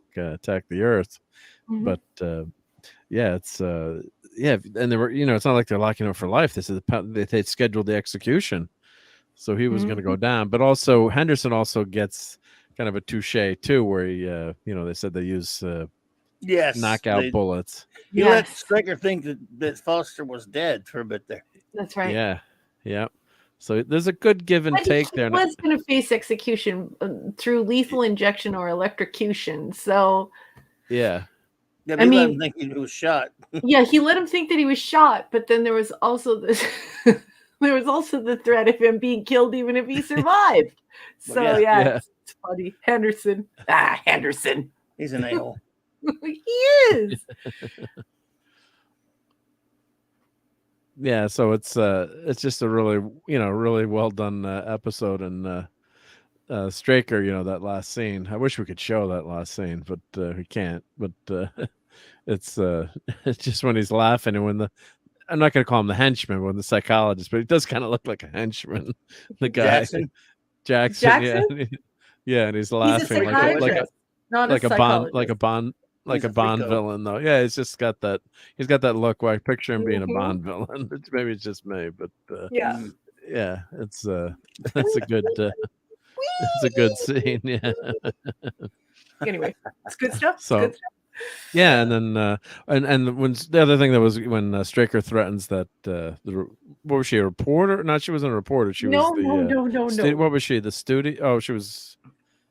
the Earth. Mhm. But yeah, it's yeah, and they were it's not like they're locking him for life. This is they scheduled the execution, so he was going to go down. But also Henderson also gets kind of a touche too, where he they said they use Yes. knockout bullets. You let Yes. Straker think that Foster was dead for a bit there. That's right. Yeah. So there's a good give and But take he there. was going to face execution through lethal injection or electrocution. So Yeah, Yeah. but I he let mean- him think he was shot. yeah, he let him think that he was shot, but then there was also this there was also the threat of him being killed even if he survived. So Yeah. yeah, it's funny. Henderson. Henderson. He's an a-hole. He is. Yeah, so it's just a really well done episode. And Straker, that last scene, I wish we could show that last scene, but we can't. But it's just when he's laughing, and when I'm not going to call him the henchman, but when the psychologist, but he does kind of look like a henchman, the guy Jackson. yeah, and he's He's a laughing psychiatrist, not like a a Bond He's a Bond freako. villain, though. Yeah, he's got that look where I picture him being a Mhm. Bond villain. Maybe it's just me, but Yeah. yeah, it's that's a good it's a good scene. Yeah. Anyway, it's good stuff. It's So- good stuff. Yeah, and then and when the other thing that was when Straker threatens that what was she, a reporter? Not, she wasn't a reporter. She No, was the no. what was she? The studio? Oh, she was.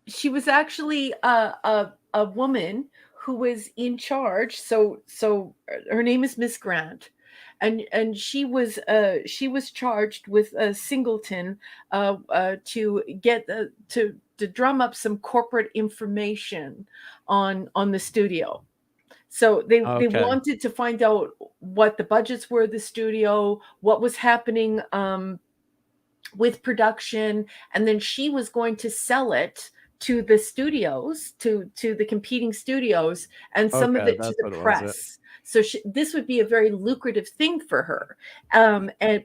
She was actually a woman who was in charge. So her name is Miss Grant, and she was charged with Singleton to get to drum up some corporate information on the studio. So they Okay. wanted to find out what the budgets were of the studio, what was happening with production, and then she was going to sell it to the studios, to the competing studios, and some of Okay, it to that's the what it was, yeah. press. So this would be a very lucrative thing for her,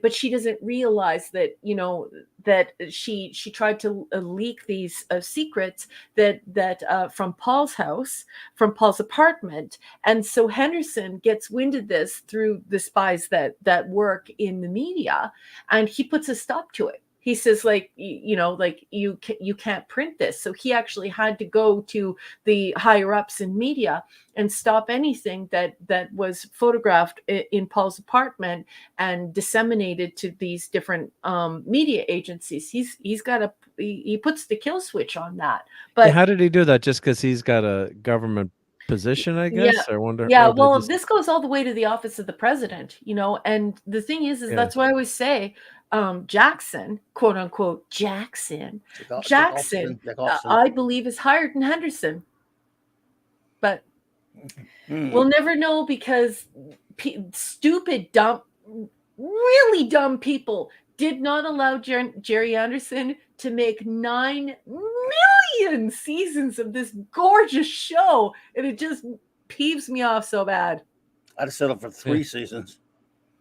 but she doesn't realize that, you know, that she tried to leak these secrets that from Paul's house, from Paul's apartment, and so Henderson gets wind of this through the spies that work in the media, and he puts a stop to it. He says, like, you know, like, you can't print this. So he actually had to go to the higher ups in media and stop anything that was photographed in Paul's apartment and disseminated to these different media agencies. He puts the kill switch on that. But Yeah, how did he do that? Just because he's got a government position, I yeah, guess? I wonder. yeah. Or did Well, just, this goes all the way to the office of the president, you know. And the thing is Yeah. that's why I always say, Jackson, quote unquote, Jackson, I believe is higher than Henderson. But we'll never know, because stupid, dumb, really dumb people did not allow Jerry Anderson to make 9 million seasons of this gorgeous show, and it just peeves me off so bad. I'd have settled for 3 seasons.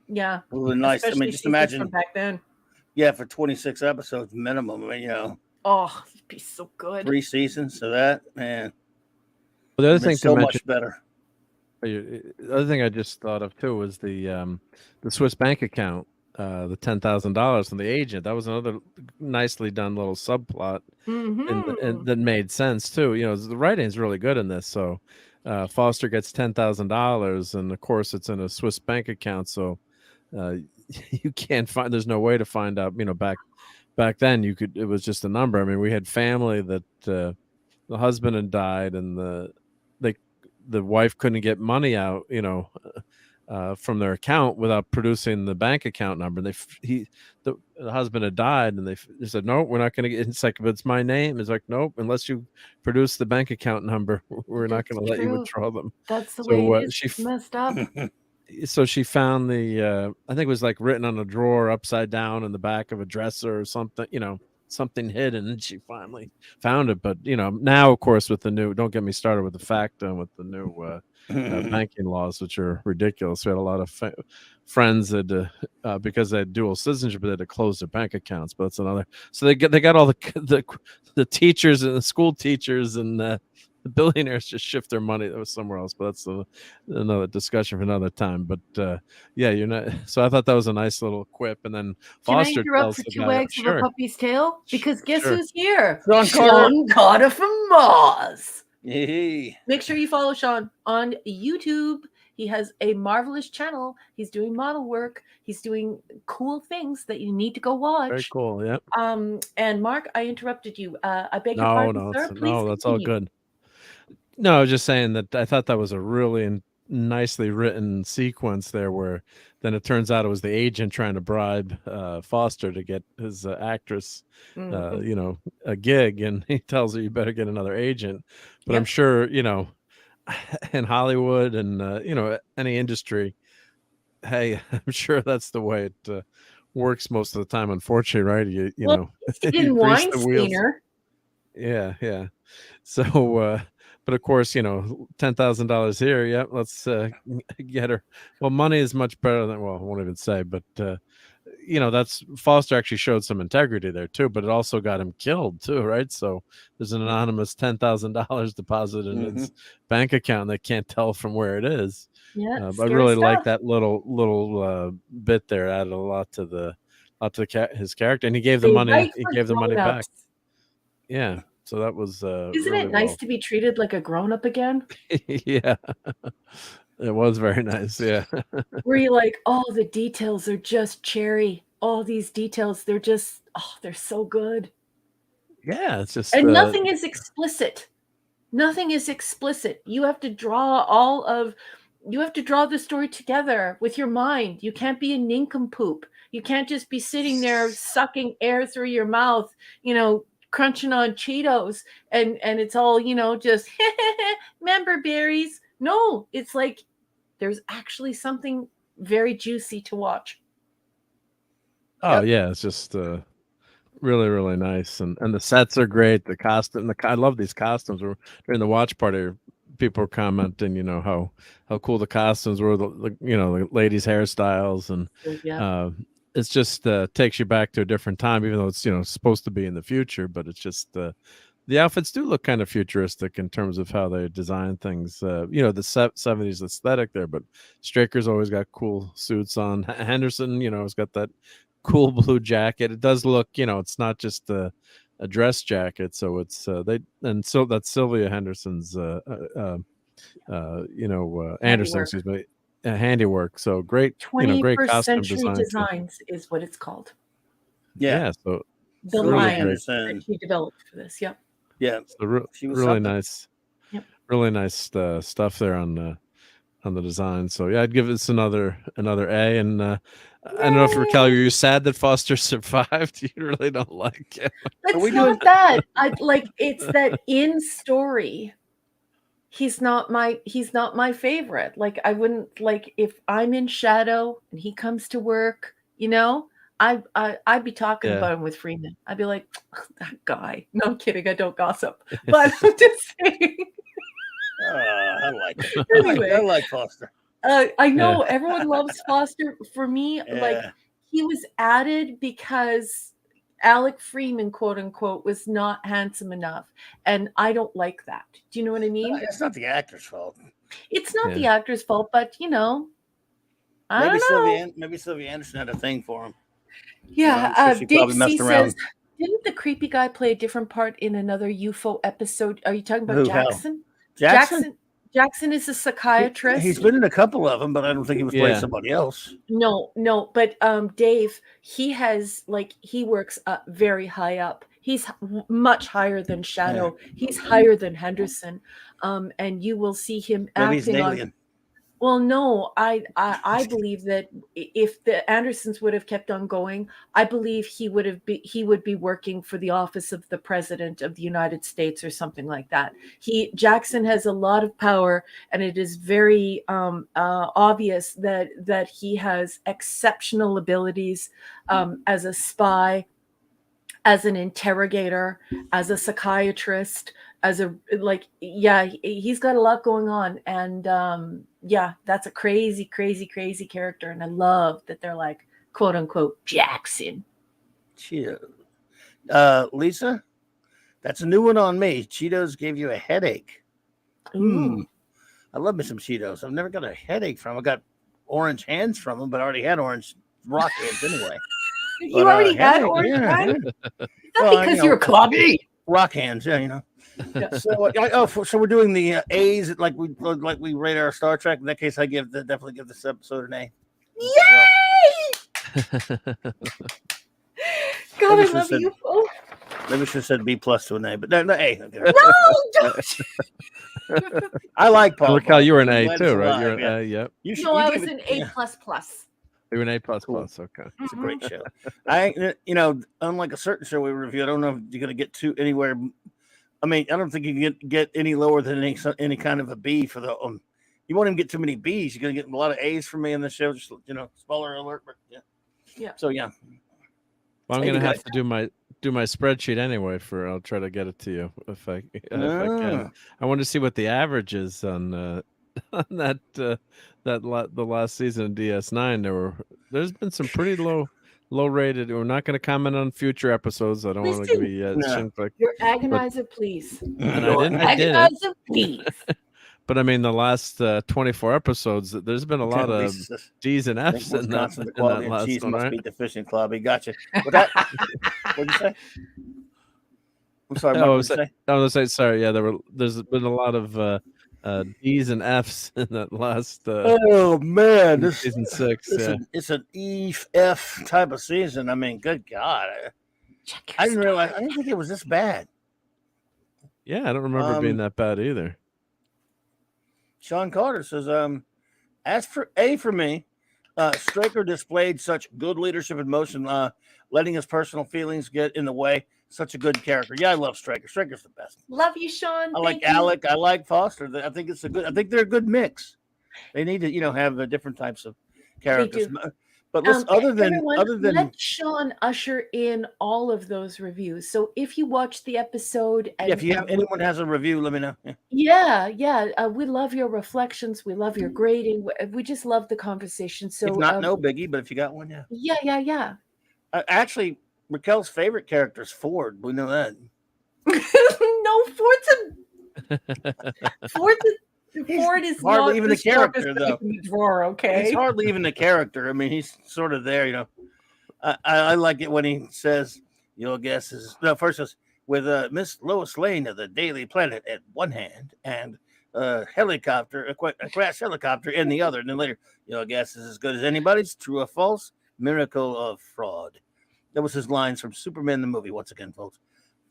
Yeah, really nice. especially I mean, just seasons imagine from back then. Yeah, for 26 episodes minimum. I mean, you know, Oh, it'd be so good. 3 seasons of that, man. well, the other thing so to mention, much better. the other thing I just thought of too was the Swiss bank account, the $10,000 from the agent. That was another nicely done little subplot, and that made sense too. You know, the writing is really good in this. So Foster gets $10,000, and of course it's in a Swiss bank account. So you can't find. There's no way to find out. You know, back then you could. It was just a number. I mean, we had family that the husband had died, and the wife couldn't get money out. You know. From their account without producing the bank account number. The husband had died, and they said, "No, we're not going to get." It's like, "But it's my name." It's like, "Nope, unless you produce the bank account number, we're not going to let you withdraw them." That's the way it is. It's messed up. So she found the I think it was like written on a drawer upside down in the back of a dresser or something, you know, something hidden, and she finally found it. But you know, now of course with the new, don't get me started with the FACTA, with the new banking laws, which are ridiculous. We had a lot of friends that because they had dual citizenship, they had to close their bank accounts. But that's another. So they got all the teachers and the school teachers and the billionaires just shift their money somewhere else. But that's another discussion for another time. But yeah, you're not. So I thought that was a nice little quip. And then Foster Can I interrupt for 2 wags of a puppy's tail? Because guess who's here? Sean Carter from Mars. Hey. Make sure you follow Sean on YouTube. He has a marvelous channel. He's doing model work. He's doing cool things that you need to go watch. Very cool. Yep. And Mark, I interrupted you. I beg your pardon, sir. Please no, that's all continue. good. No, I was just saying that I thought that was a really nicely written sequence there, where then it turns out it was the agent trying to bribe Foster to get his actress, you know, a gig, and he tells her, "You better get another agent." But I'm sure, you know, in Hollywood and you know, any industry, hey, I'm sure that's the way it works most of the time. Unfortunately, right? You know, he didn't Weinstein her. Yeah. So, but of course, you know, $10,000 here. Yep, let's get her. Well, money is much better than. Well, I won't even say, but you know, that's Foster actually showed some integrity there too. But it also got him killed too, right? So there's an anonymous $10,000 deposited in his bank account. They can't tell from where it is. Yeah, I really like that little bit there. Added a lot to his character, and he gave the money. He gave the money back. Yeah. So that was isn't really it nice to be treated like a grown-up again? Yeah, it was very nice. Yeah. Where you're like, oh, the details are just cherry. All these details, they're just, oh, they're so good. Yeah, it's just and nothing is explicit. Nothing is explicit. You have to draw the story together with your mind. You can't be a nincompoop. You can't just be sitting there sucking air through your mouth, you know, crunching on Cheetos, and it's all, you know, just member berries. No, it's like there's actually something very juicy to watch. Oh yeah, it's just really, really nice, and the sets are great. The costume, I love these costumes. During the watch party, people were commenting, how cool the costumes were, the ladies' hairstyles, and Yeah. it's just takes you back to a different time, even though it's supposed to be in the future. But it's just the outfits do look kind of futuristic in terms of how they design things. The 70s aesthetic there, but Straker's always got cool suits on. Henderson, has got that cool blue jacket. It does look, it's not just a dress jacket. So it's so that's Sylvia Henderson's, Anderson, Handiwork. excuse me, handiwork. So great, great 21st costume Century design. Designs is what it's called. Yeah. So The Sylvia line Henderson. that she developed for this. Yep. Yeah. So She was really something. nice. Yep. Really nice stuff there on the design. So yeah, I'd give this another A. And I don't know if Raquel, you're sad that Foster survived. You really don't like him. It's not that. It's that in story. He's not my favorite. Like, I wouldn't, if I'm in Shadow and he comes to work, I'd be talking Yeah. about him with Freeman. I'd be like, that guy. No, I'm kidding. I don't gossip. But I'm just saying. I like it. Anyway. I like Foster. I know everyone loves Foster. For me, Yeah. he was added because Alec Freeman, quote unquote, was not handsome enough. And I don't like that. Do you know what I mean? It's not the actor's fault. It's not the actor's fault, but I don't know. Maybe Sylvia Anderson had a thing for him. Yeah, I'm sure she Dave probably messed C around. says, didn't the creepy guy play a different part in another UFO episode? Are you talking about Who, hell? Jackson? Jackson? Jackson is a psychiatrist. He's been in a couple of them, but I don't think he was playing somebody else. No, but Dave, he has he works very high up. He's much higher than Shadow. He's higher than Henderson, and you will see him Maybe he's an acting on. alien. Well, no, I believe that if the Andersons would have kept on going, I believe he would be working for the office of the President of the United States or something like that. Jackson has a lot of power, and it is very obvious that he has exceptional abilities as a spy, as an interrogator, as a psychiatrist, he's got a lot going on. And that's a crazy, crazy, crazy character. And I love that they're like, quote unquote, Jackson. Cheetos. Lisa, that's a new one on me. Cheetos gave you a headache. Ooh. I love me some Cheetos. I've never got a headache from them. I got orange hands from them, but I already had orange rock hands anyway. You already had orange hands? Is that because you're clubby? Rock hands, yeah. So we're doing the A's like we rate our Star Trek. In that case, I definitely give this episode an A. Yay! God, I love you. Oh. Maybe I should have said B+ to an A, but no A. No, don't. I like Paul. Raquel, you were an A too, right? You're an A, yep. I was an A++. You're an A++. Cool. Okay. It's a great show. Unlike a certain show we review, I don't know if you're going to get to anywhere. I mean, I don't think you can get any lower than any kind of a B for the. You won't even get too many B's. You're going to get a lot of A's from me in the show. Just spoiler alert, but yeah. So yeah. Well, I'm going to have to do my spreadsheet anyway. I'll try to get it to you if I can. I want to see what the average is on that the last season of DS9. There's been some pretty low rated. We're not going to comment on future episodes. I don't want to give you Your agonizer, please. And I did agonizer, please. But I mean, the last 24 episodes, there's been a lot of D's and F's in that last cheese one, must right? be deficient, Clubby. Gotcha. What'd you say? I'm sorry. I was going to say sorry. Yeah, there's been a lot of D's and F's in that last. Oh man, this season 6. It's an E-F type of season. I mean, good God, I didn't realize. I didn't think it was this bad. Yeah, I don't remember being that bad either. Sean Carter says, as for A for me, Straker displayed such good leadership and motion, letting his personal feelings get in the way. Such a good character. Yeah, I love Straker. Straker's the best. Love you, Sean. I like Alec. I like Foster. I think they're a good mix. They need to, have different types of characters. But listen, Everyone, other than let Sean usher in all of those reviews. So if you watch the episode, and if you have anyone has a review, let me know. yeah, we love your reflections. We love your grading. We just love the conversation. If So not, no biggie. But if you got one, yeah. yeah. Actually, Raquel's favorite character is Ford. We know that. No, Ford is hardly not even the a character, sharpest though. knife in the drawer. Okay, He's hardly even a character. I mean, he's sort of there, you know. I like it when he says, "Your guess is no." First, is with Miss Lois Lane of the Daily Planet at one hand and a crash helicopter in the other, and then later, "Your guess is as good as anybody's. True or false? Miracle of fraud." That was his lines from Superman the movie. Once again, folks,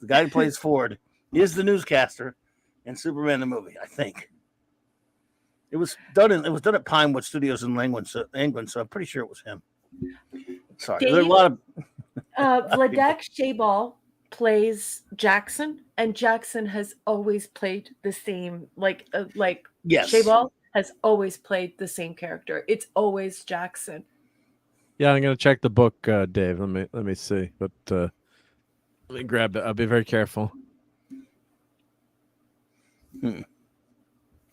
the guy who plays Ford is the newscaster in Superman the movie. I think it was done at Pinewood Studios in England, so I'm pretty sure it was him. Sorry, there are a lot of Vladek Shaybal plays Jackson, and Jackson has always played the same. Yes. Shaybal has always played the same character. It's always Jackson. Yeah, I'm gonna check the book, Dave. Let me see, but let me grab it. I'll be very careful.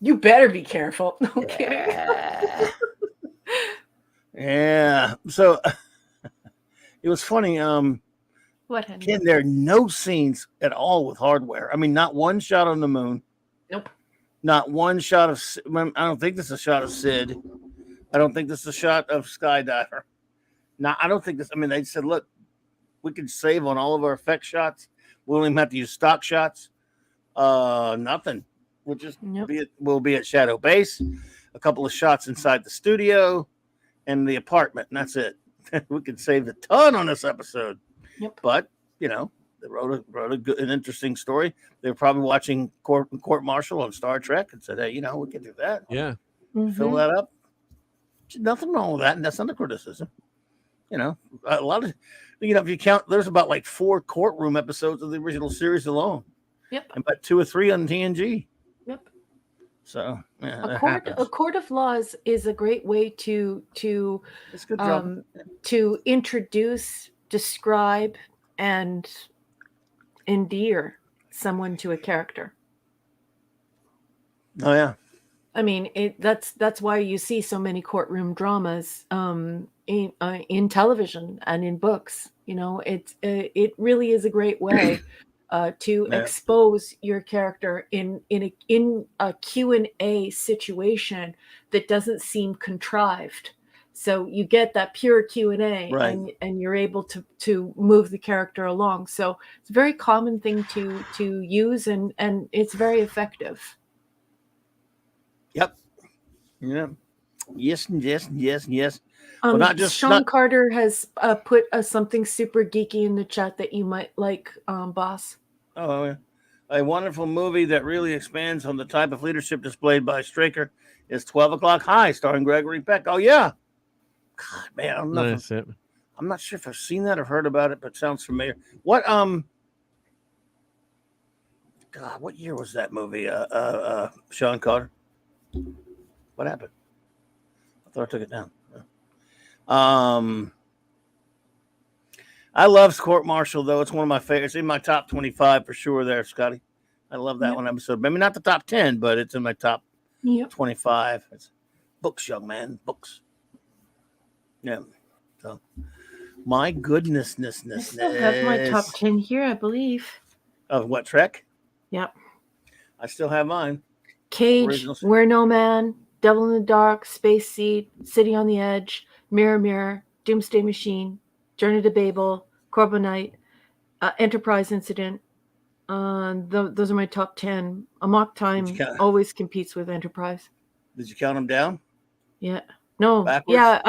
You better be careful. Okay. Yeah. So it was funny. What, honey? Ken, there are no scenes at all with hardware. I mean, not one shot on the moon. Nope. Not one shot of. I don't think this is a shot of Sid. I don't think this is a shot of Skydiver. Now, I don't think this. I mean, they said, look, we can save on all of our effect shots. We don't even have to use stock shots. Nothing. We'll be at Shadow Base. A couple of shots inside the studio and the apartment, and that's it. We could save a ton on this episode. Yep. But they wrote an interesting story. They were probably watching Court Martial on Star Trek and said, "Hey, we can do that. Yeah. Fill that up." Nothing wrong with that, and that's not a criticism. A lot of, if you count, there's about like 4 courtroom episodes of the original series alone. Yep. And about 2 or 3 on TNG. Yep. So yeah, a court of laws is a great way to it's a good job. To introduce, describe, and endear someone to a character. Oh yeah. I mean, that's why you see so many courtroom dramas in television and in books. It really is a great way to expose your character in a Q&A situation that doesn't seem contrived. So you get that pure Q&A, right, and you're able to move the character along. So it's a very common thing to use, and it's very effective. Yep. Yeah. Yes. Well, not just Sean Carter has put something super geeky in the chat that you might like, boss. Oh, yeah. A wonderful movie that really expands on the type of leadership displayed by Straker is 12 O'Clock High, starring Gregory Peck. Oh yeah. God, man, I'm not sure if I've seen that or heard about it, but it sounds familiar. What God, what year was that movie? Sean Carter. What happened? I thought I took it down. I love Court Martial, though. It's one of my favorites. In my top 25 for sure there, Scotty. I love that one episode. Maybe not the top 10, but it's in my top 25. It's books, young man. Books. Yeah. So, my goodness. I still have my top 10 here, I believe. Of what, Trek? Yep. I still have mine. Cage, We're No Man, Devil in the Dark, Space Seed, City on the Edge, Mirror Mirror, Doomsday Machine, Journey to Babel, Corbomite, Enterprise Incident. Those are my top 10. Amok Time always competes with Enterprise. Did you count them down? Yeah. No. Backwards? Yeah.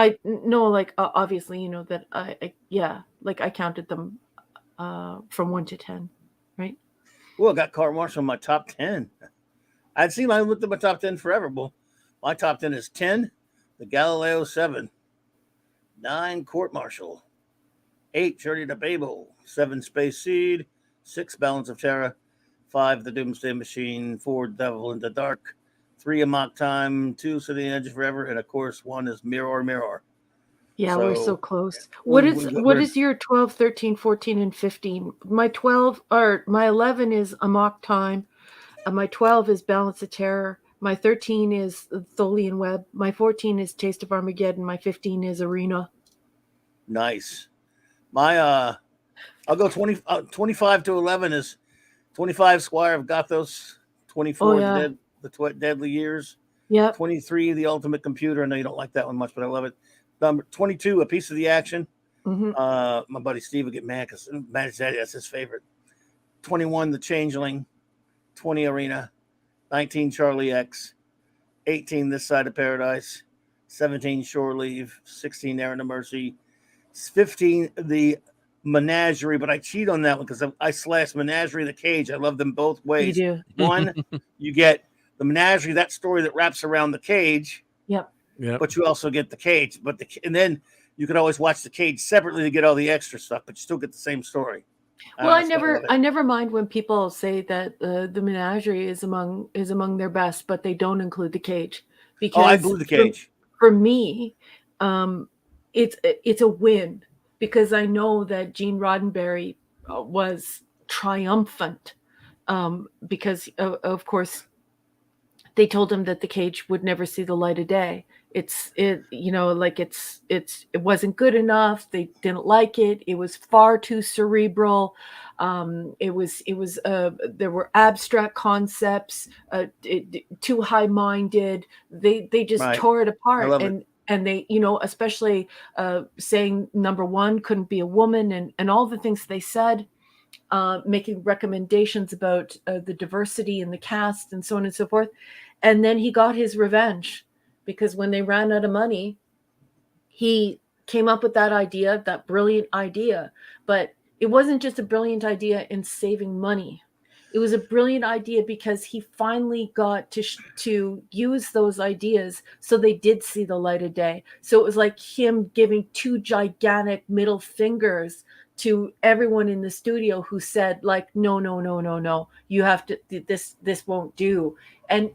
Obviously, that I counted them from 1 to 10, right? Well, I got Court Martial in my top 10. I looked at my top 10 forever. Well, my top 10 is 10, the Galileo 7, 9, Court Martial, 8, Journey to Babel, 7, Space Seed, 6, Balance of Terror, 5, The Doomsday Machine, 4, Devil in the Dark, 3, Amok Time, 2, City on the Edge of Forever, and of course 1 is Mirror Mirror. Yeah, we're so close. we- What we're- is your 12, 13, 14, and 15? My 12 or my 11 is Amok Time. My 12 is Balance of Terror. My 13 is Tholian Web. My 14 is Taste of Armageddon. My 15 is Arena. Nice. My I'll go 25 to 11 is 25 Squire of Gothos, 24 Oh, yeah. Deadly Years, Yep. 23 The Ultimate Computer. I know you don't like that one much, but I love it. Number 22, A Piece of the Action. Hmm. My buddy Steve would get mad because that's his favorite. 21, The Changeling. 20, Arena. 19, Charlie X. 18, This Side of Paradise. 17, Shore Leave. 16, Errand of Mercy. 15, The Menagerie, but I cheat on that one because I slash Menagerie the Cage. I love them both ways. You do. One, you get the Menagerie, that story that wraps around the cage, Yep. Yeah. but you also get the cage. And then you could always watch the cage separately to get all the extra stuff, but you still get the same story. Well, I That's why love it. never mind when people say that the Menagerie is among their best, but they don't include the cage because I blew the cage. For me, it's a win because I know that Gene Roddenberry was triumphant because of course they told him that the cage would never see the light of day. It wasn't good enough. They didn't like it. It was far too cerebral. There were abstract concepts, too high-minded. They just Right. tore it I apart. love it. And they, especially saying number one couldn't be a woman and all the things they said, making recommendations about the diversity in the cast and so on and so forth. And then he got his revenge because when they ran out of money, he came up with that brilliant idea. But it wasn't just a brilliant idea in saving money. It was a brilliant idea because he finally got to use those ideas so they did see the light of day. So it was like him giving two gigantic middle fingers to everyone in the studio who said like, no, you have to, this won't do. And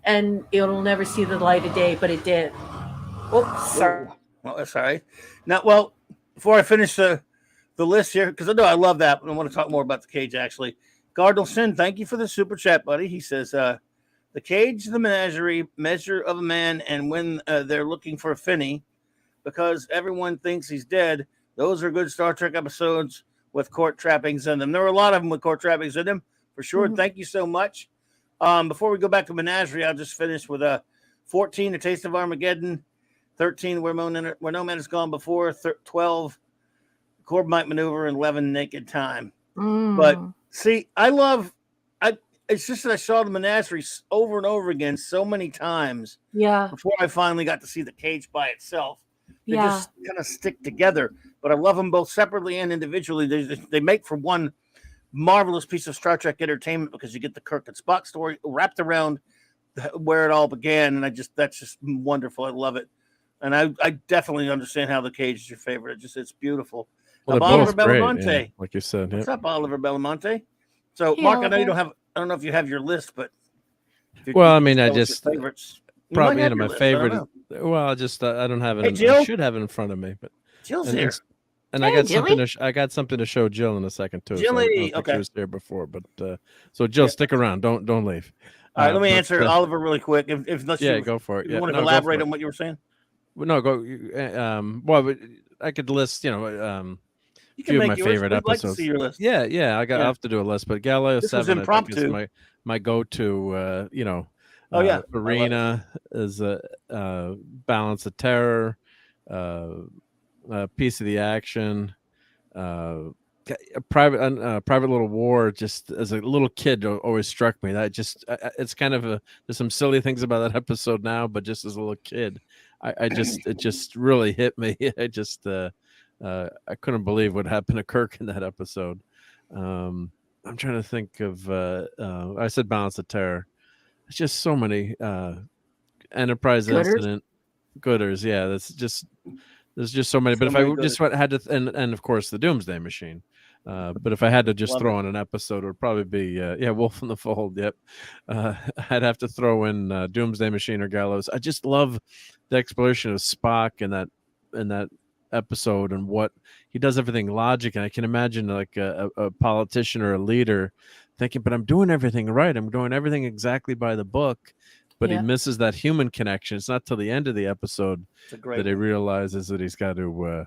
it'll never see the light of day, but it did. Oops, sorry. Well, that's all right. Now, well, before I finish the list here, because I know I love that, but I want to talk more about the cage actually. Cardinal Sin, thank you for the super chat, buddy. He says, the cage, the menagerie, measure of a man, and when they're looking for a Finney, because everyone thinks he's dead. Those are good Star Trek episodes with court trappings in them. There were a lot of them with court trappings in them, for sure. Mhm. Thank you so much. Before we go back to menagerie, I'll just finish with 14, A Taste of Armageddon. 13, Where No Man Has Gone Before. 12, Corbomite Maneuver, and 11, Naked Time. But see, it's just that I saw the menagerie over and over again so many times Yeah. before I finally got to see the cage by itself. They Yeah. just kind of stick together, but I love them both separately and individually. They make for one marvelous piece of Star Trek entertainment because you get the Kirk and Spock story wrapped around where it all began, and that's just wonderful. I love it, and I definitely understand how the cage is your favorite. It's beautiful. Well, Now, they're Oliver both great, Belamonte. yeah, like you said. What's Yeah. up, Oliver Belamonte? So, Hey, Mark, I know you Oliver. I don't know if you have your list, but Well, I mean, tell I us your just favorites. You probably might have my your list, I don't favorite. know. Well, just I don't have it. Hey, I Jill. should have it in front of me, but Jill's and, here. and I Hey, got something Jilly. I got something to show Jill in a second too. So I don't Jilly, think okay. she was there before, but so Jill, Yeah. stick around. Don't leave. All right, let me but, answer Oliver really quick. Unless Yeah, you, go for it. you Yeah, want to no, go elaborate for it. on what you were saying? Well, no, go. Well, but I could list. You Few can of make my yours. favorite We'd like to episodes. see your list. Yeah, I Yeah. have to do a list, but Galileo This was 7 I think is impromptu. my go-to. Oh, yeah. I love it. Arena is a Balance of Terror, Piece of the Action, a Private Little War. Just as a little kid, always struck me. That just it's kind of there's some silly things about that episode now, but just as a little kid, it just really hit me. I couldn't believe what happened to Kirk in that episode. I'm trying to think of. I said Balance of Terror. It's just so many Enterprise Gooders? Incident, Gooders. Yeah, there's just so many. But So if many I just had to, and of course the Doomsday Machine. But if I had to just Love throw in an episode, it would probably be Wolf in the Fold. Yep, I'd have to throw in Doomsday Machine or Gallows. I just love the exploration of Spock and that episode and what he does everything logic. And I can imagine like a politician or a leader thinking, but I'm doing everything right. I'm doing everything exactly by the book, but he Yeah. misses that human connection. It's not till the end of the episode It's a great that he one. realizes that he's got to,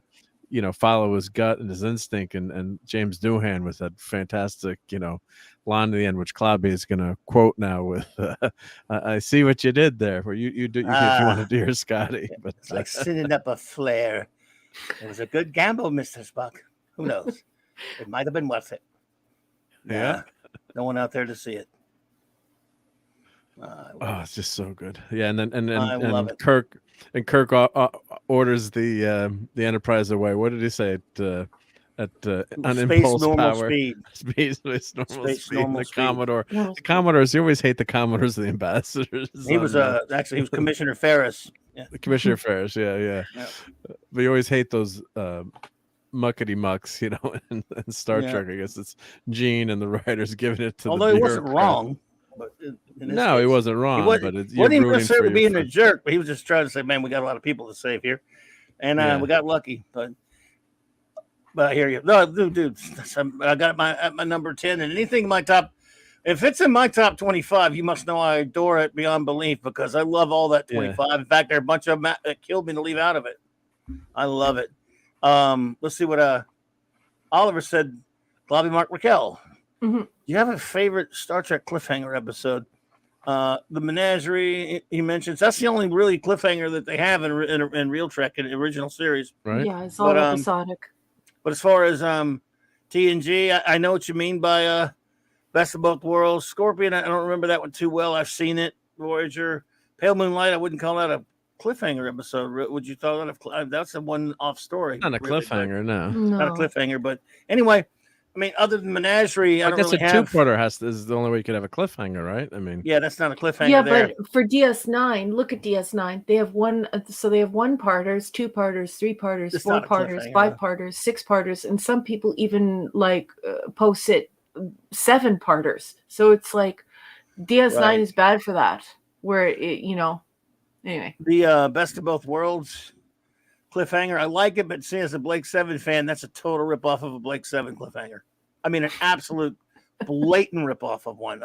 follow his gut and his instinct. And James Doohan with that fantastic, line at the end, which Clobby is going to quote now with, I see what you did there. Where you do if you want to do your Scotty, but It's like sending up a flare. It was a good gamble, Mr. Spock. Who knows? It might have been worth it. Yeah. No one out there to see it. Oh, it's just so good. Yeah, and then I love it. Kirk orders the Enterprise away. What did he say at on Space impulse normal power? speed. Space normal Space speed. normal The speed. Commodore. Normal The Commodores. You always hate the Commodores, the ambassadors. He was actually he was Commissioner Ferris. Yeah. Commissioner Ferris. Yeah. Yeah. But you always hate those muckety mucks, in Star Yeah. Trek. I guess it's Gene and the writers giving it to. Although the he wasn't bureaucrat. wrong. But in this No, he case, wasn't wrong. He wasn't, but wasn't even necessarily being a friend. jerk, but he was just trying to say, man, we got a lot of people to save here. And Yeah. we got lucky. But I hear you. No, dude, I got my number 10, and anything in my top, if it's in my top 25, you must know I adore it beyond belief because I love all that 25. In fact, there are a bunch of them that killed me to leave out of it. I love it. Let's see what Oliver said. Globby Mark Raquel. Mhm. Do you have a favorite Star Trek cliffhanger episode? The Menagerie he mentions. That's the only really cliffhanger that they have in Real Trek in the original series. Right? Yeah, it's all episodic. But as far as TNG, I know what you mean by Best of Both Worlds. Scorpion, I don't remember that one too well. I've seen it. Voyager, Pale Moonlight, I wouldn't call that a cliffhanger episode. Would you call that that's a one-off story? Not a really, cliffhanger, no. not a cliffhanger. But anyway, I mean, other than Menagerie, I don't guess really a have. two-parter is the only way you could have a cliffhanger, right? I mean, Yeah, that's not a cliffhanger. Yeah, there. but for DS9, look at DS9. They have they have one parters, two parters, three parters, It's four not a parters, cliffhanger, five no. parters, six parters, and some people even post it 7 parters. So it's like DS9 Right. is bad for that. Where it, anyway. The Best of Both Worlds cliffhanger, I like it, but see, as a Blake 7 fan, that's a total ripoff of a Blake 7 cliffhanger. I mean, an absolute blatant ripoff of one,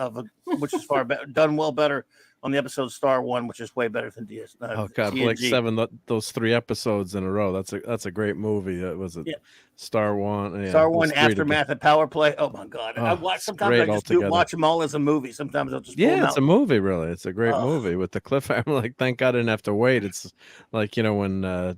which is far better, done well better on the episode Star One, which is way better than DS. oh god, Blake TNG. 7, those 3 episodes in a row. That's a great movie. That was it. Yeah. Star One. Yeah, Star those One, 3 together. Aftermath, and Power Play. Oh my god! I Oh, watch it's sometimes. great I just altogether. watch them all as a movie. Sometimes I'll just pull them Yeah, it's out. a movie, really. It's a great Oh. movie with the cliffhanger. Like, thank God I didn't have to wait. It's like when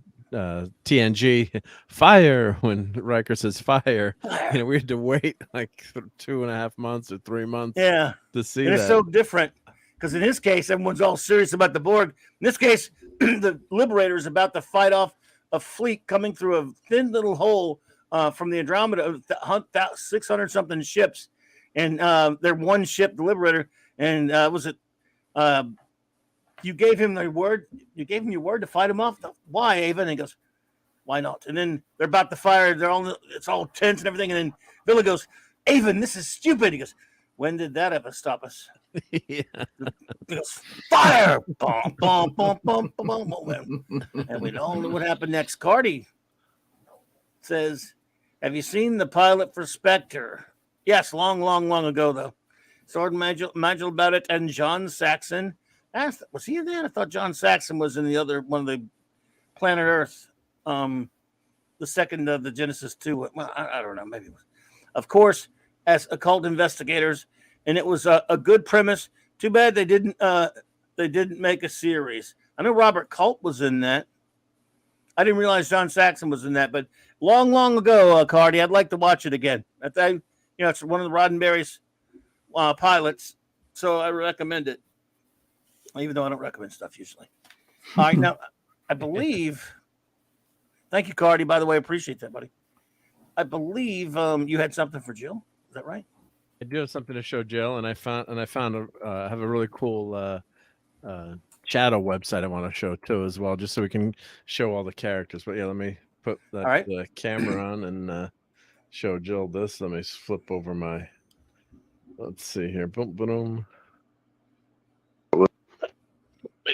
TNG fire, when Riker says fire, we had to wait like 2.5 months or 3 months Yeah, to see and that. it's so different because in his case, everyone's all serious about the Borg. In this case, the Liberator is about to fight off a fleet coming through a thin little hole from the Andromeda, 600 something ships, and they're one ship, the Liberator, and was it? You gave him the word. You gave him your word to fight him off. Why, Ava? And he goes, "Why not?" And then they're about to fire. It's all tense and everything. And then Billy goes, "Avon, this is stupid." He goes, "When did that ever stop us?" Yeah. He goes, "Fire!" Bum, bum, bum, bum, bum, bum. And we all know what happened next. Cardi says, "Have you seen the pilot for Spectre?" Yes, long, long, long ago though. Sword Magil about it, and John Saxon asked, "Was he in that?" I thought John Saxon was in the other one of the Planet Earth, the second of the Genesis 2. Well, I don't know, maybe it was. Of course, as occult investigators, and it was a good premise. Too bad they didn't make a series. I know Robert Culp was in that. I didn't realize John Saxon was in that, but long, long ago, Cardi, I'd like to watch it again. It's one of the Roddenberry's pilots, so I recommend it. Even though I don't recommend stuff usually. All right, now I believe. Thank you, Cardi. By the way, I appreciate that, buddy. I believe you had something for Jill. Is that right? I do have something to show Jill, and I found I have a really cool shadow website I want to show too as well, just so we can show all the characters. But yeah, let me put that All right. camera on and show Jill this. Let me flip over my. Let's see here. Boom, boom.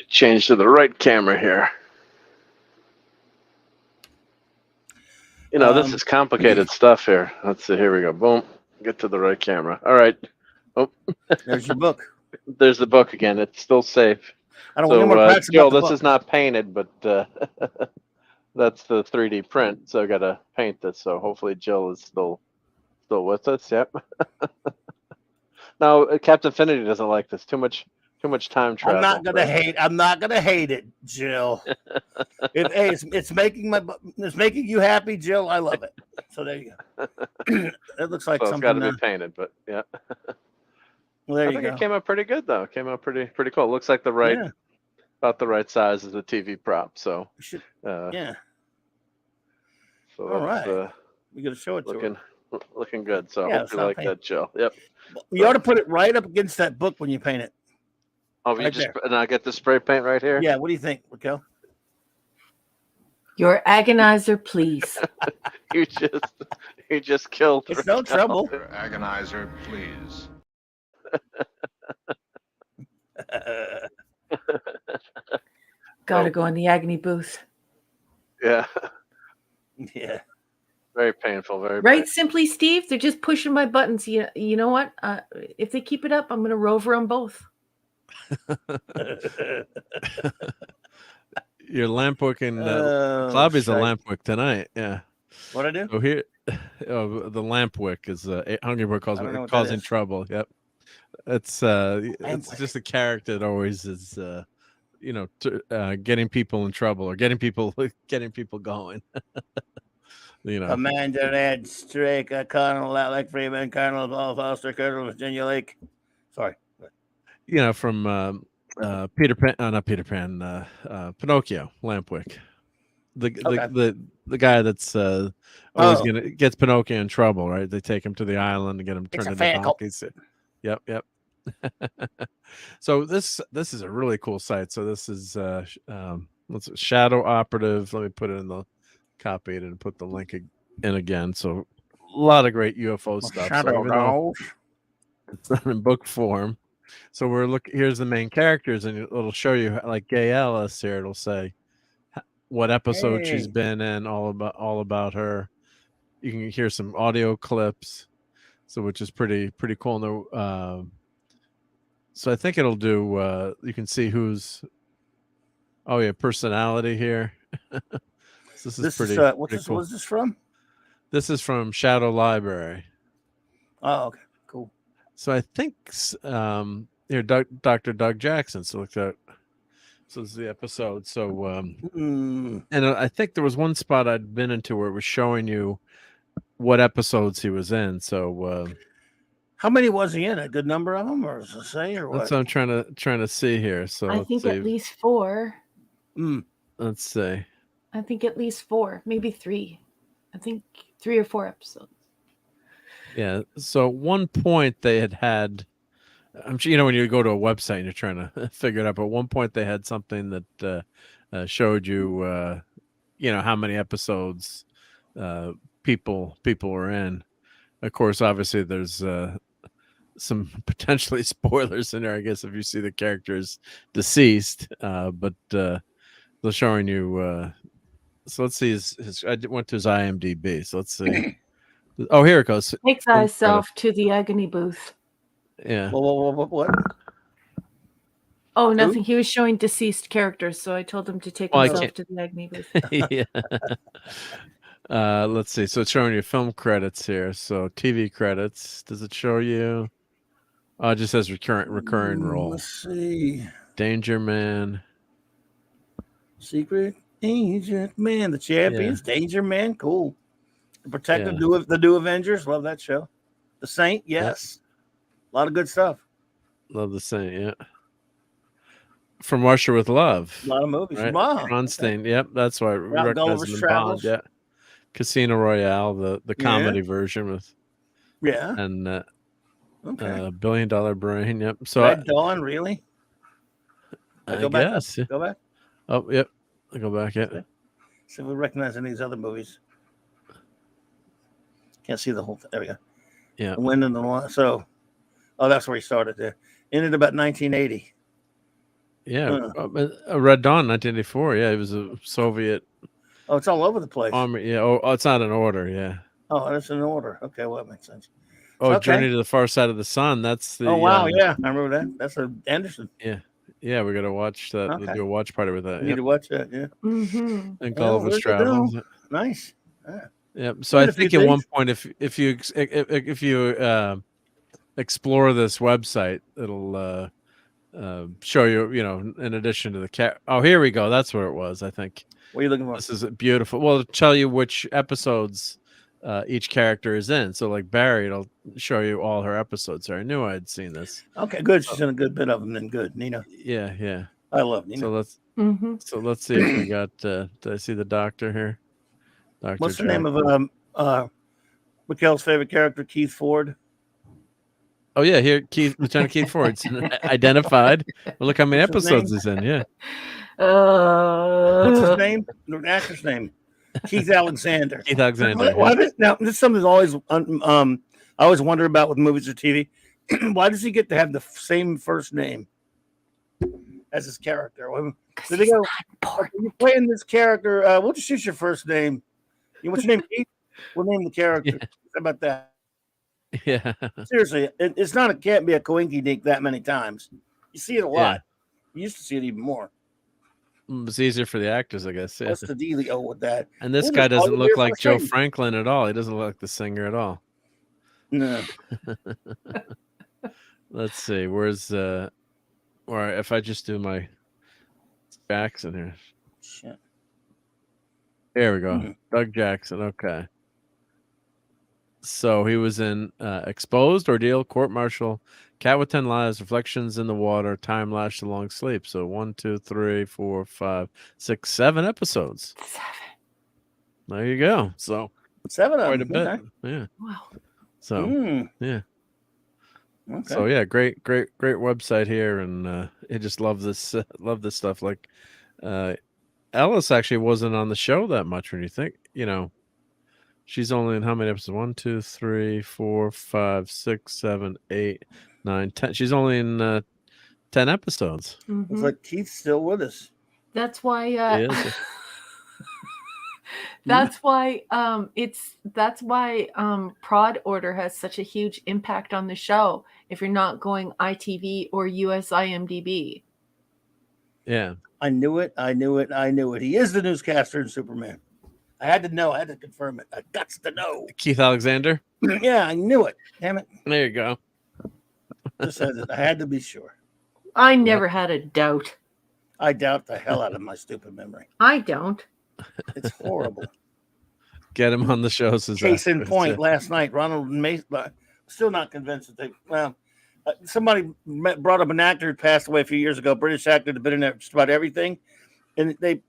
Change to the right camera here. You know, this is complicated stuff here. Let's see. Here we go. Boom. Get to the right camera. All right. Oh, There's your book. there's the book again. It's still safe. I don't want any So, more cracks Jill, about the this book. is not painted, but that's the 3D print. So I got to paint this. So hopefully Jill is still with us. Yep. No, Captain Infinity doesn't like this. Too much time travel. I'm not gonna hate. I'm not gonna hate it, Jill. It's making you happy, Jill. I love it. So there you go. It looks like So it's something. got to be painted, but yeah. Well, there I you think go. it came out pretty good though. It came out pretty cool. Looks like about the right size as a TV prop. So Yeah. So All that's, right. We gotta show it to her. looking good. So Yeah, I hope you like that, Jill. Yep. You ought to put it right up against that book when you paint it. Oh, you Right just there. and I get the spray paint right here. Yeah. What do you think, Raquel? Your agonizer, please. you just killed. It's no trouble. Your agonizer, please. Gotta go in the agony booth. Yeah. Yeah. Very painful. Very Right, painful. Simply Steve? They're just pushing my buttons. You know what? If they keep it up, I'm going to rover them both. Your lamp wick in Clubby's a lamp wick tonight. Yeah. What I do? So here, the lamp wick is Hungry Boy calls it causing trouble. Yep. It's just a character that always is getting people in trouble or getting people going. Commander Ed Strake, Colonel Alec Freeman, Colonel Paul Foster, Colonel Virginia Lake. Sorry. From Peter Pan, not Peter Pan, Pinocchio, Lampwick. The guy that's always gets Pinocchio in trouble, right? They take him to the island and get him turned into donkeys. Yep. So this is a really cool site. So this is Shadow Operative. Let me put it in the copy and put the link in again. So a lot of great UFO stuff. So it's not in book form. So here's the main characters, and it'll show you like Gay Ellis here. It'll say what episode she's been in, all about her. You can hear some audio clips, so which is pretty cool. So I think it'll do. You can see who's. Oh yeah, personality here. So this is pretty. Cool. What's this from? This is from Shadow Library. Oh, okay, cool. So I think here, Dr. Doug Jackson. So look at. So this is the episode. So and I think there was one spot I'd been into where it was showing you what episodes he was in. So how many was he in? A good number of them, or does it say, or what? That's what I'm trying to see here. So I think at least 4. Let's see. I think at least 4, maybe 3. I think 3 or 4 episodes. Yeah. So at one point they had. I'm sure when you go to a website and you're trying to figure it out. But at one point they had something that showed you, how many episodes people were in. Of course, obviously there's some potentially spoilers in there, I guess, if you see the characters deceased. But they're showing you. So let's see I went to his IMDb. So let's see. Oh, here it goes. Takes thyself to the agony booth. Yeah. What? Oh, nothing. He was showing deceased characters, so I told him to take himself to the agony booth. Yeah. Let's see. So it's showing you film credits here. So TV credits. Does it show you? Oh, it just says recurring role. Let's see. Danger Man. Secret Agent Man. The Champions. Yeah. Danger Man. Cool. The Protector. The New Avengers. Love that show. The Saint. Yes. A lot of good stuff. Love the Saint. Yeah. From Russia with Love. A lot of movies. Right? Wow. Ronstein. Okay. Yep. That's why I recognize him in Bond. Yeah. Casino Royale, the comedy version with. Yeah. And $1 Billion Brain. Yep. So Red Dawn, really? I guess. Go back. Oh, yep. I go back. Yeah. See if we recognize any of these other movies. Can't see the whole thing. There we go. Yeah. The Wind and the Law. So, that's where he started there. Ended about 1980. Yeah. Red Dawn, 1984. Yeah, he was a Soviet Oh, it's all over the place. Yeah. Oh, it's not in order. Yeah. Oh, that's in order. Okay, well, that makes sense. Oh, Okay. Journey to the Far Side of the Sun. That's the. Oh wow, yeah, I remember that. That's a Anderson. Yeah. Yeah, we got to watch that. Okay. We'll do a watch party with that. I need to watch that. Yeah. Mm-hmm. And Well, Gulliver's there you go. Travels. Nice. Yeah. Yeah. So Learned I a few think at one things. point, if you explore this website, it'll show you, in addition to the cat. Oh, here we go. That's where it was. I think. What are you looking for? This is beautiful. Well, it'll tell you which episodes each character is in. So, like Barry, it'll show you all her episodes. So I knew I'd seen this. Okay, good. She's in a good bit of them. Then good, Nina. Yeah, yeah. I love Nina. So let's see if we got. Did I see the doctor here? Dr. What's the name of Raquel's favorite character? Keith Ford. Oh yeah, here Lieutenant Keith Ford's identified. Well, look how many What's his episodes name? he's in. Yeah. What's his name? The actor's name. Keith Alexander. Keith Alexander. Why now, this is something that's always I always wonder about with movies or TV. Why does he get to have the same first name as his character? Did they go, you're playing this character? We'll just use your first name. What's your name, Keith? We'll name the character. Yeah. How about that? Yeah. Seriously, it can't be a coinky dink that many times. You see it a lot. You used to see it even more. It's easier for the actors, I guess. Yeah. What's the dealio with that? And this We'll guy just call doesn't you look here like for Joe shame. Franklin at all. He doesn't look like the singer at all. No. Let's see. Where's or if I just do my Jackson here. Shit. There we go. Doug Jackson. Okay. So he was in Exposed, Ordeal, Court Martial, Cat with 10 Lives, Reflections in the Water, Time Lashed to Long Sleep. So 1, 2, 3, 4, 5, 6, 7 episodes. 7. There you go. So 7 of quite a them. bit. Okay. Yeah. Wow. So yeah. Okay. So yeah, great website here, and I just love this stuff. Like Ellis actually wasn't on the show that much when you think, she's only in how many episodes? 1, 2, 3, 4, 5, 6, 7, 8, 9, 10. She's only in 10 episodes. Mm-hmm. It's like Keith's still with us. That's why. He is. That's why. Prod Order has such a huge impact on the show. If you're not going ITV or US IMDb. Yeah. I knew it. He is the newscaster in Superman. I had to know. I had to confirm it. I got to know. Keith Alexander. Yeah, I knew it. Damn it. There you go. Just said it. I had to be sure. I never had a doubt. I doubt the hell out of my stupid memory. I don't. It's horrible. Get him on the show. Case in point, last night, Ronald Mason, still not convinced that somebody brought up an actor who passed away a few years ago, British actor that had been in just about everything. And they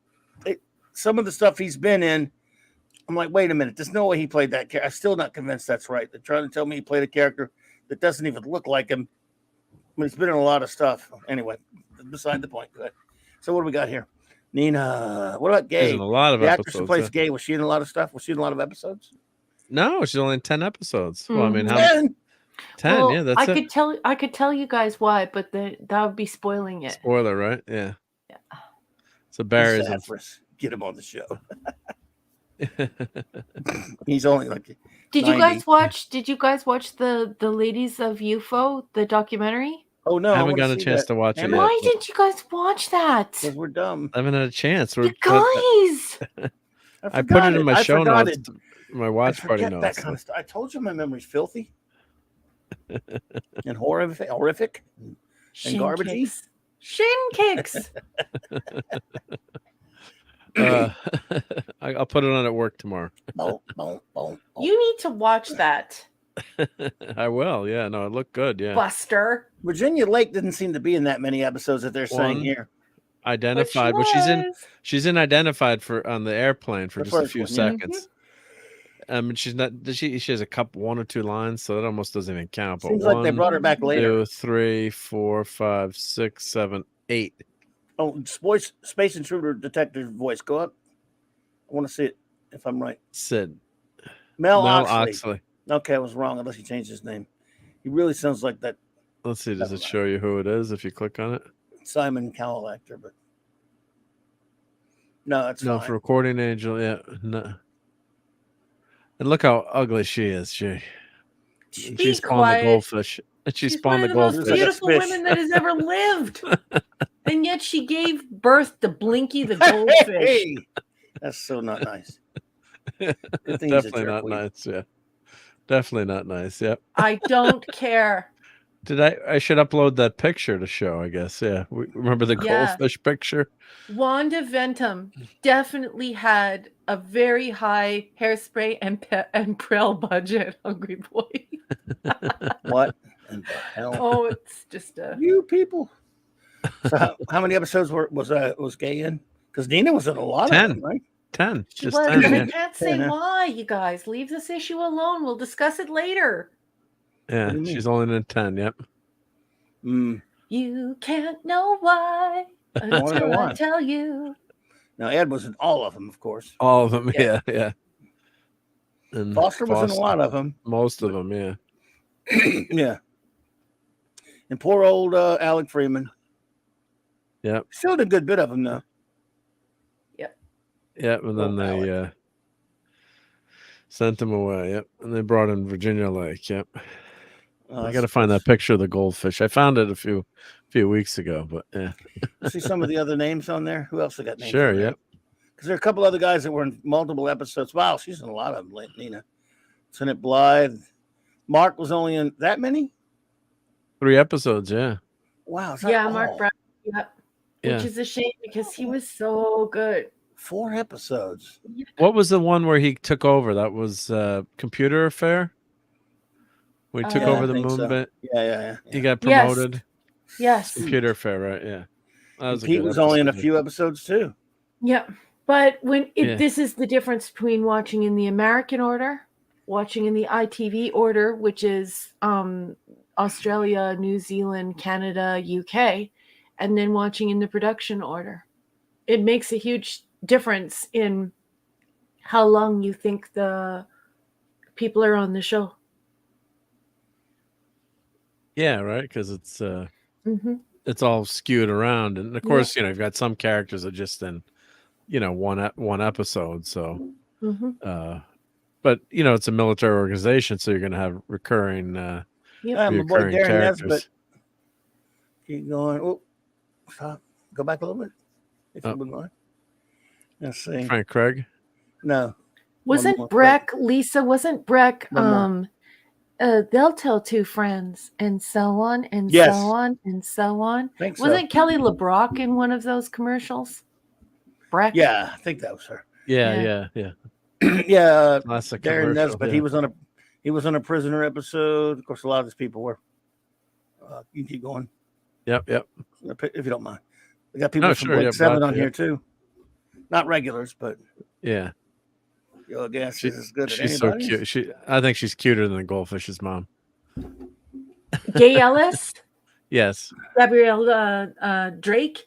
some of the stuff he's been in, I'm like, wait a minute, there's no way he played that character. I'm still not convinced that's right. They're trying to tell me he played a character that doesn't even look like him. I mean, he's been in a lot of stuff. Anyway, beside the point. Good. So what do we got here? Nina, what about Gay? She's in a lot of the actress who episodes. plays Gay, was she in a lot of stuff? Was she in a lot of episodes? No, she's only in 10 episodes. Well, I mean, how 10? 10, Well, yeah, that's it. I could tell you guys why, but that would be spoiling it. Spoiler, right? Yeah. Yeah. So Barry's in Saffras. Get him on the show. He's only like. Did 90. you guys watch the Ladies of UFO, the documentary? Oh no, I haven't gotten a chance to watch it yet. Why didn't you guys watch that? Because we're dumb. I haven't had a chance. You guys. I put it in my show notes, my watch party That notes. kind of stuff. I told you my memory's filthy and horrific and Shin garbagey. kicks. Shin kicks. I'll put it on at work tomorrow. Boom, boom, boom, boom. You need to watch that, I will. Yeah, no, it looked good. Yeah. Buster. Virginia Lake didn't seem to be in that many episodes that they're saying One. here. Identified, but she's in Identified for on the airplane for The just a first few one, yeah. seconds. She's not. She has a couple, 1 or 2 lines, so that almost doesn't even count. But Seems like they 1, brought her back later. 2, 3, 4, 5, 6, 7, 8. Oh, Space Intruder detective voice. Go up. I want to see it if I'm right. Sid. Mel Mel Oxley. Oxley. Okay, I was wrong unless he changed his name. He really sounds like that Let's see. Does it show you who it is if you click on it? Simon Cowell actor, but No, it's No, fine. for recording angel. Yeah. No. And look how ugly she is. She Be spawned the quiet. goldfish. And she She's one spawned of the the most goldfish. beautiful Fish. women that has ever lived. And yet she gave birth to Blinky the goldfish. Hey, that's so not nice. Good thing he's a Definitely not jerkweed. nice. Yeah. Definitely not nice. Yep. I don't care. Did I should upload that picture to show, I guess. Yeah. Remember the Yeah. goldfish picture? Wanda Ventum definitely had a very high hairspray and Prel budget, Hungry Boy. What in the hell? Oh, it's just a... You people. So how many episodes was Gay in? Because Nina was in a lot 10. of them, right? 10. She Just was, 10. but Yeah. I can't say Yeah. why, you guys. Leave this issue alone. We'll discuss it later. Yeah, do you mean? she's only in 10. Yep. Mm. You can't know why wanna know until why. I tell you. Now Ed was in all of them, of course. All of them. Yeah. Yeah. And Foster was in a lot of them. Most of them. Yeah. Yeah. And poor old Alec Freeman. Yep. Still did a good bit of them though. Yep. And then Oh, they sent him away. Yep. And they brought in Virginia Lake. Yep. I got to find that picture of the goldfish. I found it a few weeks ago, but yeah. See some of the other names on there. Who else I got names? Sure. on there? Yep. Because there are a couple other guys that were in multiple episodes. Wow, she's in a lot of them, Nina. Lieutenant Blythe. Mark was only in that many? 3 episodes. Yeah. Wow. is that Yeah, all? Mark Brown. Yep. Yeah. Which is a shame because he was so good. 4 episodes. What was the one where he took over? That was Computer Affair. When he took Yeah, over I the think moon so. bit. Yeah. He got Yes. promoted. Yes. Computer Affair, right? Yeah. That was a Pete good was only in a episode. few episodes too. Yeah. But when Yeah. this is the difference between watching in the American order, watching in the ITV order, which is Australia, New Zealand, Canada, UK, and then watching in the production order. It makes a huge difference in how long you think the people are on the show. Yeah, right. Because it's Mm-hmm. it's all skewed around, and of Yeah. course, you've got some characters that just in, one episode. So, Mm-hmm. but it's a military organization, so you're going to have recurring, Yep. My boy recurring Darren characters. Nesbitt. Keep going. Oh, stop. Go back a little bit. If you would mind. Let's see. Frank Craig. No. Wasn't more Breck, Lisa, wasn't Breck, One they'll tell 2 friends and so on and Yes. so on and so on. I think so. Wasn't Kelly LeBrock in one of those commercials? Breck? Yeah, I think that was her. Yeah. Yeah, Classic Darren commercial, Nesbitt. yeah. He was on a prisoner episode. Of course, a lot of these people were. You keep going Yep. if you don't mind. We got people No, from sure, Blake yeah, 7 Brock, on yeah. here too. Not regulars, but Yeah. I guess she's as good as She's so anybody. cute. I think she's cuter than the goldfish's mom. Gay Ellis, Yes. Gabrielle Drake.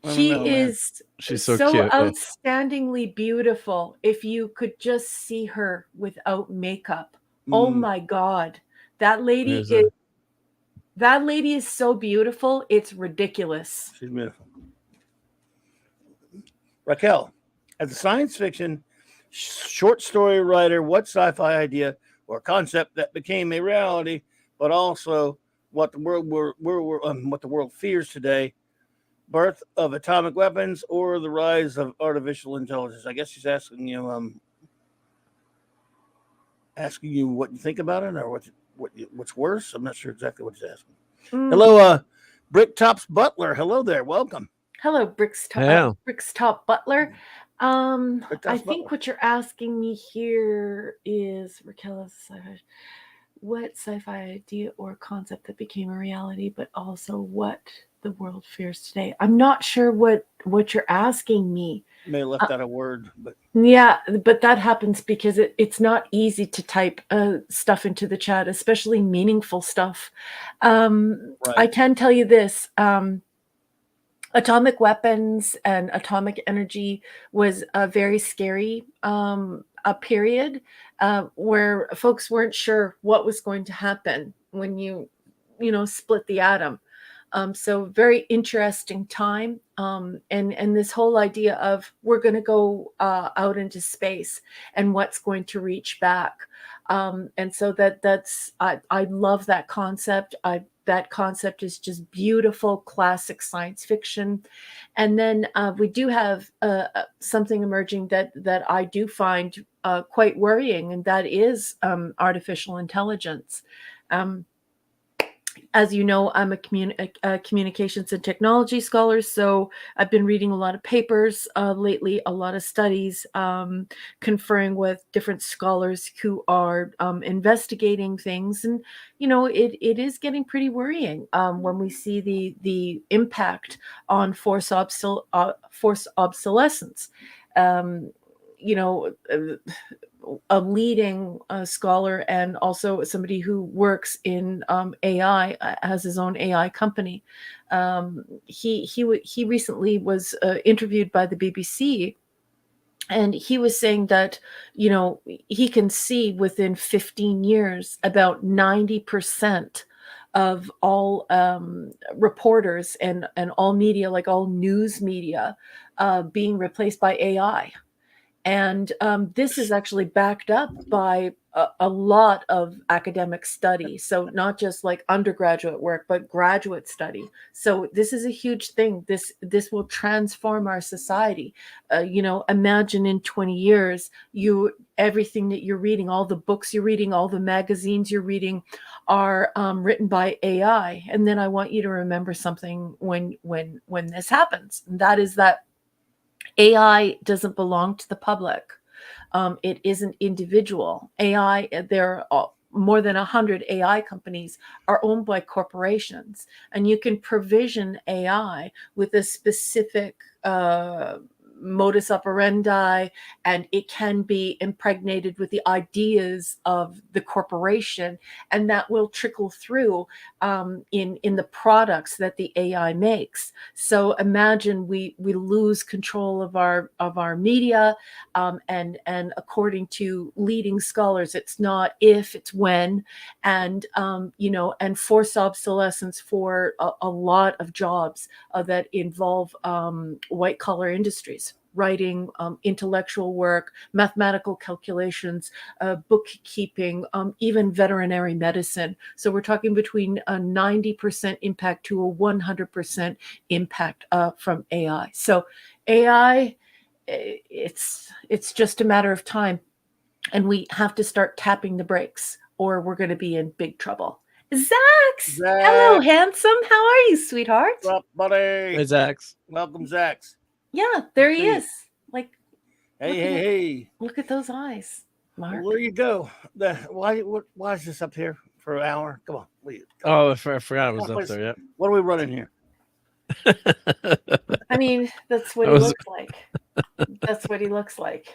I don't She know, man. is She's so cute, yeah. outstandingly beautiful. If you could just see her without makeup. Oh my God. That lady is so beautiful. It's ridiculous. She's beautiful. Raquel, as a science fiction short story writer, what sci-fi idea or concept that became a reality, but also what the world fears today? Birth of atomic weapons or the rise of artificial intelligence? I guess she's asking you what you think about it, or what's worse. I'm not sure exactly what she's asking. Hello, Bricktops Butler. Hello there. Welcome. Hello, Brickstop Butler. I think what you're asking me here is, Raquel, what sci-fi idea or concept that became a reality, but also what the world fears today. I'm not sure what you're asking me. You may have left out a word, but yeah, but that happens because it's not easy to type stuff into the chat, especially meaningful stuff. I can tell you this. Atomic weapons and atomic energy was a very scary a period where folks weren't sure what was going to happen when you split the atom. So very interesting time. And this whole idea of we're going to go out into space and what's going to reach back. And so I love that concept. That concept is just beautiful, classic science fiction. And then we do have something emerging that I do find quite worrying, and that is artificial intelligence. As you know, I'm a communications and technology scholar, so I've been reading a lot of papers lately, a lot of studies, conferring with different scholars who are investigating things, and it is getting pretty worrying when we see the impact on forced obsolescence. You know, a leading scholar and also somebody who works in AI, has his own AI company. He recently was interviewed by the BBC, and he was saying that he can see within 15 years about 90% of all reporters and all media, like all news media, being replaced by AI. And this is actually backed up by a lot of academic study. So not just like undergraduate work, but graduate study. So this is a huge thing. This will transform our society. Imagine in 20 years, everything that you're reading, all the books you're reading, all the magazines you're reading are written by AI. And then I want you to remember something when this happens. And that is that AI doesn't belong to the public. It isn't individual. AI, there are more than 100 AI companies are owned by corporations, and you can provision AI with a specific modus operandi, and it can be impregnated with the ideas of the corporation, and that will trickle through in the products that the AI makes. So imagine we lose control of our media, and according to leading scholars, it's not if, it's when, and and forced obsolescence for a lot of jobs that involve white collar industries. Writing, intellectual work, mathematical calculations, bookkeeping, even veterinary medicine. So we're talking between a 90% impact to a 100% impact from AI. So AI, it's just a matter of time, and we have to start tapping the brakes, or we're going to be in big trouble. Zax! Hello, handsome. How are you, sweetheart? What's up, buddy? Hey, Zax. Welcome, Zax. Yeah, there he See you. is. Like, Hey. Look at those eyes, Mark. Well, there you go. Why is this up here for an hour? Come on, leave. Oh, I forgot it was up there. Yeah. What are we running here? I mean, that's what he looks like. That's what he looks like.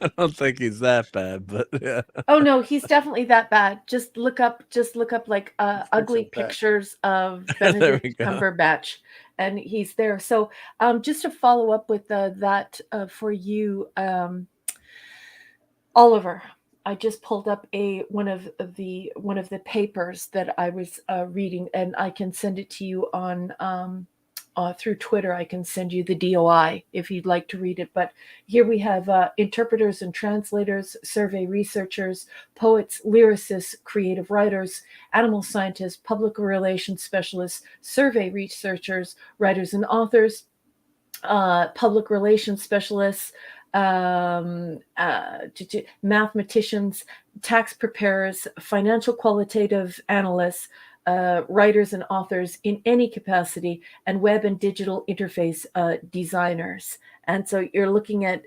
I don't think he's that bad, but yeah. Oh no, he's definitely that bad. Just look up like ugly pictures of Benedict Cumberbatch, and he's there. So just to follow up with that for you, Oliver, I just pulled up one of the papers that I was reading, and I can send it to you on through Twitter. I can send you the DOI if you'd like to read it. But here we have interpreters and translators, survey researchers, poets, lyricists, creative writers, animal scientists, public relations specialists, survey researchers, writers and authors, public relations specialists, mathematicians, tax preparers, financial qualitative analysts, writers and authors in any capacity, and web and digital interface designers. And so you're looking at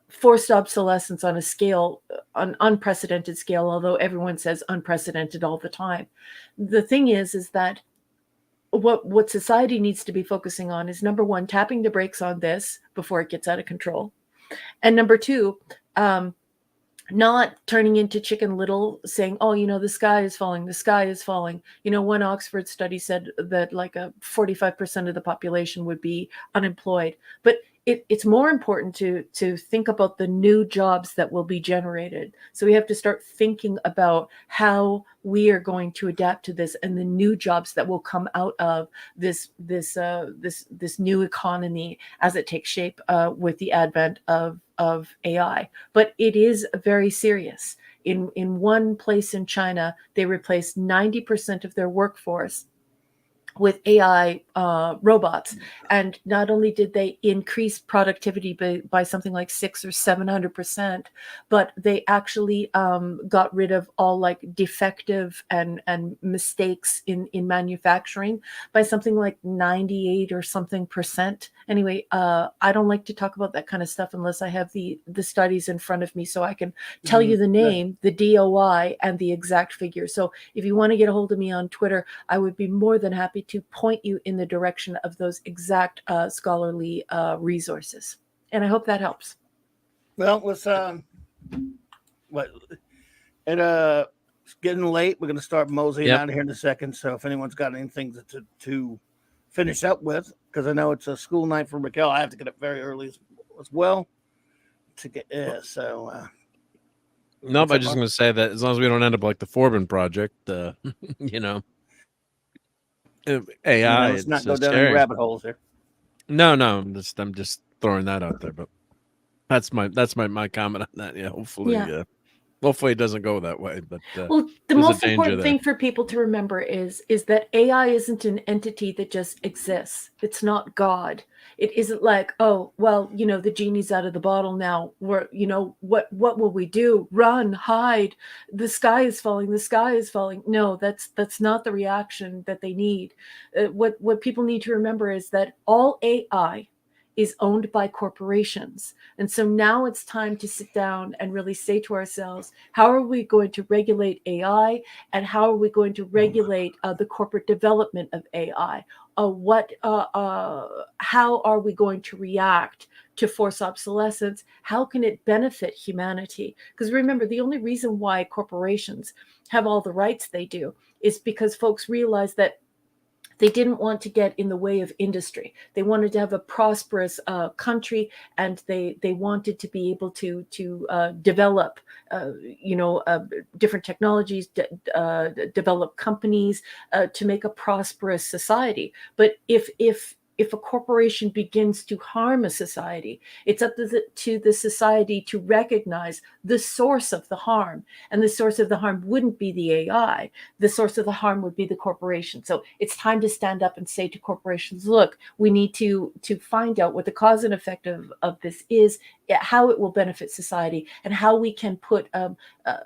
forced obsolescence on a scale, an unprecedented scale, although everyone says unprecedented all the time. The thing is that what society needs to be focusing on is, number one, tapping the brakes on this before it gets out of control. And number two, not turning into Chicken Little, saying, oh, the sky is falling, the sky is falling. One Oxford study said that like 45% of the population would be unemployed. But it's more important to think about the new jobs that will be generated. So we have to start thinking about how we are going to adapt to this and the new jobs that will come out of this new economy as it takes shape with the advent of AI. But it is very serious. In one place in China, they replaced 90% of their workforce with AI robots, and not only did they increase productivity by something like 600 or 700%, but they actually got rid of all like defective and mistakes in manufacturing by something like 98 or something percent. Anyway, I don't like to talk about that kind of stuff unless I have the studies in front of me, so I can tell you the name, the DOI, and the exact figure. So if you want to get a hold of me on Twitter, I would be more than happy to point you in the direction of those exact scholarly resources. And I hope that helps. Well, let's it's getting late. We're going to start moseying out of here in a second. So if anyone's got anything to finish up with, because I know it's a school night for Raquel, I have to get up very early as well to get No, but I'm just going to say that as long as we don't end up like the Forbin project, you know, AI. Let's not go down any rabbit holes here. No, I'm just throwing that out there. But that's my comment on that. Yeah, hopefully it doesn't go that way. But well, the most important thing for people to remember is that AI isn't an entity that just exists. It's not God. It isn't like, oh, well, you know, the genie's out of the bottle now. We're, you know, what will we do? Run, hide. The sky is falling. The sky is falling. No, that's not the reaction that they need. What people need to remember is that all AI is owned by corporations. And so now it's time to sit down and really say to ourselves, how are we going to regulate AI, and how are we going to regulate the corporate development of AI? How are we going to react to forced obsolescence? How can it benefit humanity? Because remember, the only reason why corporations have all the rights they do is because folks realize that they didn't want to get in the way of industry. They wanted to have a prosperous country, and they wanted to be able to develop, different technologies, develop companies to make a prosperous society. But if a corporation begins to harm a society, it's up to the society to recognize the source of the harm. And the source of the harm wouldn't be the AI. The source of the harm would be the corporation. So it's time to stand up and say to corporations, look, we need to find out what the cause and effect of this is, how it will benefit society, and how we can put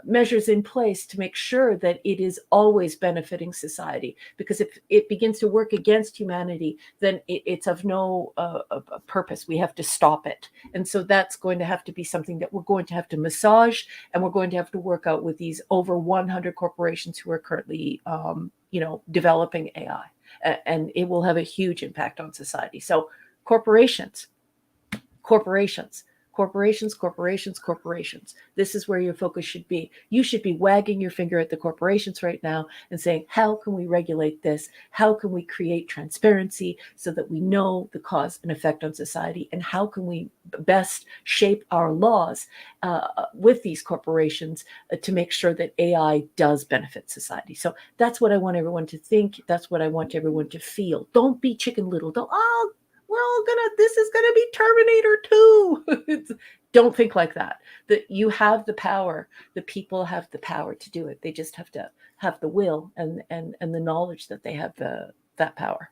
measures in place to make sure that it is always benefiting society. Because if it begins to work against humanity, then it's of no purpose. We have to stop it. And so that's going to have to be something that we're going to have to massage, and we're going to have to work out with these over 100 corporations who are currently, developing AI. And it will have a huge impact on society. So corporations. This is where your focus should be. You should be wagging your finger at the corporations right now and saying, how can we regulate this? How can we create transparency so that we know the cause and effect on society? And how can we best shape our laws with these corporations to make sure that AI does benefit society? So that's what I want everyone to think. That's what I want everyone to feel. Don't be Chicken Little. This is gonna be Terminator 2. Don't think like that. That you have the power. The people have the power to do it. They just have to have the will and the knowledge that they have that power.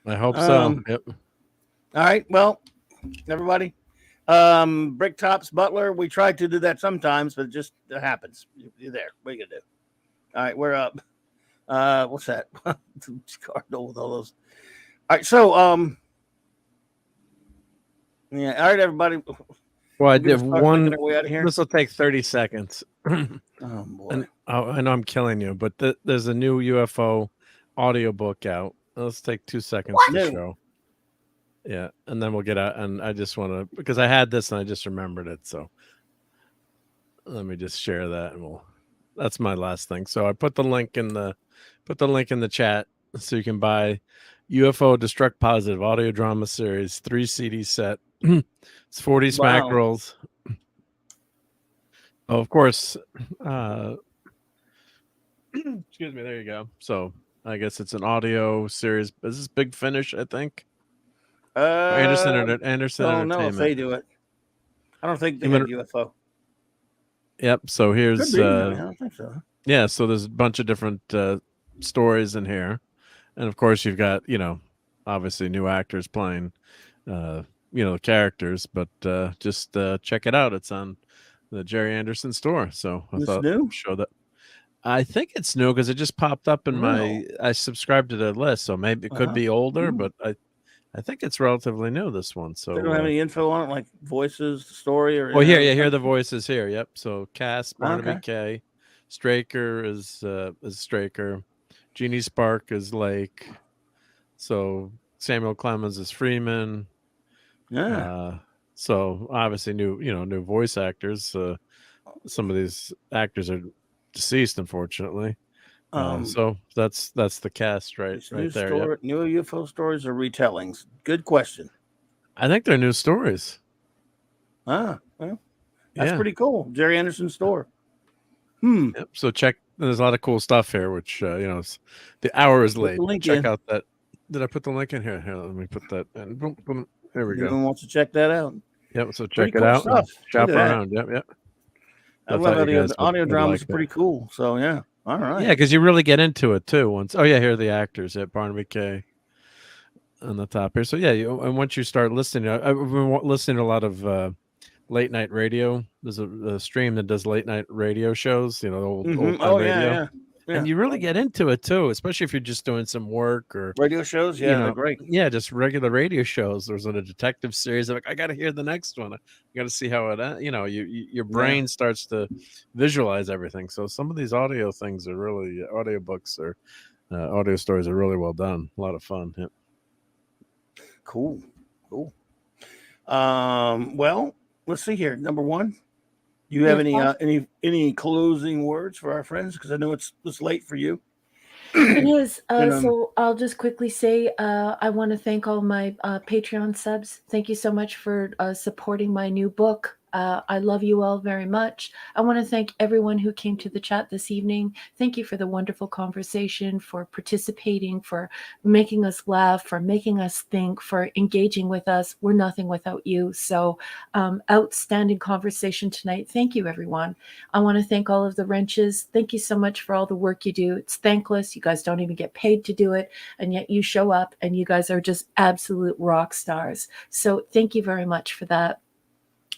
I hope so. Yep. All right. Well, everybody. Bricktops, Butler. We try to do that sometimes, but it happens. You're there. What are you gonna do? All right, we're up. What's that? Cardinal with all those. All right, so yeah, all right, everybody. Well, I did one. This will take 30 seconds. Oh boy! And, I know I'm killing you, but there's a new UFO audiobook out. Let's take 2 seconds to show. Yeah, and then we'll get out. And I just want to, because I had this and I just remembered it. So let me just share that, and that's my last thing. So I put the link in the chat so you can buy UFO Destruct Positive audio drama series, 3 CD set. It's 40 smack Wow. rolls. Oh, of course. Excuse me. There you go. So I guess it's an audio series. Is this Big Finish? I think Anderson I don't know if Entertainment. they do it. I don't think they have UFO. Yep. So here's Could be. I mean, I don't think so. yeah. So there's a bunch of different stories in here, and of course you've got obviously new actors playing the characters, but just check it out. It's on the Jerry Anderson store. So I thought new? show that. I think it's new because it just popped up in my. I subscribed to the list, so maybe it could be older, but I think it's relatively new. This one, so They don't have any info on it, like voices, story, or. Well, here are the voices here. Yep. So Cass, Barnaby K, Straker is Straker, Jeannie Spark is Lake. So Samuel Clemens is Freeman. Yeah. So obviously new voice actors. Some of these actors are deceased, unfortunately. So that's the cast right there. Yep. New UFO stories or retellings? Good question. I think they're new stories. Well, that's pretty cool. Jerry Anderson store. Yep. So check. There's a lot of cool stuff here, which the hour is late. Check out that. Did I put the link in here? Here, let me put that in. Boom, boom. There we go. Anyone wants to check that out? Yep. So check it out. Stuff. Shop around. Yep. I love the audio drama is pretty cool. So yeah. All right. Yeah, because you really get into it too. Once. Oh yeah, here are the actors. Yeah, Barnaby K. On the top here. So yeah, and once you start listening, I've been listening to a lot of late night radio. There's a stream that does late night radio shows. Old radio. Yeah. And you really get into it too, especially if you're just doing some work or radio shows. Yeah, they're great. Yeah, just regular radio shows. There's a detective series. I'm like, I got to hear the next one. I got to see how it. Your brain starts to visualize everything. So some of these audio things are really audio books or audio stories are really well done. A lot of fun. Yeah. Cool. Well, let's see here. Number one. Do you have any closing words for our friends? Because I know it's late for you. It is. So I'll just quickly say I want to thank all my Patreon subs. Thank you so much for supporting my new book. I love you all very much. I want to thank everyone who came to the chat this evening. Thank you for the wonderful conversation, for participating, for making us laugh, for making us think, for engaging with us. We're nothing without you. So outstanding conversation tonight. Thank you, everyone. I want to thank all of the wrenches. Thank you so much for all the work you do. It's thankless. You guys don't even get paid to do it. And yet you show up and you guys are just absolute rock stars. So thank you very much for that.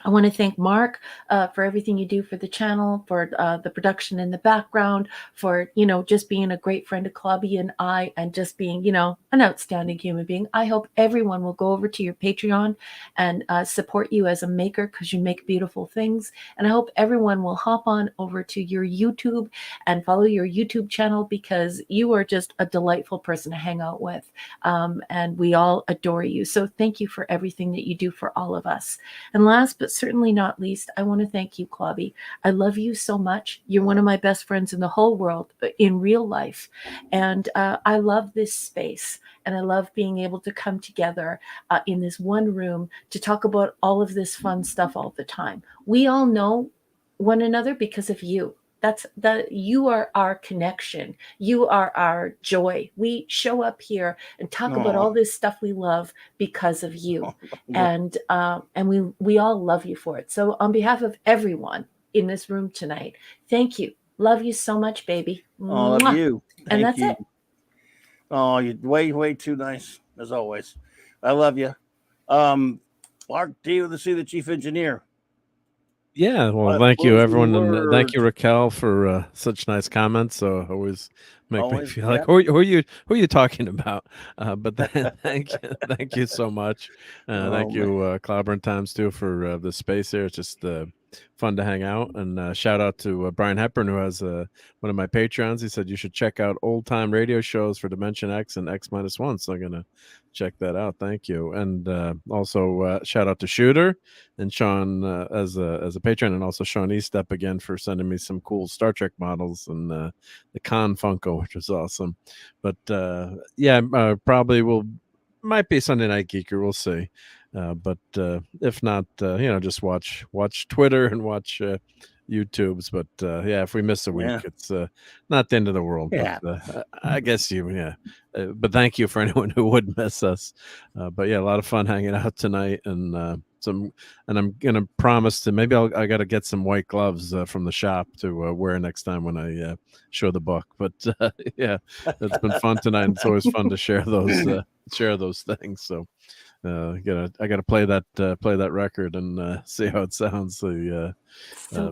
I want to thank Mark for everything you do for the channel, for the production in the background, for, just being a great friend of Clubby and I, and just being, an outstanding human being. I hope everyone will go over to your Patreon and support you as a maker, because you make beautiful things. And I hope everyone will hop on over to your YouTube and follow your YouTube channel, because you are just a delightful person to hang out with. And we all adore you. So thank you for everything that you do for all of us. And last but certainly not least, I want to thank you, Clubby. I love you so much. You're one of my best friends in the whole world, in real life. And I love this space. And I love being able to come together in this one room to talk about all of this fun stuff all the time. We all know one another because of you. You are our connection. You are our joy. We show up here and talk about all this stuff we love because of you. And we all love you for it. So on behalf of everyone in this room tonight, thank you. Love you so much, baby. All of you. And that's it. Oh, you're way too nice, as always. I love you. Mark D with the chief engineer. Yeah, well, thank you, everyone, and thank you, Raquel, for such nice comments. So always make me feel like who are you talking about? But thank you so much. Thank you, CLOBBERIN times too, for the space here. It's just fun to hang out. And shout out to Brian Hepburn, who has one of my Patreons. He said you should check out old time radio shows for Dimension X and X-1. So I'm gonna check that out. Thank you. And also shout out to Shooter and Sean as a patron, and also Sean Eastep again for sending me some cool Star Trek models and the Con Funko, which was awesome. But probably might be Sunday Night Geeker. We'll see. But if not, just watch Twitter and watch YouTube's. But if we miss a week, it's not the end of the world. Yeah. But, I guess but thank you for anyone who would miss us. But a lot of fun hanging out tonight, and I'm gonna promise to maybe I got to get some white gloves from the shop to wear next time when I show the book. But it's been fun tonight. And it's always fun to share those things. So. I gotta play that record and see how it sounds. So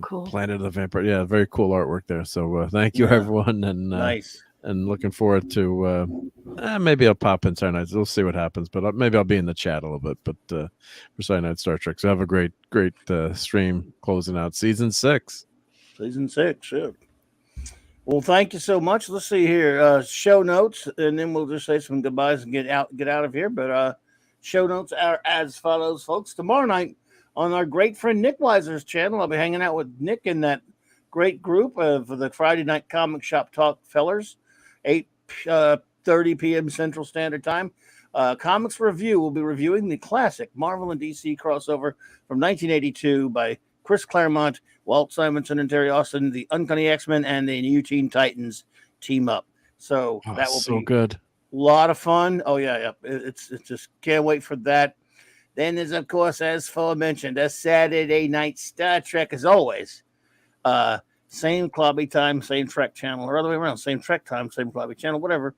cool. Planet of the Vampire, very cool artwork there. So thank you everyone, and nice. And looking forward to maybe I'll pop in Saturday nights. We'll see what happens, but maybe I'll be in the chat a little bit. But for Saturday Night Star Trek, so have a great stream closing out season 6. Season 6, yeah. Well, thank you so much. Let's see here, show notes, and then we'll just say some goodbyes and get out of here. But show notes are as follows, folks. Tomorrow night on our great friend Nick Weiser's channel, I'll be hanging out with Nick in that great group of the Friday Night Comic Shop Talk fellers, 8:30 p.m. Central Standard Time. Comics Review will be reviewing the classic Marvel and DC crossover from 1982 by Chris Claremont, Walt Simonson, and Terry Austin. The Uncanny X-Men and the New Teen Titans team up. So that will so be good. A lot of fun. Oh, yeah. It's just can't wait for that. Then there's, of course, as Phil mentioned, a Saturday Night Star Trek, as always. Same Clobby time, same Trek channel, or other way around. Same Trek time, same Clobby channel, whatever.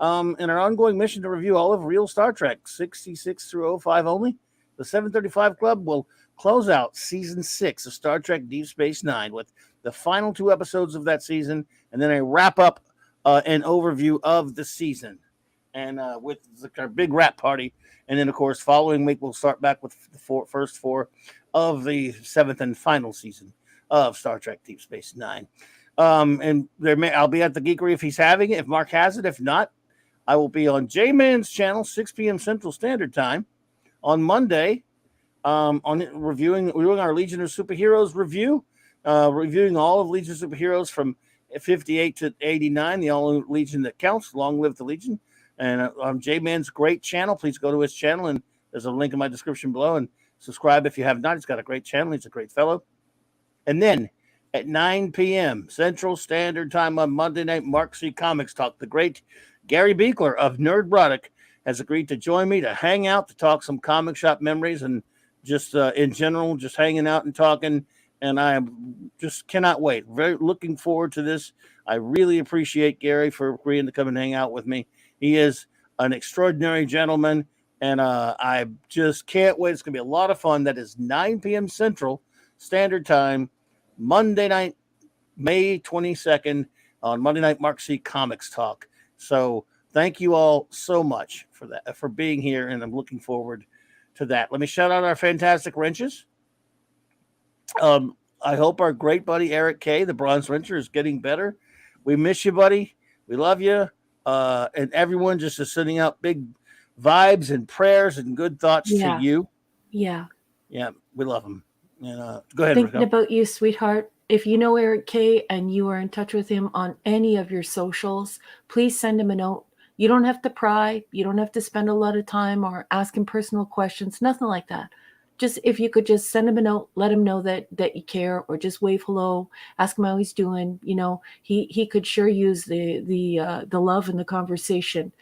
In our ongoing mission to review all of real Star Trek, 66 through 05 only, the 735 Club will close out Season 6 of Star Trek Deep Space Nine with the final 2 episodes of that season, and then a wrap-up and overview of the season. And with our big wrap party. And then, of course, following week, we'll start back with the first 4 of the 7th and final season of Star Trek Deep Space Nine. And I'll be at the Geekery if he's having it, if Mark has it. If not, I will be on J-Man's channel, 6 p.m. Central Standard Time on Monday, reviewing our Legion of Superheroes review, reviewing all of Legion of Superheroes from 58 to 89, the only Legion that counts. Long live the Legion. And on J-Man's great channel, please go to his channel, and there's a link in my description below, and subscribe if you have not. He's got a great channel. He's a great fellow. And then at 9 p.m. Central Standard Time on Monday night, Mark C. Comics Talk, the great Gary Beekler of Nerdbrodic has agreed to join me to hang out, to talk some comic shop memories, and just in general, just hanging out and talking. And I just cannot wait. Very looking forward to this. I really appreciate Gary for agreeing to come and hang out with me. He is an extraordinary gentleman, and I just can't wait. It's going to be a lot of fun. That is 9 p.m. Central Standard Time, Monday night, May 22nd, on Monday night, Mark C. Comics Talk. So thank you all so much for that, for being here, and I'm looking forward to that. Let me shout out our fantastic wrenches. I hope our great buddy Eric K., the Bronze Wrencher, is getting better. We miss you, buddy. We love you. And everyone just is sending out big vibes and prayers and good thoughts to you. Yeah. Yeah, we love them. And go ahead, Thinking Raquel. about you, sweetheart. If you know Eric K. and you are in touch with him on any of your socials, please send him a note. You don't have to pry. You don't have to spend a lot of time or ask him personal questions. Nothing like that. Just if you could just send him a note, let him know that you care, or just wave hello, ask him how he's doing. You know, he could sure use the love and the conversation.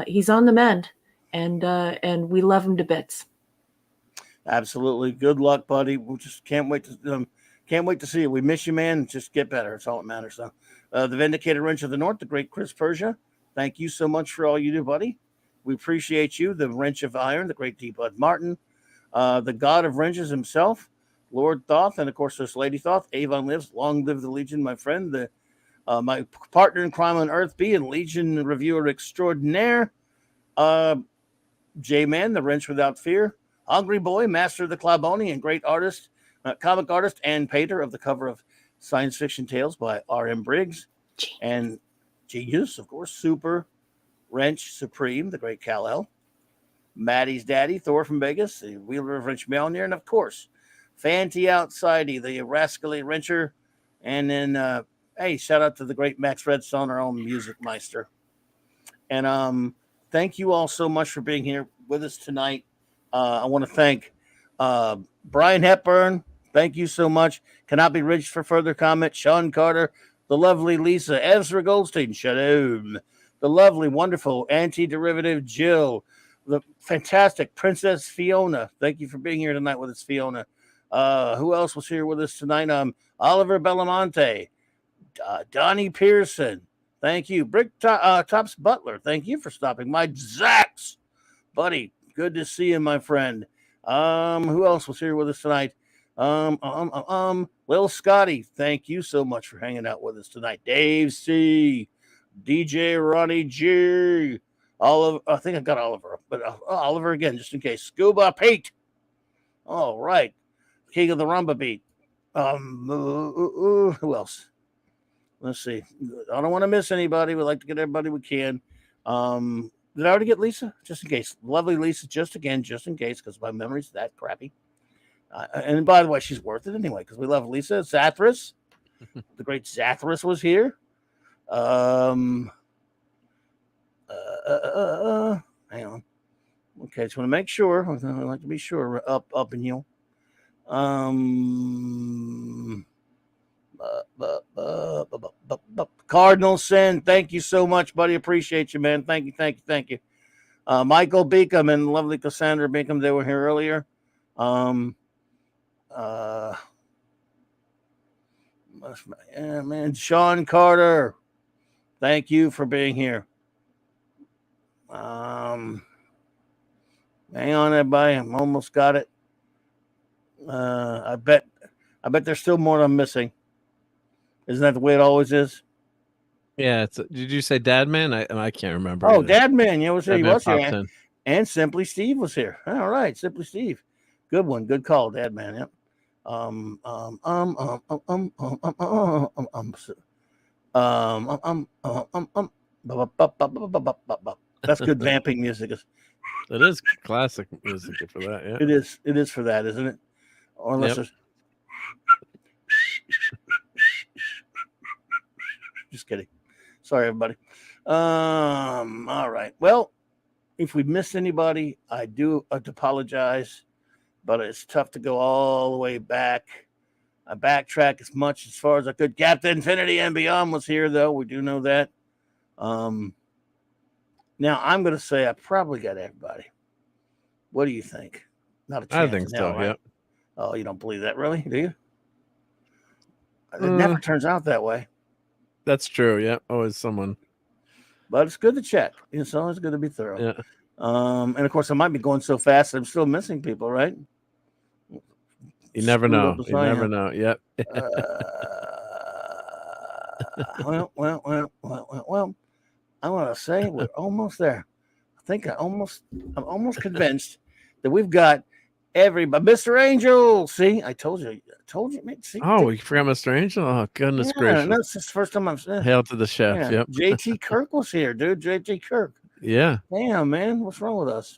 He's on the mend, and we love him to bits. Absolutely. Good luck, buddy. We just can't wait to see you. We miss you, man. Just get better. It's all that matters. So, the Vindicated Wrench of the North, the great Chris Persia. Thank you so much for all you do, buddy. We appreciate you. The Wrench of Iron, the great D. Bud Martin. The God of Wrenches himself, Lord Thoth, and of course there's Lady Thoth. Avon lives. Long live the Legion, my friend. My partner in crime on Earth B and Legion reviewer extraordinaire, J-Man, the Wrench Without Fear. Hungry Boy, master of the Claboni and great artist, comic artist and painter of the cover of Science Fiction Tales by R.M. Briggs. And genius, of course, Super Wrench Supreme, the great Kal-El. Maddie's daddy, Thor from Vegas, the Wheeler of Wrench Mjolnir, and of course, Fanty Outsidey, the rascally wrencher. And then, hey, shout out to the great Max Redstone, our own music meister. And thank you all so much for being here with us tonight. I want to thank Brian Hepburn. Thank you so much. Cannot be reached for further comment. Sean Carter, the lovely Lisa, Ezra Goldstein, Shalom, the lovely, wonderful anti-derivative Jill, the fantastic Princess Fiona. Thank you for being here tonight with us, Fiona. Who else was here with us tonight? Oliver Belamonte, Donnie Pearson. Thank you. Tops Butler. Thank you for stopping by. Zax, buddy. Good to see you, my friend. Who else was here with us tonight? Lil Scotty. Thank you so much for hanging out with us tonight. Dave C, DJ Ronnie G, Oliver. I think I got Oliver, but Oliver again, just in case. Scuba Pete. All right. King of the Rumba Beat. Who else? Let's see. I don't want to miss anybody. We like to get everybody we can. Did I already get Lisa? Just in case. Lovely Lisa, just in case, because my memory's that crappy. And by the way, she's worth it anyway, because we love Lisa. Zathras. The great Zathras was here. Hang on. Okay, just want to make sure. I like to be sure. Up in you. Cardinal Sin, thank you so much, buddy. Appreciate you, man. Thank you. Michael Beacom and lovely Cassandra Beacom, they were here earlier. Yeah, man. Sean Carter, thank you for being here. Hang on, everybody. I'm almost got it. I bet there's still more I'm missing. Isn't that the way it always is? Yeah. Did you say Dad Man? I can't remember. Oh, either. Dad Man. Yeah, he was here. In. And Simply Steve was here. All right, Simply Steve. Good one. Good call, Dad Man. Yep. That's good vamping music. It is classic music for that. Yeah. It is for that, isn't it? Or unless there's just kidding. Sorry, everybody. All right. Well, if we missed anybody, I do apologize, but it's tough to go all the way back. I backtrack as much as far as I could. Captain Infinity and Beyond was here, though. We do know that. Now I'm going to say I probably got everybody. What do you think? Not a chance. I think so. Right? Yeah. Oh, you don't believe that, really? Do you? It never turns out that way. That's true. Yeah. Always someone. But it's good to check. It's always good to be thorough. Yeah. And of course, I might be going so fast that I'm still missing people, right? You never know. You never know. Yep. Well. I want to say we're almost there. I think I'm almost convinced that we've got everybody. Mr. Angel, see, I told you, man. See, we forgot Mr. Angel. Oh, goodness gracious! That's the first time I've said. Hail to the chef. Yeah. Yep. JT Kirk was here, dude. JT Kirk. Yeah. Damn, man, what's wrong with us?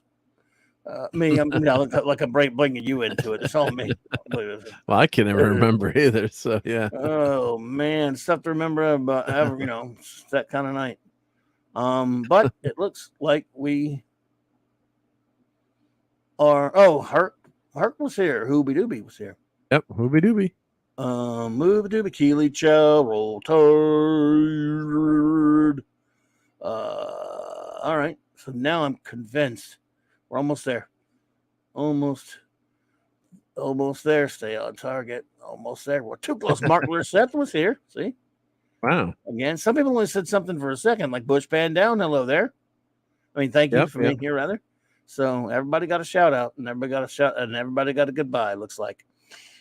Me, I'm like I'm bringing you into it. It's all me. Well, I can't even remember either. So yeah. Oh man, stuff to remember about. It's that kind of night. But it looks like we are. Oh, Herc was here. Hoobie Doobie was here. Yep, Hoobie Doobie. Move Doobie, Keely Chow, Roll Tide. All right. So now I'm convinced. We're almost there. Almost there. Stay on target. Almost there. We're too close. Mark Lisseth was here. See? Wow. Again, some people only said something for a second, like Bush Pan Down. Hello there. I mean, thank you for being here, rather. So everybody got a shout out, and everybody got a goodbye, looks like.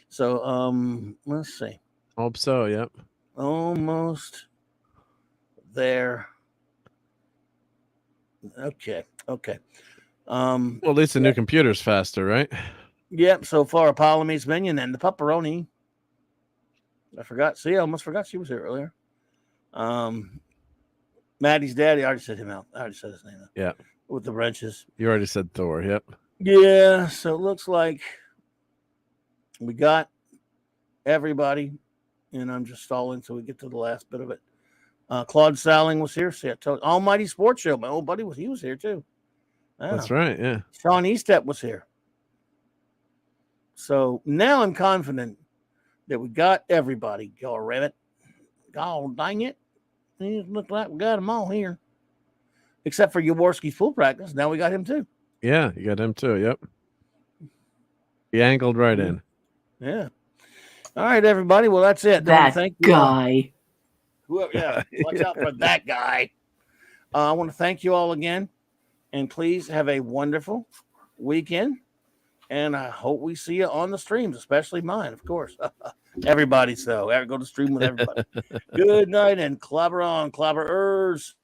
So let's see. Hope so, yep. Almost there. Okay. Well, at least the new computer's faster, right? Yep, so far Apollo meets Minion and the pepperoni. I forgot. See, I almost forgot she was here earlier. Maddie's daddy. I already said him out. I already said his name out. Yeah. With the wrenches. You already said Thor. Yep. Yeah, so it looks like we got everybody, and I'm just stalling until we get to the last bit of it. Claude Salling was here. See, I told Almighty Sports Show. My old buddy he was here too. That's right. Yeah. Sean Estep was here. So now I'm confident that we got everybody. God damn it. God dang it. It looked like we got them all here. Except for Jaworski's pool practice. Now we got him too. Yeah, you got him too. Yep. He angled right in. Yeah. All right, everybody. Well, that's it. That thank you all. guy. Whoever, yeah, watch out for that guy. I want to thank you all again. And please have a wonderful weekend. And I hope we see you on the streams, especially mine, of course. Everybody, so go to stream with everybody. Good night and clobber on, clobberers.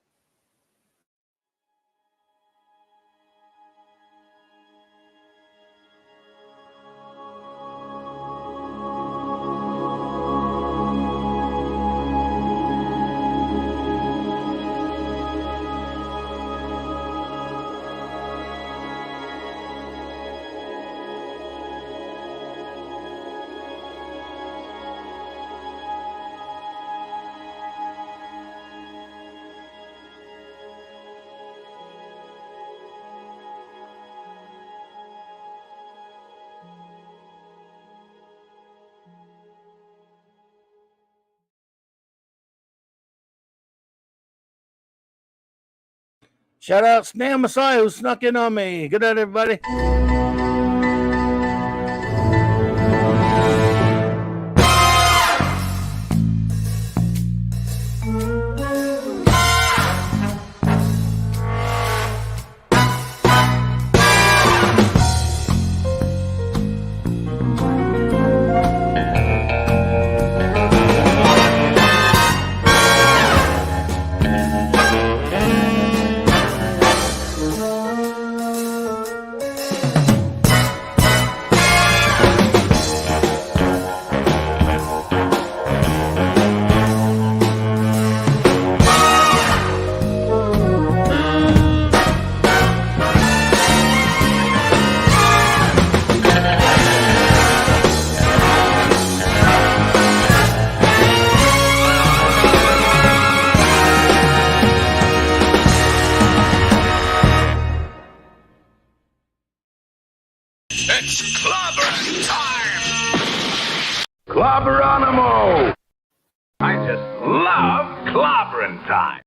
Shout out Snail Messiah who snuck in on me. Good night, everybody. It's clobbering time! Clobber on 'em all! I just love clobbering time.